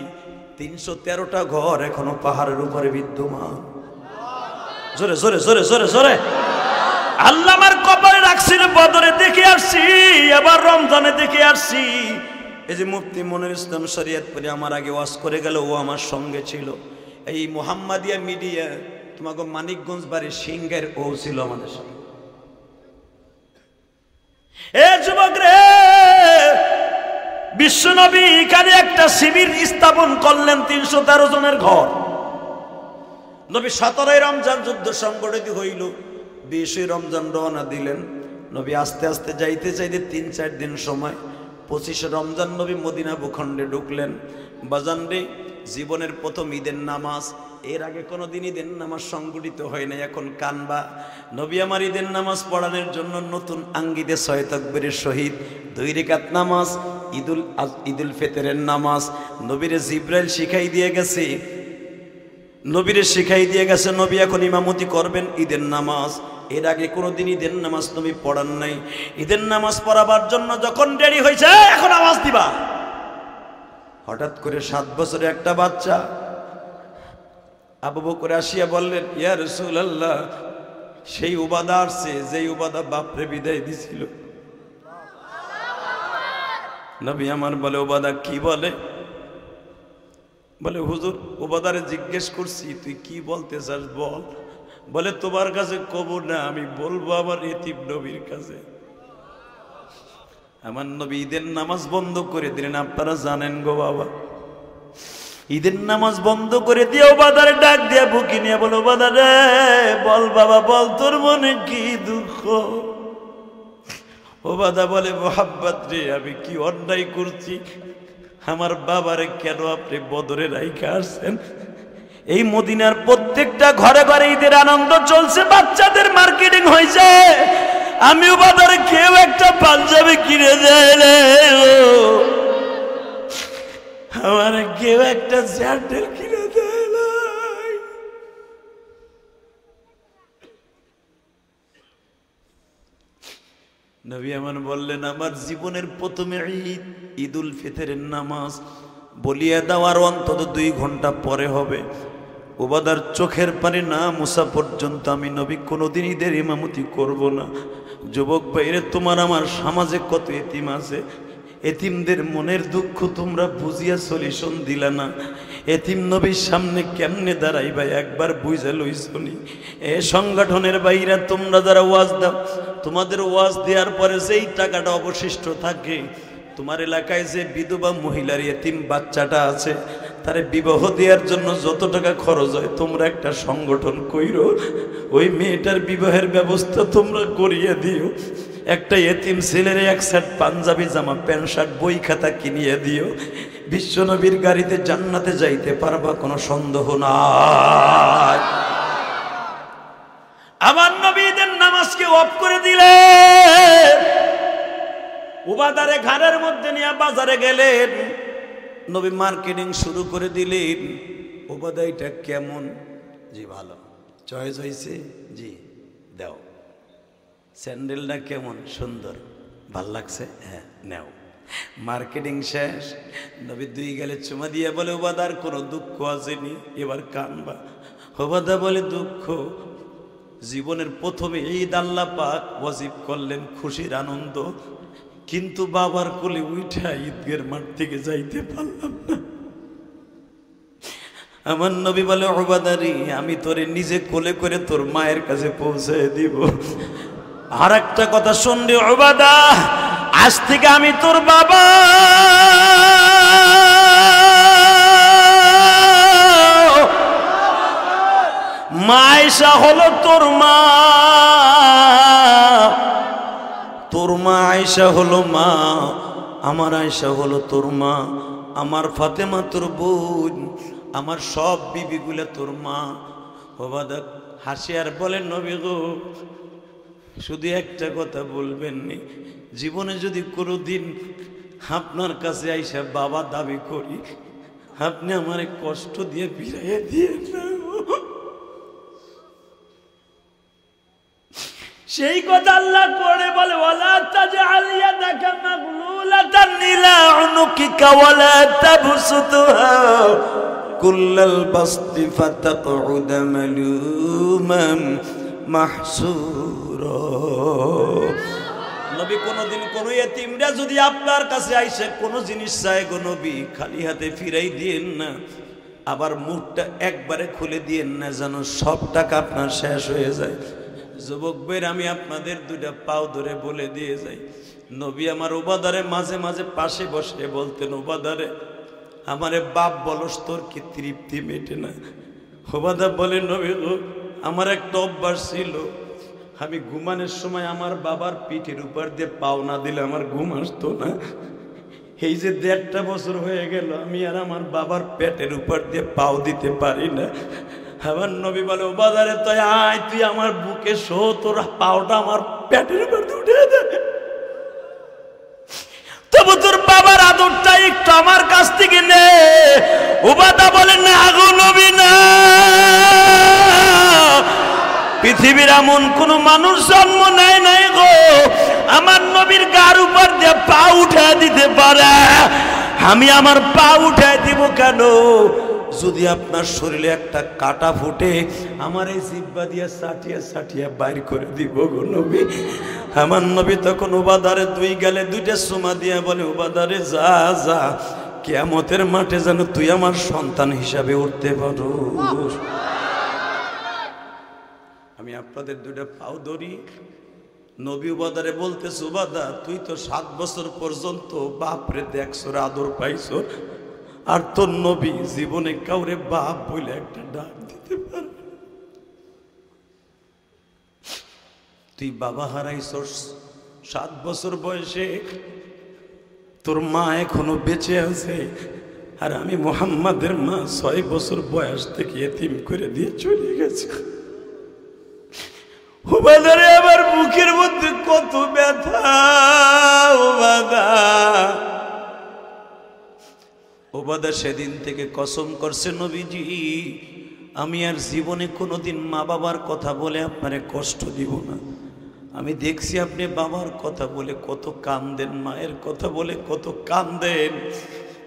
Speaker 1: 313টা ঘর এখনো পাহাড়ের উপরে বিদ্যমান। জোরে জোরে জোরে জোরে জোরে আল্লাহ আমার কপালে রাখছিল। বদরে দেখে আসছি, আবার রমজানে দেখে আসছি। এই যে মুফতি মনির ইসলাম শরীয়তপুরি আমার আগে ওয়াজ করে গেল, ও আমার সঙ্গে ছিল। এই মোহাম্মদিয়া মিডিয়া তোমাকে মানিকগঞ্জ বাড়ির সিংহের ও ছিল আমাদের সঙ্গে। এ যুবক রে, বিশ্বনবী এখানে একটা শিবির স্থাপন করলেন 313 জনের ঘর। নবী 17 রমজান যুদ্ধ সংগঠিত হইল, 20 রমজান রওনা দিলেন। নবী আস্তে আস্তে যাইতে চাইতে 3-4 দিন সময়, 25 রমজান নবী মদিনা ভূখণ্ডে ঢুকলেন। বাজান রে জীবনের প্রথম ঈদের নামাজ, এর আগে কোনোদিন ঈদের নামাজ সংগঠিত হয় না। এখন কানবা, নবী আমার ঈদের নামাজ পড়ানোর জন্য নতুন আঙ্গিতে 6 তাকবীরের সহিত 2 রাকাত নামাজ, ঈদুল ফিতরের নামাজ নবীরে জিবরাইল শিখাই দিয়ে গেছে। নবী এখন ইমামতি করবেন ঈদের নামাজ। এর আগে কোনোদিন ঈদের নামাজ নবী পড়ান নাই। ঈদের নামাজ পড়াবার জন্য যখন দেরি হয়েছে, এখন আওয়াজ দিবা, হঠাৎ করে 7 বছরের একটা বাচ্চা আবু বকর আসিয়া বললেন, ইয়া রাসূলুল্লাহ, সেই উবাদা আসছে যেই উবাদা বাপরে বিদায় দিছিল। নবী আমার বলে, উবাদা কি বলে? বলে, হুজুর উবাদারে জিজ্ঞেস করছি তুই কি বলতে চাস বল। বলে, তোমার কাছে কব না, আমি বলবো আমার এতিম নবীর কাছে। আমার নবী ঈদের নামাজ বন্ধ করে দিলেন। আপনারা জানেন গো বাবা, ঈদের নামাজ বন্ধ করে দিয়ে উবাদারে ডাক দিয়া বুকি নিয়ে বলো, উবাদা রে বল বাবা বল, তোর মনে কি দুঃখ? উবাদা বলে, মোহাব্বত রে আমি কি অন্যায় করছি? আমার বাবারে কেন আপনি বদরে রাইখা আসছেন? এই মদিনার প্রত্যেকটা ঘরে ঘরে ঈদের আনন্দ চলছে, বাচ্চাদের মার্কেটিং হয়েছে, আমি উবাদারে কেউ একটা পাঞ্জাবি কিনে দেয় না, আমার কেউ একটা স্যান্ডেল কিনে দেয় না। নবী আমার বললেন, আমার জীবনের প্রথমে ঈদ, ঈদুল ফিতরের নামাজ বলিয়া দেওয়ার অন্তত 2 ঘন্টা পরে হবে। উবাদার চোখের পানি না মুছা পর্যন্ত আমি নবী কোনোদিন ঈদের ইমামতি করব না। যুবক ভাইরে, তোমার আমার সমাজে কত এতিম আছে, এতিমদের মনের দুঃখ তোমরা বুঝিয়া সলিউশন দিলা না। এতিম নবীর সামনে কেমনে দাঁড়াইবা একবার বুঝা লইছনি। এ সংগঠনের বাইরা তোমরা যারা ওয়াজ দাও, তোমাদের ওয়াজ দেওয়ার পরে যেই টাকাটা অবশিষ্ট থাকে, তোমার এলাকায় যে বিধবা মহিলার এতিম বাচ্চাটা আছে, তারে বিবাহ দেওয়ার জন্য যত টাকা খরচ হয়, তোমরা একটা সংগঠন কইরো, ওই মেয়েটার বিবাহের ব্যবস্থা তোমরা করিয়ে দিও। একটা এতিম ছেলের 1 সেট পাঞ্জাবি জামা, প্যান্ট শার্ট, বই খাতা কিনিয়ে দিও। বিশ্বনবীর গাড়িতে জান্নাতে যাইতে পারবা, কোনো সন্দেহ নাই। আমার নবীদের নামাজকে অফ করে দিলে, উবাদারে ঘাড়ের মধ্যে নিয়ে বাজারে গেলেন। নবী মার্কেটিং শুরু করে দিলেন। উবাদা এটা কেমন? জি ভালো। চয়েস হয়েছে? জি দাও। স্যান্ডেলটা কেমন? সুন্দর। ভাল লাগছে? হ্যাঁ নেও। মার্কেটিং শেষ। নবী 2 গেলে চুমা দিয়ে বলে, উবাদার কোনো দুঃখ আসেনি, এবার কানবা। উবাদা বলে, দুঃখ? জীবনের প্রথমে ঈদ আল্লাহ পাক ওয়াজিব করলেন, খুশির আনন্দ, কিন্তু বাবার কোলে উঠা ঈদগার মাঠ থেকে যাইতে পারলাম না। আমার নবী বলে, উবাদারি আমি তোরে নিজে কোলে করে তোর মায়ের কাছে পৌঁছে দিব। আর একটা কথা শুনলি উবাদা, আজ থেকে আমি তোর বাবা, মা আয়েশা হলো তোর মা, তোর মা আয়েশা হলো মা, আমার আয়েশা হলো তোর মা, আমার ফাতেমা তোর বোন, আমার সব বিবিগুলা তোর মা। ওবাদা হাসি আর বলেন, নবী গো শুধু একটা কথা বলবেন নি, জীবনে যদি কোনোদিন আপনার কাছে আইসা বাবা দাবি করি, আপনি আমারে কষ্ট দিয়ে ফিরাইয়া দিয়ে না। সেই কথা আল্লাহ করে বলে, ওয়ালা তাজআল ইয়াদাকা মাগলুলাতান ইলা উনুকিকা ওয়ালা তাবসুতহা কুল্লাল বাসতি ফাতাকউদা মালুমান মাহসুরা। নবী কোনদিন কোন ইতিমরা যদি আপনার কাছে আইসে কোন জিনিস চায় গো নবী, খালি হাতে ফিরাই দিয়েন না, আবার মুখটা একবারে খুলে দিয়েন না, যেন সব টাকা আপনার শেষ হয়ে যায়। যুবক ভাইরা, আমি আপনাদের দুইটা পাও ধরে বলে দিয়ে যাই, নবী আমার উবাদারে মাঝে মাঝে পাশে বসে বলতেন, উবাদারে আমারে বাপ বলস তোর কি তৃপ্তি মেটে না? উবাদা বলে, নবী গো আমার একটা অভ্যাস ছিল, আমি ঘুমানোর সময় আমার বাবার পিঠের উপর দিয়ে পাও না দিলে আমার ঘুম আসতো না। এই যে 1.5 বছর হয়ে গেল আমি আর আমার বাবার পেটের উপর দিয়ে পাও দিতে পারি না। আমার নবী বলে, ও বাজারে তুই আয়, তুই আমার বুকে শো, তোর পাওটা আমার পেটের উপর দিয়ে উঠে দে, তবু তোর বাবার আদরটা একটু আমার কাছ থেকে নে। উবাদা বলে, না গো নবী না, পৃথিবীর এমন কোন মানুষ জন্ম নেয় নাই গো আমার নবীর গার উপর দিয়ে পা উঠে দিতে পারে। আমি আমার পা উঠে দিব কেন? যদি আপনার শরীরে একটা কাটা ফুটে, আমার এই জিহ্বা দিয়ে সাটিয়া সাটিয়া বাইর করে দিব গো নবী। আমার নবী তখন উবাদারে 2 গালে 2টা চুমা দিয়া বলে, উবাদারে যা যা, কিয়ামতের মাঠে যেন তুই আমার সন্তান হিসাবে উঠতে পারো। আমি আপনাদের 2টা পাও ধরি, নবী উবাদারে বলতেছে, উবাদা তুই তো 7 বছর পর্যন্ত বাপরে দেখছো, আদর পাইছো, আর তোর নবী জীবনে কাউরে বাপ বলে একটা ডাক দিতে পারে। তুই বাবা হারাইছস 7 বছর বয়সে, তোর মা এখনো বেঁচে আছে, আর আমি মুহাম্মাদের মা 6 বছর বয়স থেকে এতিম করে দিয়ে চলে গেছে। উবাদারে আমার বুকের মধ্যে কত ব্যথা। উবাদা সেদিন থেকে কসম করছে, নবীজি আমি আর জীবনে কোনোদিন মা বাবার কথা বলে আপনারে কষ্ট দিব না। আমি দেখছি আপনি বাবার কথা বলে কত কান্দেন, মায়ের কথা বলে কত কান্দেন।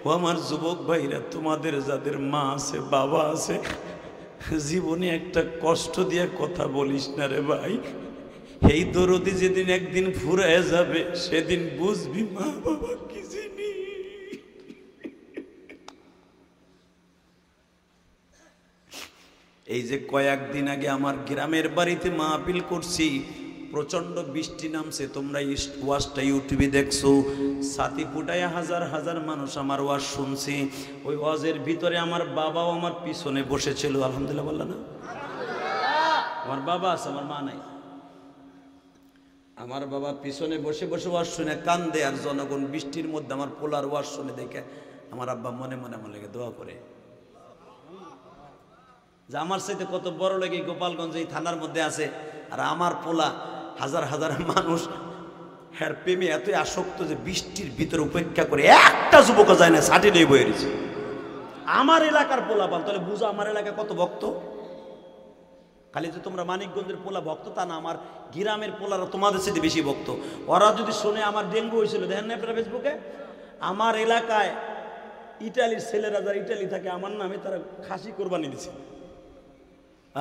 Speaker 1: ও আমার যুবক ভাইরা, তোমাদের যাদের মা আছে বাবা আছে, জীবনে একটা কষ্ট দিয়ে কথা বলিস না রে ভাই। এই দরদি যেদিন একদিন ফুরায় যাবে, সেদিন বুঝবি মা বাবা কি জিনিস। এই যে কয়েকদিন আগে আমার গ্রামের বাড়িতে মাহফিল করছি, প্রচন্ড বৃষ্টি নামছে, তোমরা ওয়াজটা ইউটিউবে দেখছো, ছাতি ফুটায় হাজার হাজার মানুষ আমার ওয়াজ শুনছে। ওই ওয়াজের ভিতরে আমার বাবাও আমার পিছনে বসেছিল। আলহামদুলিল্লাহ বললা না? আমার বাবা আছে, আমার মা নাই। আমার বাবা পিছনে বসে বসে ওয়াজ শুনে কান্দে, আর জনগণ বৃষ্টির মধ্যে আমার পোলার ওয়াজ শুনে দেখে আমার আব্বা মনে মনে মনে দোয়া করে যে আমার সাথে কত বড় লাগে গোপালগঞ্জ এই থানার মধ্যে আছে, আর আমার পোলা হাজার হাজার মানুষ হ্যার প্রেমে এতই আসক্ত যে বৃষ্টির ভিতরে উপেক্ষা করে একটা যুবক যায় না, ছাটি নিয়ে বয়ে রয়েছে। আমার এলাকার পোলা পাল, তাহলে বুঝো আমার এলাকায় কত ভক্ত। খালি যে তোমরা মানিকগঞ্জের পোলা ভক্ত তা না, আমার গ্রামের পোলারা তোমাদের সাথে বেশি ভক্ত। ওরা যদি শোনে আমার ডেঙ্গু হয়েছিল, দেখেন না আপনারা ফেসবুকে, আমার এলাকায় ইটালির ছেলেরা যারা ইটালি থাকে আমার নামে তারা খাসি কোরবানি দিছে।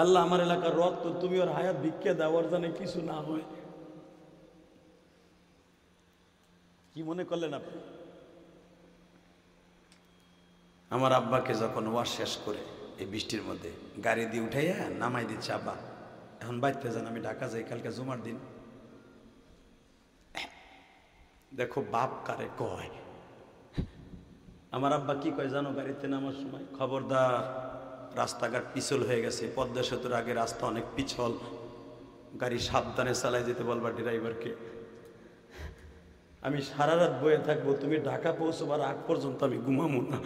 Speaker 1: আল্লাহ আমার এলাকার রক্ত তুমি ওর হায়াত ভিক্ষা দাও, ওর জানে কিছু না হয়। কি মনে করলেন আপনি? আমার আব্বাকে যখন ওয়াশ শেষ করে এই বৃষ্টির মধ্যে গাড়ি দিয়ে উঠাইয়া নামাই দিচ্ছে, আব্বা এখন বাইতে যান, আমি ঢাকা যাই, কালকে জুমার দিন দেখো বাপ কারে কয়। আমার আব্বা কি কয় জানো গাড়িতে নামার সময়? খবরদার, রাস্তাঘাট পিছল হয়ে গেছে, পদ্মা সেতুর আগে রাস্তা অনেক পিছল, গাড়ি সাবধানে চালায় যেতে বলবা ড্রাইভারকে। আমি সারা রাত বয়ে থাকবো, তুমি ঢাকা পৌঁছবার আগ পর্যন্ত আমি ঘুমাবো না।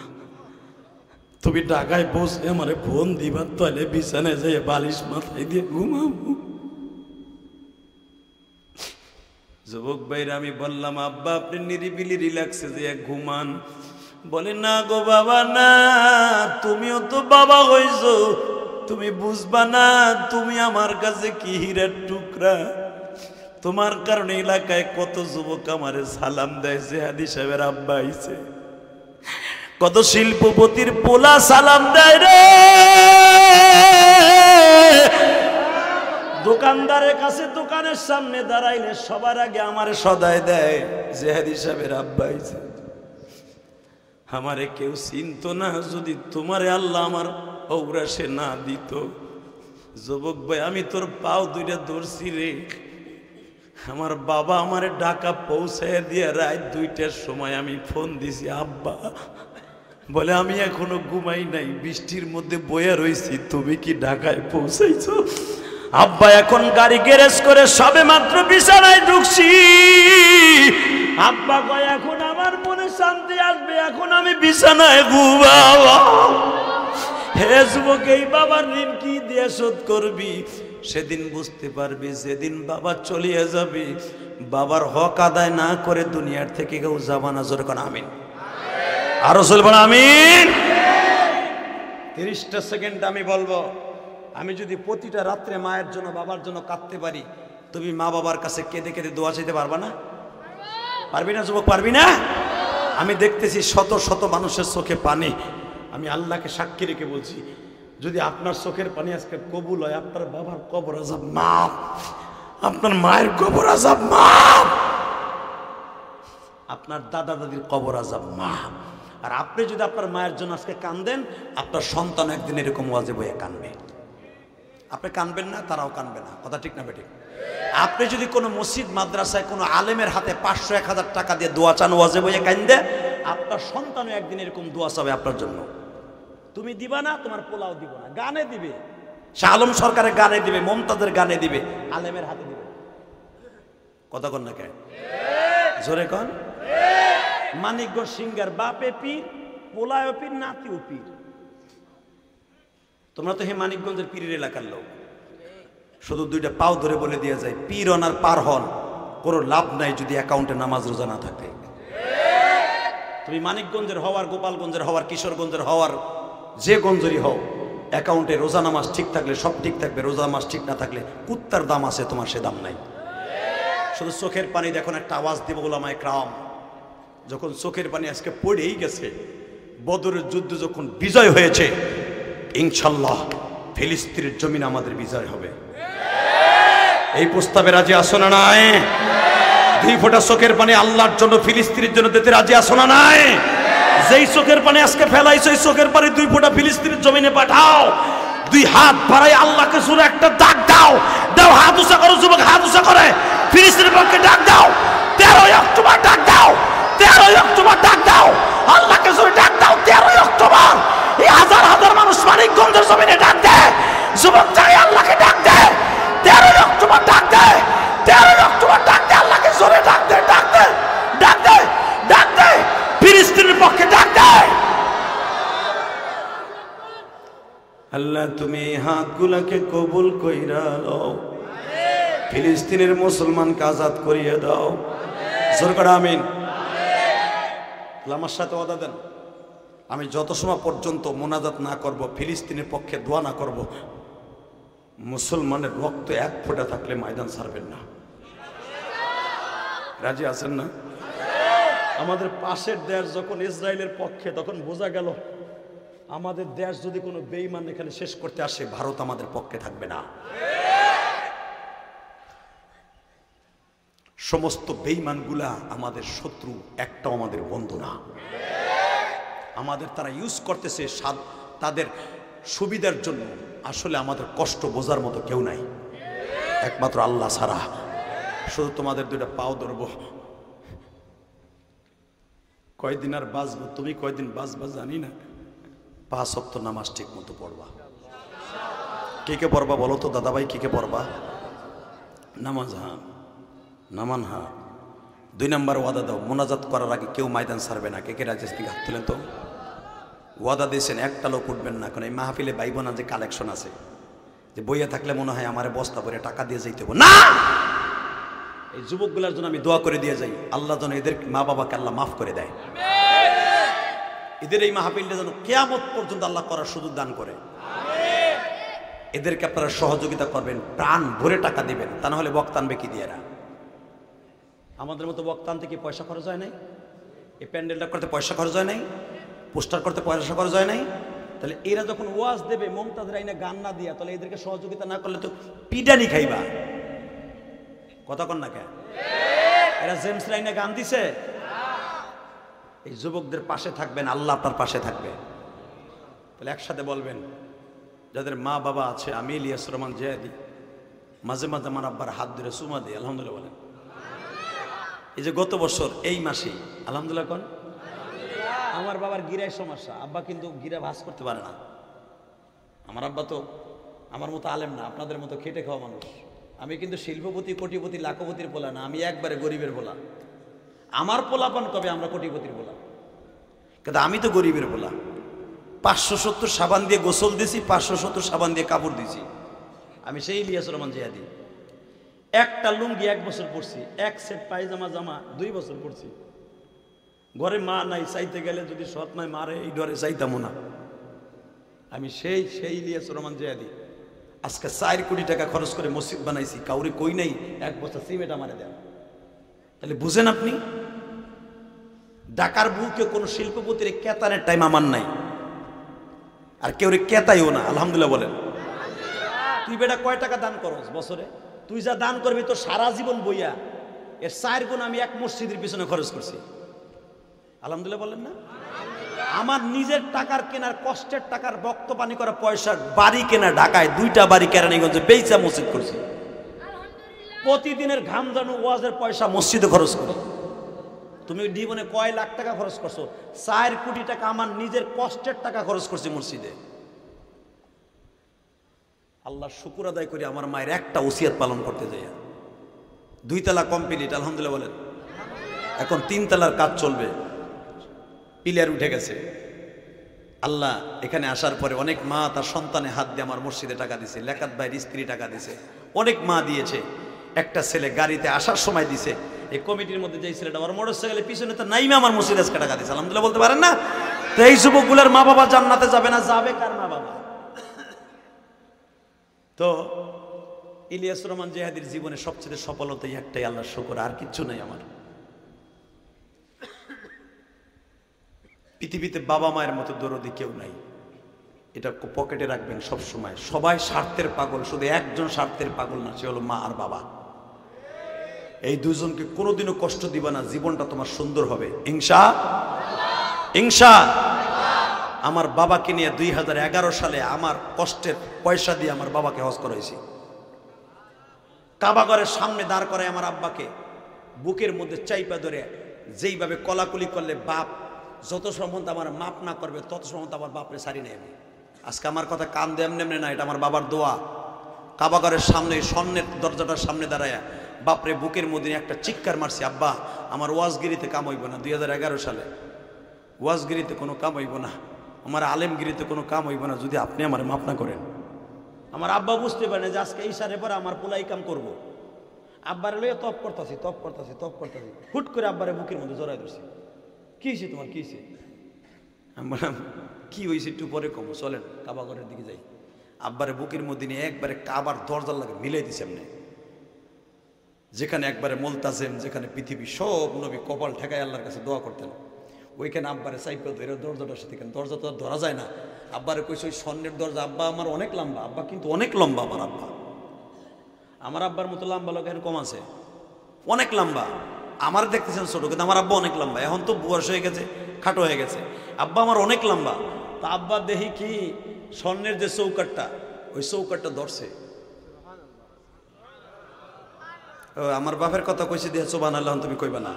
Speaker 1: তুমি ঢাকায় পৌঁছে আমারে ফোন দিবার, তাহলে বিছানায় যাই বালিশ মাথায় দিয়ে ঘুমাবো। যুবক ভাইরা আমি বললাম, আব্বা আপনি নিরিবিলি রিল্যাক্সে যে ঘুমান। বলে না গো বাবা না, তুমিও তো বাবা হইছো, তুমি বুঝবা না, তুমি আমার কাছে কি হীরার টুকরা। তোমার কারণে এলাকায় কত যুবক আমারে সালাম দেয়, জেহাদি সাহেবের আব্বা আইছে, কত শিল্পপতির পোলা সালাম দেয় রে। দোকানদারের কাছে দোকানের সামনে দাঁড়াইলে সবার আগে আমারে সদায় দেয়, জেহাদি সাহেবের আব্বা আইছে। আমারে কেউ চিনত না যদি তোমারে আল্লাহ আমার ঔরাসে না দিত। যুবক ভাই আমি তোর পাও দুইটা ধরছি রে। আমার বাবা আমারে ঢাকা পৌঁছায় দিয়ে রাত 2টার সময় আমি ফোন দিছি, আব্বা বলে আমি এখনো ঘুমাই নাই, বৃষ্টির মধ্যে বয়ে রয়েছি, তুমি কি ঢাকায় পৌঁছাইছো? আব্বা এখন গাড়ি গ্যারেজ করে সবে মাত্র বিছানায় ঢুকছি। আব্বা কয় এখন আমার মনে শান্তি আসবে, এখন আমি বিছানায় ঘুমাবো। হে যুবক, এই বাবার ঋণ কি দিয়ে শোধ করবি? সেদিন বুঝতে পারবি যেদিন বাবা চলিয়ে যাবে, বাবার হক আদায় না করে দুনিয়ার থেকে কেউ যাবা না। জোরে কোন আমিন। আরো চলবো না আমিন। 30টা সেকেন্ড আমি বলবো, আমি যদি প্রতিটা রাত্রে মায়ের জন্য বাবার জন্য কাঁদতে পারি, তুমি মা বাবার কাছে কেঁদে কেঁদে দোয়া চাইতে পারবা না? পারবি না যুবক, পারবি না? আমি দেখতেছি শত শত মানুষের চোখে পানি। আমি আল্লাহকে সাক্ষী রেখে বলছি, যদি আপনার চোখের পানি আজকে কবুল হয়, আপনার বাবার কবর আযাব মাফ, আপনার মায়ের কবর আযাব মাফ, আপনার দাদা দাদির কবর আযাব মাফ। আর আপনি যদি আপনার মায়ের জন্য আজকে কাঁদেন, আপনার সন্তান একদিন এরকম ওয়াজে বয়ে কাঁদবে। আপনি কাঁদবেন না, তারাও কাঁদবে না। কথা ঠিক না বেঠিক? আপনি যদি কোনো মসজিদ মাদ্রাসায় কোনো আলেমের হাতে 500-1000 টাকা দিয়ে দোয়া চান, ওয়াজে বইয়ে কাঁদে, আপনার সন্তানও একদিন এরকম দোয়া চাবে আপনার জন্য। তুমি দিবা না, তোমার পোলাও দিব না, গানে দিবে, শাহ আলম সরকারের গানে দিবে, মমতাজের গানে দিবে, আলেমের হাতে দিবে। কথা কন না কেন? জোরে কন। মানিকগঞ্জ সিঙ্গার বাপে পীর, পোলায় পীর, নাতিও পীর। তোমরা তো হে মানিকগঞ্জের পীরের এলাকার লোক, শুধু 2টা পাও ধরে বলে দিয়ে যায়, পীর অনার পার হন, কোনো লাভ নাই যদি অ্যাকাউন্টে নামাজ রোজা না থাকে। তুমি মানিকগঞ্জের হওয়ার, গোপালগঞ্জের হওয়ার, কিশোরগঞ্জের হওয়ার, যে গঞ্জেরই হও, অ্যাকাউন্টে রোজা নামাজ ঠিক থাকলে সব ঠিক থাকবে। রোজা নামাজ ঠিক না থাকলে কুত্তার দাম আছে, তোমার সে দাম নাই। শুধু চোখের পানি দেখুন, একটা আওয়াজ দিব ওলামায়ে কেরাম, যখন চোখের পানি আজকে পড়েই গেছে, বদরের যুদ্ধ যখন বিজয় হয়েছে, ইনশাল্লাহ ফিলিস্তিনের জমিন আমাদের বিজয় হবে। এই প্রস্তাবে রাজি আছো না নাই? 2 ফোঁটা চোখের পানি আল্লাহর জন্য, ফিলিস্তিনের জন্য দিতে রাজি আছো না নাই? যেই চোখের পানি আজকে ফেলাইছো, এই চোখের পানি 2 ফোঁটা ফিলিস্তিনের জমিনে পাঠাও। 2 হাত বাড়াই আল্লাহকে জোরে একটা ডাক দাও। দাও, হাত উঁচা করো যুবক, হাত উঁচা করে ফিলিস্তিনের পক্ষে ডাক দাও। 13ই অক্টোবর ডাক দাও, 13ই অক্টোবর ডাক দাও, আল্লাহকে জোরে ডাক দাও। 13ই অক্টোবর এই হাজার হাজার মানুষ মানিকগঞ্জের জমিনে ডাক দেয়, যুবক চাই আল্লাহকে ডাক দেয়। 13ই অক্টোবর ডাক দেয়, 13ই অক্টোবর ডাক দেয়, আল্লাহকে জোরে ডাক দেয়, ডাক দেয়, ডাক দেয়, ডাক দেয়, ফিলিস্তিনের পক্ষে ডাক দেয়। আল্লাহ তুমি হাতগুলাকে কবুল কইরা লও, ফিলিস্তিনের মুসলমানকে আজাদ করিয়ে দাও। জোর করে আমিন। আমার সাথে ওয়াদা দেন, আমি যত সময় পর্যন্ত মোনাজাত না করব, ফিলিস্তিনের পক্ষে দোয়া না করব, মুসলমানের রক্ত 1 ফোঁটা থাকলে ময়দান ছাড়বেন না। রাজি আছেন না? আমাদের পাশের দেশ যখন ইসরায়েলের পক্ষে, তখন বোঝা গেল আমাদের দেশ যদি কোনো বেঈমান এখানে শেষ করতে আসে, ভারত আমাদের পক্ষে থাকবে না। সমস্ত বেঈমানগুলা আমাদের শত্রু, একটাও আমাদের বন্ধু না। আমাদের তারা ইউজ করতেছে তাদের সুবিধার জন্য। আসলে আমাদের কষ্ট বোঝার মতো কেউ নাই, একমাত্র আল্লাহ ছাড়া। শুধু তোমাদের 2টা পাও ধরবো, কয়দিন আর বাঁচবো, তুমি কয়দিন বাঁচবা জানি না। 5 ওয়াক্ত নামাজ ঠিক মতো পড়বা। কে কে পড়বা বলো তো দাদা ভাই, কে কে পড়বা? নামাজ হ্যাঁ, নামান হ্যাঁ। 2 নাম্বার ওয়াদা দাও, মোনাজাত করার আগে কেউ ময়দান ছাড়বে না। কে কে রাজেশ থেকে হাত তুলেন তো। ওয়াদা দিয়েছেন, একটা লোক উঠবেন না। এখন এই মাহফিলে বাইব না যে কালেকশন আছে, যে বইয়া থাকলে মনে হয় আমারে বস্তা ভরে টাকা দিয়ে যাইতে হবে না। এই যুবকগুলোর জন্য আমি দোয়া করে দিয়ে যাই, আল্লাহ যেন এদের মা বাবাকে আল্লাহ মাফ করে দেয়। এদের এই মাহফিলটা যেন কিয়ামত পর্যন্ত আল্লাহ করার সুযোগ দান করে। এদেরকে আপনারা সহযোগিতা করবেন, প্রাণ ভরে টাকা দিবেন, তা না হলে বক্তা আনবে কি দিয়ে? আমাদের মতো বক্তা আনতে কি পয়সা খরচ হয় নাই? এই প্যান্ডেলটা করতে পয়সা খরচ হয় নাই? পোস্টার করতে পয়সা খরচ হয় নাই? তাহলে এরা যখন ওয়াজ দেবে, মমতাজ রাইনা গান না দিয়া, তাহলে এদেরকে সহযোগিতা না করলে তো পিডানি খাইবা। কথা কন না কেন? এরা জেমস রাইনা গান দিছে। এই যুবকদের পাশে থাকবেন, আল্লাহ আপনার পাশে থাকবে। তাহলে একসাথে বলবেন, যাদের মা বাবা আছে, আমি ইলিয়াস রহমান জিয়াদি মাঝে মাঝে আমার আব্বার হাত ধরে চুমা দিই, আলহামদুলিল্লাহ বলেন। এই যে গত বছর এই মাসেই আলহামদুলিল্লাহ কন। আমার বাবার গিরায় সমস্যা, আব্বা কিন্তু গিরা ভাস করতে পারে না। আমার আব্বা তো আমার মতো আলেম না, আপনাদের মতো খেটে খাওয়া মানুষ। আমি কিন্তু শিল্পপতি, কোটিপতি, লাখপতির পোলা না, আমি একবারে গরিবের পোলা। আমার পোলাপান কবে আমরা কোটিপতির পোলা, কিন্তু আমি তো গরিবের পোলা। 570 সাবান দিয়ে গোসল দিছি, 570 সাবান দিয়ে কাপড় দিছি। আমি সেই ইলিয়াস রহমান জিয়াদি। একটা লুঙ্গি 1 বছর পরছি, 1 সেট পায়জামা 2 বছর পরছি। ঘরে মা নাই, চাইতে গেলে যদি সৎ মায় মারে এই ডরে চাইতামও না। আমি সেই ইলিয়াস রহমান জিয়াদি। আজকে 4 কোটি টাকা খরচ করে মসজিদ বানাইছি, কাউরে কই নাই 1 বছর সিমেন্ট আমারে দেন। তাহলে বুঝেন আপনি, ঢাকার বুকে কোনো শিল্পপতির কেতানের টাইম আমার নাই, আর কেউ কেতাইও না। আলহামদুলিল্লাহ বলেন। তুই বেটা কয় টাকা দান করস বছরে? তুই যা দান করবি তো সারা জীবন বইয়া, এর 4 গুণ আমি এক মসজিদের পিছনে খরচ করছি। আলহামদুলিল্লাহ বলেন না? আমার নিজের টাকার কেনার, কষ্টের টাকার, রক্ত পানি করা পয়সার বাড়ি কেনা ঢাকায়, 2টা বাড়ি কেরানীগঞ্জে বেচা মসজিদ করছি। প্রতিদিনের ঘাম জানু ওয়াজের পয়সা মসজিদে খরচ করি। তুমি জীবনে কয় লাখ টাকা খরচ করছো? 4 কোটি টাকা আমার নিজের কষ্টের টাকা খরচ করছি মসজিদে। আল্লাহ শুকুর আদায় করি, আমার মায়ের একটা ওসিয়ত পালন করতে যাই। 2 তলা কমপ্লিট, আলহামদুলিল্লাহ বলেন। এখন 3 তলার কাজ চলবে, পিলার উঠে গেছে। আল্লাহ এখানে আসার পরে অনেক মা তার সন্তানে হাত দিয়ে আমার মসজিদে টাকা দিছে, লেখাত ভাইয়ের স্ত্রী টাকা দিছে, অনেক মা দিয়েছে। একটা ছেলে গাড়িতে আসার সময় দিছে। এই কমিটির মধ্যে যে ছেলেটা ওর মোটরসাইকেলের পিছনে তো নাইমে আমার মসজিদে আজকে টাকা দিছে। আলহামদুলিল্লাহ বলতে পারেন না? তো এই যুবকগুলোর মা বাবা জান্নাতে যাবে না, যাবে কার মা বাবা? তো ইলিয়াস রহমান জিহাদির জীবনে সবচেয়ে সফলতাই একটাই, আল্লাহর শুকর, আর কিচ্ছু নাই আমার। পৃথিবীতে বাবা মায়ের মতো দরদি কেউ নাই, এটা পকেটে রাখবেন সব সময়। সবাই স্বার্থের পাগল, শুধু একজন স্বার্থের পাগল না, সে হলো মা আর বাবা। এই দুজনকে কোনোদিনও কষ্ট দিবা না, জীবনটা তোমার সুন্দর হবে ইনশাআল্লাহ। আমার বাবাকে নিয়ে 2011 সালে আমার কষ্টের পয়সা দিয়ে আমার বাবাকে হজ করাইছি। কাবাঘরের সামনে দাঁড় করায় আমার আব্বাকে, বুকের মধ্যে চাইপা ধরে যেইভাবে কলাকুলি করলে বাপ যত সম্বন্ধ আমার মাপ না করবে, তত সম্বন্ধ আমার বাপরে সারি নেই। আজকে আমার কথা কান দিয়ে এমনি না, এটা আমার বাবার দোয়া। কাবাঘরের সামনে স্বর্ণের দরজাটার সামনে দাঁড়ায় বাপরে বুকের মধ্যে একটা চিৎকার মারছি, আব্বা আমার ওয়াজগিরিতে কাম হইব না। 2011 সালে ওয়াজগিরিতে কোনো কাম হইব না, আমার আলেমগিরিতে কোনো কাম হইব না যদি আপনি আমার মাপ না করেন। আমার আব্বা বুঝতে পারেন যে আজকে এই সারে পরে আমার পোলাই কাম করবো। আব্বারে লইয়া তপ করতেছি, হুট করে আব্বারে বুকের মধ্যে জড়াই ধরছি। কি হয়েছে তোমার, কি হয়েছে? আমি বললাম কি হয়েছে একটু পরে কমো, চলেন কাবাঘরের দিকে যাই। আব্বারে বুকের মধ্যে নিয়ে একবারে কাবার দরজার লাগে মিলাই দিছে এমনি, যেখানে একবারে মুলতাজিম, যেখানে পৃথিবী সব নবী কপাল ঠেকায় আল্লাহর কাছে দোয়া করতেন, ওইখানে আব্বারে চাইপা ধরে দরজাটার সাথে, দরজা তো ধরা যায় না। আব্বারে কইছে ওই স্বর্ণের দরজা। আব্বা আমার অনেক লম্বা, আব্বা কিন্তু অনেক লম্বা। আমার আব্বার মতো লম্বা লোক এখন কম আছে, অনেক লম্বা। আমার দেখতেছেন ছোট, কিন্তু আমার আব্বা অনেক লম্বা। এখন তো বয়স হয়ে গেছে, খাটো হয়ে গেছে। আব্বা আমার অনেক লম্বা। তা আব্বা দেখি কি স্বর্ণের যে চৌকাটটা, ওই চৌকাটটা ধরছে। আমার বাপের কথা কইছে দিয়ে সুবহানাল্লাহ, তুমি কইবা না?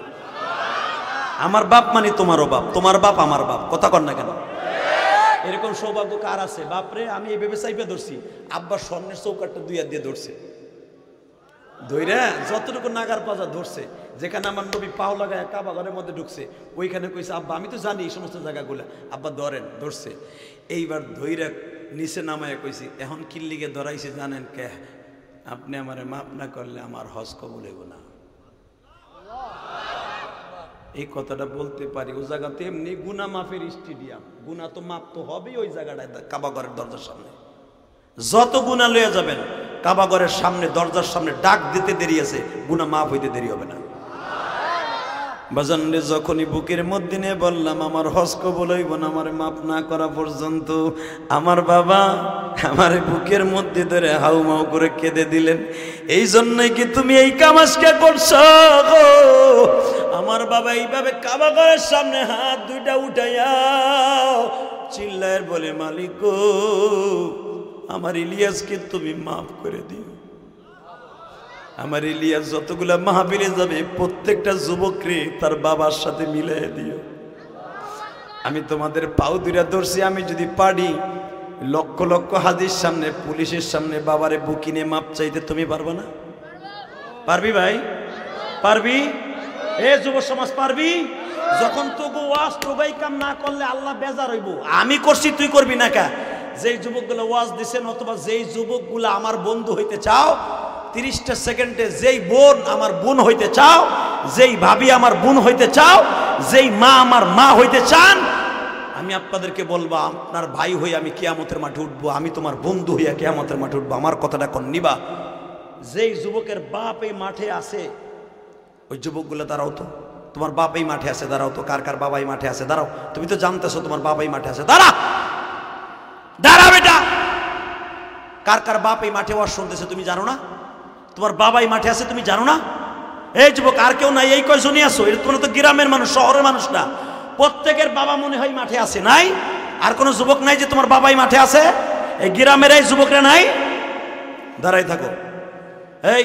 Speaker 1: আমার বাপ মানে তোমারও বাপ, তোমার বাপ আমার বাপ, কথা কর না কেন? এরকম সৌভাগ্য কার আছে? বাপরে আমি এই ভেবে চাইপে ধরছি, আব্বা স্বর্ণের চৌকাটটা 2 হাত দিয়ে ধরছে, ধইরা যতটুকু নাগার পাজা ধরছে, যেখানে আমার নবী পাও লাগায় কাবা ঘরের মধ্যে ঢুকছে ওইখানে কইছে আব্বা আমি তো জানি এই সমস্ত জায়গাগুলো, আব্বা ধরেন, ধরছে। এইবার ধইরা নিচে নামায় কইছি এখন কিল্লিকে ধরাইছে জানেন কে? আপনি আমারে মাফ না করলে আমার হজ কবুল হইব না। এই কথাটা বলতে পারি, ওই জায়গাতে এমনি গুনা মাফের স্টেডিয়াম, গুনা তো মাপ তো হবেই ওই জায়গাটায়, কাবা ঘরের দরজার সামনে যত গুনাহ লয়ে যাবেন কাবা ঘরের সামনে দরজার সামনে ডাক দিতে দেরি আছে, গুনাহ মাফ হইতে দেরি হবে না। বাজানরে যখনই বুকের মধ্যে নিয়ে বললাম আমার হজ কবুল হইব না আমার মাফ না করা পর্যন্ত, আমার বাবা আমার বুকের মধ্যে ধরে হাউমাউ করে কেঁদে দিলেন। এই জন্যই কি তুমি এই কামাজকে করছো গো? আমার বাবা এইভাবে কাবা ঘরের সামনে হাত দুইটা উঠাইয়া চিল্লায় বলে মালিক গো আমার ইলিয়াসকে তুমি মাফ করে দিও। আমার ইলিয়াস যতগুলা মাহফিলে যাবে প্রত্যেকটা যুবকরে তার বাবার সাথে মিলাই দিও। আমি তোমাদের পাও দুইটা ধরছি, আমি যদি পারি লক্ষ লক্ষ হাজির সামনে পুলিশের সামনে বাবারে বুকিনে মাপ চাইতে তুমি পারবে না? পারবি ভাই? পারবি? এ যুব সমাজ পারবি? যখন তোকে ওয়াজ তোগাই কাম না করলে আল্লাহ বেজার হইব। আমি করছি তুই করবি না কা? যেই যুবকগুলো ওয়াজ দিছেন অথবা যেই যুবকগুলো আমার বন্ধু হইতে চাও 30টা সেকেন্ডে, যেই বোন আমার বোন হইতে চাও, যেই ভাবি আমার বোন হইতে চাও, যেই মা আমার মা হইতে চান, আমি আপনাদেরকে বলবো আপনার ভাই হই আমি কিয়ামতের মাঠে উঠবো, আমি তোমার বন্ধু হইয়া কিয়ামতের মাঠে উঠবো। আমার কথাটা কোন নিবা? যেই যুবকের বাপ এই মাঠে আছে ওই যুবকগুলো দাঁড়াও তো, তোমার বাপ এই মাঠে আছে দাঁড়াও তো, কার কার বাবাই মাঠে আছে দাঁড়াও। তুমি তো জানতেছো তোমার বাবাই মাঠে আছে, দাঁড়া দাঁড়া বেটা। কার কার বাপ এই মাঠে ওয়াজ শুনতেছে তুমি জানো না? তোমার বাবাই মাঠে আছে তুমি জানো না? এই যুবক আর কেউ নাই, এই কয়জনই আছো, তোমরা তো গ্রামের মানুষ, শহরের মানুষ না। প্রত্যেকের বাবা মনে হয় মাঠে আছে, নাই? আর কোনো যুবক নাই যে তোমার বাবাই মাঠে আছে? এই গ্রামের এই যুবকরা নাই? দাঁড়াই থাকো। এই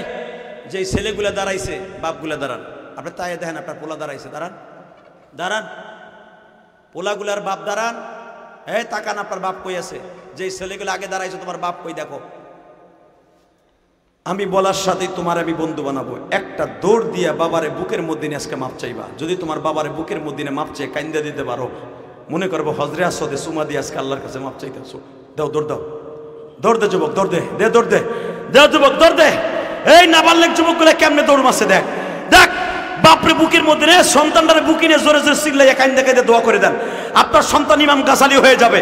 Speaker 1: যে ছেলেগুলা দাঁড়াইছে বাপগুলা দাঁড়ান, আপনি তাই দেখেন আপনার পোলা দাঁড়াইছে, দাঁড়ান দাঁড়ান, পোলাগুলার বাপ দাঁড়ান। এই তাকান আপনার বাপ কই আছে? যে ছেলেগুলো আগে দাঁড়াইছে তোমার বাপ কই দেখো। আমি বলার সাথেই তোমার আমি বন্ধু বানাবো। একটা দৌড় দিয়া বাবারে বুকের মধ্যে নিয়ে আজকে মাপ চাইবা। যদি তোমার বাবারে বুকের মধ্যে মাপ চেয়ে কাইন্দা দিতে পারো, মনে করবো হজরে আসদে সুমা দিয়ে আজকে আল্লাহর কাছে মাপ চাইতে আসো। দাও দৌড় দাও, দৌড় দে যুবক, দৌড় দে, দে দৌড় দে, দে যুবক দৌড় দে। এই নাবালক যুবক গুলা কেমনে দৌড় মারছে দেখ, দেখ বাপরে বুকের মধ্যে রে সন্তানটারে বুকি নিয়ে জোরে জোরে চিল্লাইয়া কাইন্দা কাইন্দা দোয়া করে দেন। আপনার সন্তান ইমাম গাজালি হয়ে যাবে,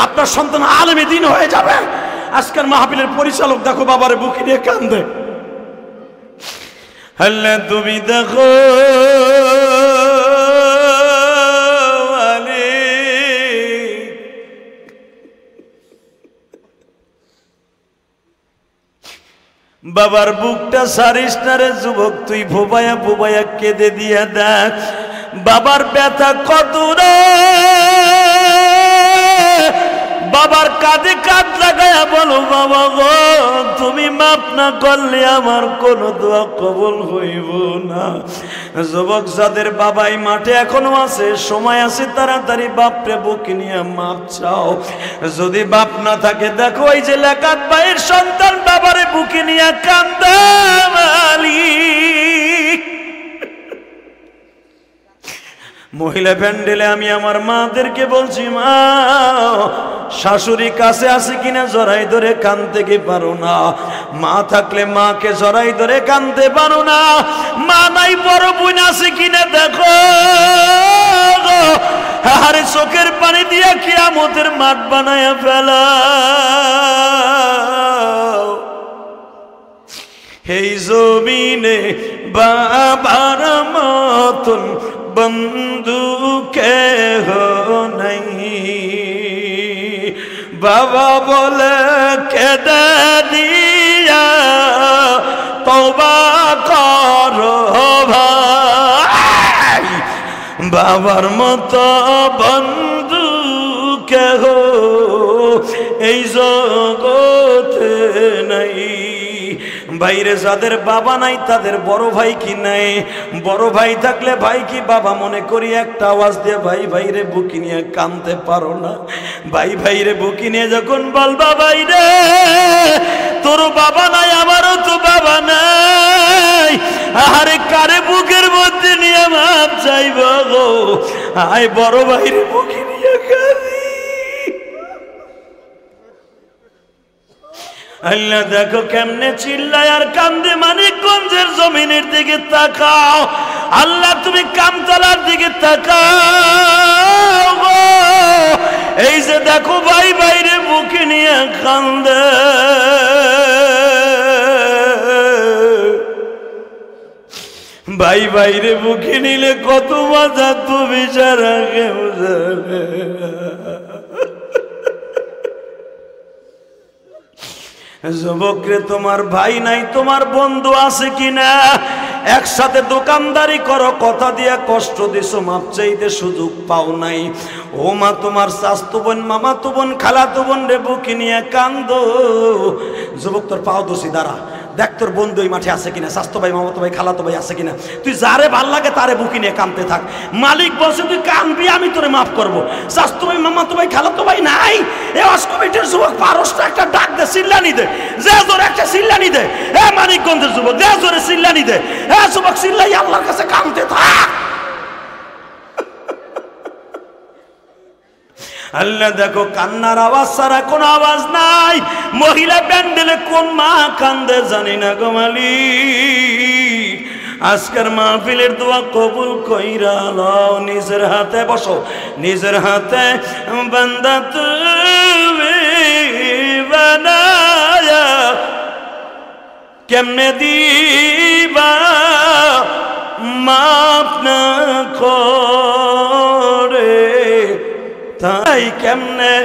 Speaker 1: আপনার সন্তান আলেমে দ্বীন হয়ে যাবে। আজকের মাহফিলের পরিচালক দেখো বাবারে বুকি নিয়ে কান্দে। আল্লাহ তুমি দেখো বাবার বুকটা সারিস না রে যুবক, তুই ভোবায়া ভোবায়া কেঁদে দিয়া দেখ বাবার ব্যথা কত রে। বাবার কাঁধে কাঁধ লাগায়া বলো বাবা গো তুমি মাপ না করলে আমার কোনো দোয়া কবুল হইব না। যুবক যাদের বাবাই মাঠে এখনো আছে, সময় আছে, তাড়াতাড়ি বাপরে বুকে নিয়ে মাপ চাও। যদি বাপ না থাকে দেখো এই যে লেখাত ভাইয়ের সন্তান বাবারে বুকে নিয়ে কান্দে মালিক। মহিলা প্যান্ডেলে আমি আমার মাদেরকে বলছি মা শাশুড়ি কাছে আছে কিনা জড়াই ধরে কানতে কি পারো না? মা থাকলে মাকে জড়াই ধরে কানতে পারো না? মা নাই বড় বোন আছে কিনা দেখো, আরে চোখের পানি দিয়া কিয়ামতের মাঠ বানায়া ফেলা। এই জমিনে বাবার মতন বন্ধু কেহ নাই, বাবা বলে কেঁদে দিয়া তওবা করো ভাই, বাবার মতো বন্ধু কেহ এই জগতে নাই। বাইরে যাদের বাবা নাই তাদের বড় ভাই কি নাই? বড় ভাই থাকলে ভাই কি বাবা মনে করি একটা আওয়াজ দিয়ে ভাই ভাইরে বুকি নিয়ে কাঁদতে পারো না? ভাই ভাইরে বুকি নিয়ে যখন বলবা ভাই রে তোর বাবা নাই আমারও তো বাবা নাই, আরে কারে বুকের মধ্যে নিয়ে মাপ চাইব গো, আয় বড় ভাইরে বুকি নিয়ে কাঁদি। আল্লাহ দেখো কেমনে চিল্লায় আর কান্দে। মানিকগঞ্জের জমিনের দিকে তাকাও, আল্লাহ তুমি কামতলার দিকে তাকাও গো, এই যে দেখো ভাই বাইরে বুকে নিয়ে কান্দে। ভাই বাইরে বুকে নিলে কত মজা তুমি সারা কেউ যাবে। যুবকরে তোমার ভাই নাই তোমার বন্ধু আছে কিনা? একসাথে দোকানদারি করো, কথা দিয়ে কষ্ট দিছো, মাপ চাইতে সুযোগ পাও নাই। ও মা তোমার চাচতো বোন, মামাতো বোন, খালাতো বোন রে বুকে নিয়ে কান্দো। যুবক তোর পাও দোষী, দাঁড়া দেখ তোর বন্ধু এই মাঠে আছে কিনা, স্বাস্থ্য ভাই, মামাতো ভাই, খালাতো ভাই আছে কিনা। তুই যারে ভাল লাগে তারে বুকি নিয়ে কাঁদতে থাক। মালিক বলছে তুই কাঁদবি, আমি তোরে মাফ করবো। স্বাস্থ্য ভাই, মামাতো ভাই, খালাতো ভাই নাই, এ অস্কমিটির যুবক পারসটা একটা ডাক দে, চিল্লানি দে, যে জোরে একটা চিল্লানি দে। এ মানিকগঞ্জের যুবক যে জোরে চিল্লানি দে, এ যুবক চিল্লাই আল্লাহর কাছে কাঁদতে থাক। আল্লাহ দেখো কান্নার আওয়াজ ছাড়া কোনো আওয়াজ নাই। মহিলা প্যান্ডেলে কোন মা কান্দে জানি না গো মালিক। আজকের মাহফিলের দোয়া কবুল কইরা লও, নিজের হাতে বসো, নিজের হাতে বান্দা তুমি বানায়া কেমনে দিবা মাপ না করে, তাই কেমনে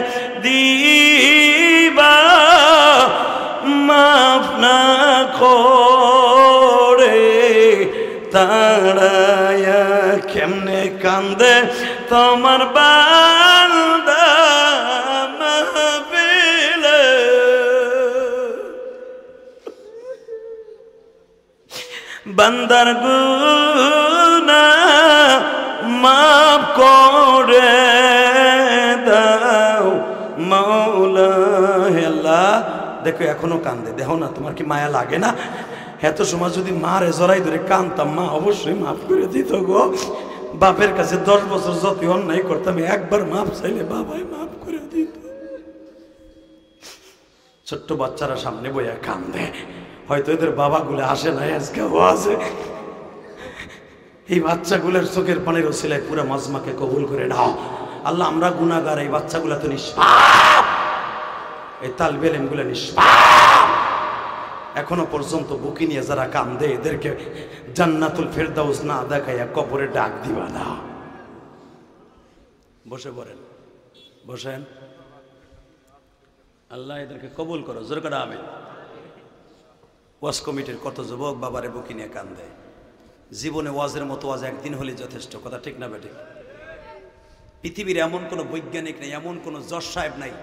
Speaker 1: দিবা মাফ না করে, তাড়ায়া কেমনে কান্দে তোমার বান্দা মাহফিলে। বান্দার গুনাহ মাফ করে দাও মাওলা। হে আল্লাহ দেখো এখনো কান্দে, দেখো না তোমার কি মায়া লাগে না? এত সময় যদি মারে জড়াই ধরে কান্দতাম, মা অবশ্যই মাফ করে দিত গো। বাপের কাছে 10 বছর যত অন্যায় করতাম, একবার মাফ চাইলে বাবাই মাফ করে দিত। ছোট্ট বাচ্চারা সামনে বইয়া কান্দে, হয়তো এদের বাবাগুলো আসে না, আজকে ও আছে। এই বাচ্চাগুলোর চোখের পানির ওসিলায় পুরো মাজমাকে কবুল করে নাও আল্লাহ। আমরা গুনাহগার, এই বাচ্চাগুলা তো নিষ্পাপ, এই তালবে ইলমগুলো নিষ্পাপ। এখনো পর্যন্ত বুকি নিয়ে যারা কান্দে এদেরকে জান্নাতুল ফেরদাউস না দেখাইয়া কবরে ডাক দিবা না। বসে পড়েন, বসেন। আল্লাহ এদেরকে কবুল করো, জোরে করে আমিন। ওয়াজ কমিটির কত যুবক বাবারে বুকি নিয়ে কান্দে। জীবনে ওয়াজের মতো ওয়াজ একদিন হলে যথেষ্ট, কথা ঠিক না বেঠিক? পৃথিবীর এমন কোনো বৈজ্ঞানিক নেই, এমন কোনো জজ সাহেব নাই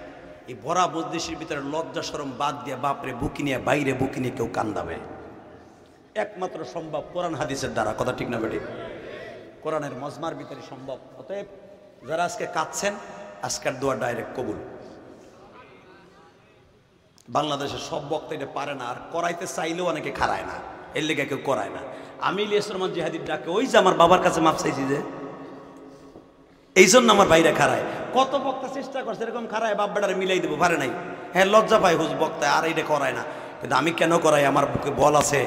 Speaker 1: এই ভরা বদ্দেশের ভিতরে লজ্জা শরম বাদ দিয়ে বাপরে বুকি নিয়ে বাইরে বুকি নিয়ে কেউ কান্দাবে। একমাত্র সম্ভব কোরআন হাদিসের দ্বারা, কথা ঠিক না বেঠিক? কোরআনের মজমার ভিতরে সম্ভব। অতএব যারা আজকে কাঁদছেন, আজকের দোয়া ডাইরেক্ট কবুল। বাংলাদেশের সব বক্তা এটা পারে না, আর করাইতে চাইলেও অনেকে খারায় না, এর লেগে কেউ করায় না। আমি ইলিয়াস রহমান জিহাদির ডাকে ওই যে আমার বাবার কাছে মাপ চাইছি, যে এই জন্য আমার বাইরে খারায়। কত বক্তা চেষ্টা করছে এরকম খারায় বাপ বেটারে মিলাই দেবো, পারে নাই। হ্যাঁ লজ্জা পায় হুজ বক্তায়, আর এইটা করায় না। কিন্তু আমি কেন করাই? আমার বুকে বল আছে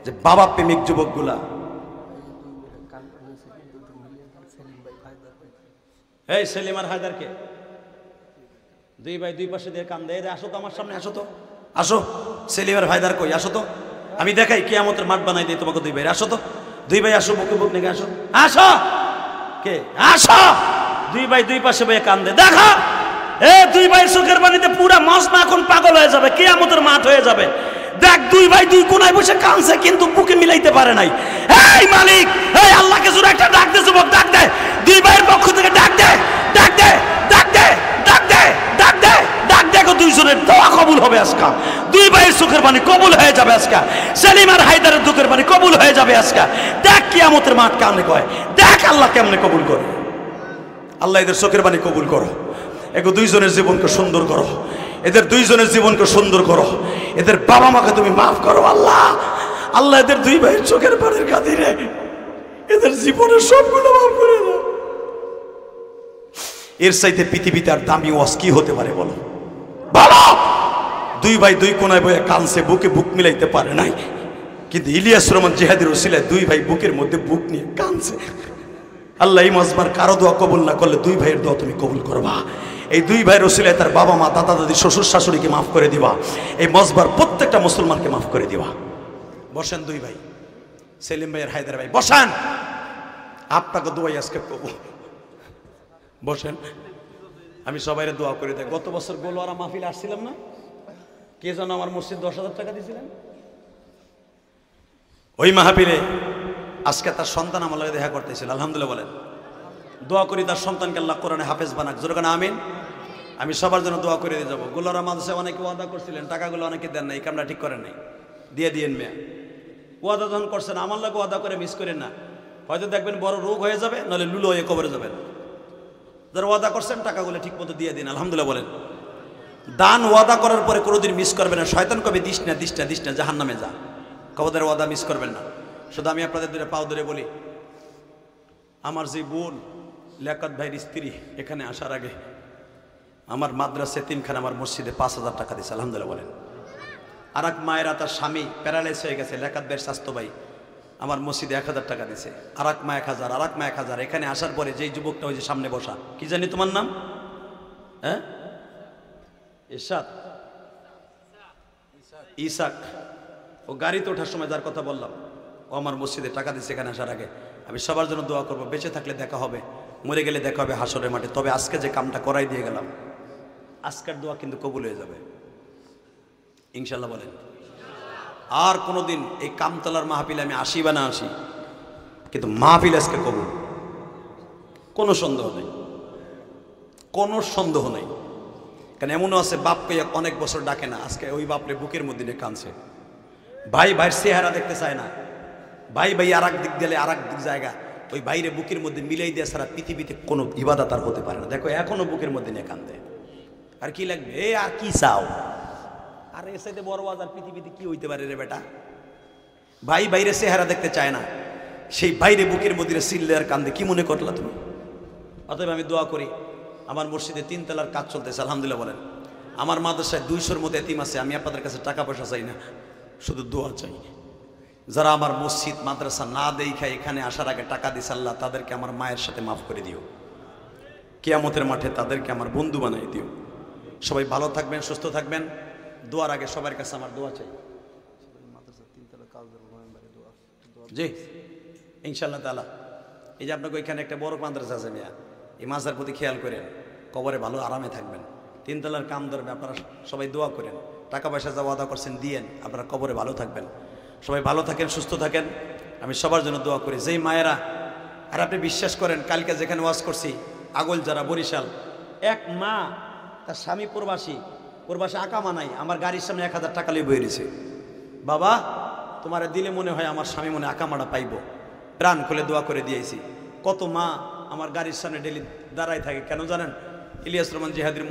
Speaker 1: যে বাবা প্রেমিক যুবকগুলা। এই সেলিম আর হায়দারকে দুই ভাই দুই পাশে দিয়ে কান্দে, আসো তো আমার সামনে, আসো তো, আসো। সেলিম আর হায়দার কই? আসো তো, আমি দেখাই কিয়ামতের মাঠ বানাই দিই তোমাকে। দুই ভাই আসো তো, দুই ভাই আসো, বুকে বুক নাকি আসো, আসো। কে? আসো। দুই ভাই দুই পাশে বইয়ে কান্দে, দেখা এ দুই ভাই চোখের পানিতে পুরা মজমা এখন পাগল হয়ে যাবে, কিয়ামতের মাঠ হয়ে যাবে। দেখ দুই ভাই দুই কোনায় বসে কাঁদছে, কিন্তু বুকে মিলাইতে পারে নাই। এই মালিক, এই আল্লাহকে জোরে একটা ডাক দে যুবক, ডাক দে। দুই ভাইয়ের পক্ষ থেকে ডাক দে, ডাক দে, ডাক দে, ডাক দে, ডাক দে, ডাক দে। দুইজনের দোয়া কবুল হবে আজকে, দুই ভাইয়ের চোখের পানি কবুল হয়ে যাবে আজকে, সেলিম আর হায়দারের দুঃখের পানি কবুল হয়ে যাবে আজকে। দেখ কিয়ামতের মাঠ কেমনে কয়, দেখ আল্লাহ কেমনে কবুল করে। আল্লাহ এদের চোখের পানি কবুল করো, এগো দুইজনের জীবনকে সুন্দর করো, এদের দুইজনের জীবনকে সুন্দর করো, এদের বাবা মাকে তুমি মাফ করো আল্লাহ। আল্লাহ এদের দুই ভাইয়ের চোখের পানির খাতিরে এদের জীবনের সবগুলো মাফ করে দাও। এর চাইতে পৃথিবীতে আর দামি ওয়াজ কি হতে পারে বলো? ভালো দুই ভাই দুই কোনায় বয়ে কানছে, বুকে বুক মিলাইতে পারে নাই, কিন্তু ইলিয়াস রহমান জিহাদের ওসিলায় দুই ভাই বুকের মধ্যে বুক নিয়ে কানছে। আল্লাহ এই মজবার কারো দোয়া কবুল না করলে দুই ভাইয়ের দোয়া তুমি কবুল করবা। এই দুই ভাইয়ের ওসিলায় তার বাবা মা দাদা দাদি শ্বশুর শাশুড়িকে মাফ করে দিবা, এই মজবার প্রত্যেকটা মুসলমানকে মাফ করে দিবা। বসেন দুই ভাই, সেলিম ভাই আর হায়দার ভাই বসেন, আপনাকে দোয়াই আজকে করবো। বসেন, আমি সবাইরে দোয়া করে দেয়। গত বছর গোলওয়ারা মাহফিল আসছিলাম না, কে যেন আমার মসজিদ 10,000 টাকা দিয়েছিলেন, ওই মাহফিলে আজকে তার সন্তান আমার লগে দেখা করতেছিল। আলহামদুলিল্লাহ বলেন, দোয়া করি তার সন্তানকে আল্লাহ কোরআনে হাফেজ বানাক, জোরে আমিন। আমি সবার জন্য দোয়া করে দিয়ে যাবো। গোলওয়ারা মাদ্রাসায় অনেকে ওয়াদা করছিলেন, টাকাগুলো অনেকে দেন না, এই কামটা ঠিক করেন নাই, দিয়ে দিয়েন মেয়া। ওয়াদা যখন করছেন আমার লাগে ওয়াদা করে মিস করেন না, হয়তো দেখবেন বড় রোগ হয়ে যাবে, নাহলে লুলো হয়ে কবরে যাবেন। যারা ওয়াদা করছেন টাকাগুলো ঠিক মতো দিয়ে দিন। আলহামদুলিল্লাহ বলেন। দান ওয়াদা করার পরে কোনোদিন মিস করবেন না, শয়তান কবে দিস না দিস না দিস না, জাহান্নামে যা, কবদের ওয়াদা মিস করবেন না। শুধু আমি আপনাদের দুটো পাও ধরে বলি, আমার যে বোন লিয়াকত ভাইয়ের স্ত্রী এখানে আসার আগে আমার মাদ্রাসায় তিনখানা, আমার মসজিদে 5,000 টাকা দিয়েছে। আলহামদুলিল্লাহ বলেন। আর এক মায়েরা তার স্বামী প্যারালাইজ হয়ে গেছে, লিয়াকত ভাইয়ের স্বাস্থ্য ভাই আমার মসজিদে 1,000 টাকা দিছে। আর এক মা 1,000, আর এক মা 1,000। এখানে আসার পরে যেই যুবকটা ওই যে সামনে বসা, কি জানি তোমার নাম? হ্যাঁ, ইরশাদ, ইসাক। ও গাড়িতে ওঠার সময় যার কথা বললাম, ও আমার মসজিদে টাকা দিচ্ছে এখানে আসার আগে। আমি সবার জন্য দোয়া করবো, বেঁচে থাকলে দেখা হবে, মরে গেলে দেখা হবে হাসরের মাঠে। তবে আজকে যে কামটা করাই দিয়ে গেলাম, আজকের দোয়া কিন্তু কবুল হয়ে যাবে ইনশাল্লাহ বলেন। আর কোনোদিন এই কামতলার মাহফিলে আমি আসি বা না আসি, কিন্তু মাহফিল আজকে কবুল, কোনো সন্দেহ নেই, কোনো সন্দেহ নেই। কারণ এমনও আছে বাপকে অনেক বছর ডাকে না, আজকে ওই বাপরে বুকের মধ্যে নিয়ে কাঁদছে। ভাই ভাইয়ের চেহারা দেখতে চায় না, ভাই ভাই আর এক দিক দিলে আর এক দিক জায়গা, ওই বাইরে বুকের মধ্যে মিলাই দেওয়া ছাড়া পৃথিবীতে কোনো ইবাদত আর হতে পারে না। দেখো এখনো বুকের মধ্যে নিয়ে কান্দে, আর কি লাগবে? এ আর কি চাও? আর এর সাথে বড় বাজার পৃথিবীতে কি হইতে পারে রে বেটা? ভাই বাইরে চেহারা দেখতে চায় না, সেই বাইরে বুকের মধ্যে সিল্লে আর কান্দে, কি মনে করলা তুমি? অতএব আমি দোয়া করি, আমার মসজিদে 3 তলার কাজ চলতেছে। আলহামদুলিল্লাহ বলেন। আমার মাদ্রাসায় 200-র মতো এতিম আছে। আমি আপনাদের কাছে টাকা পয়সা চাই না, শুধু দোয়া চাই। যারা আমার মসজিদ মাদ্রাসা না দেখা এখানে আসার আগে টাকা দিছে, আল্লাহ তাদেরকে আমার মায়ের সাথে মাফ করে দিও, কিয়ামতের মাঠে তাদেরকে আমার বন্ধু বানাই দিও। সবাই ভালো থাকবেন, সুস্থ থাকবেন। দোয়ার আগে সবার কাছে আমার দোয়া চাই। জি ইনশাআল্লাহ তাআলা। এই যে আপনাকে ওইখানে একটা বড় মাদ্রাসা আছে মিয়া, এই মাদ্রাসার প্রতি খেয়াল করেন, কবরে ভালো আরামে থাকবেন। 3 তলার কাম ধরবে, আপনারা সবাই দোয়া করেন। টাকা পয়সা যা ওয়াদা করছেন দিয়েন, আপনারা কবরে ভালো থাকবেন। সবাই ভালো থাকেন, সুস্থ থাকেন। আমি সবার জন্য দোয়া করি। যেই মায়েরা, আর আপনি বিশ্বাস করেন, কালকে যেখানে ওয়াজ করছি আগল যারা বরিশাল, এক মা তার স্বামী প্রবাসী আকামা নাই, আমার গাড়ির সামনে 1,000 টাকা লিয়ে বয়ে দিছে। বাবা তোমার দিলে মনে হয় আমার স্বামী মনে আকামাটা পাইব, প্রাণ খুলে দোয়া করে দিয়েছি। কত মা আমার গাড়ির সামনে ডেলি দাঁড়ায় থাকে, কেন জানেন? ইলিয়াস রহমান জিহাদির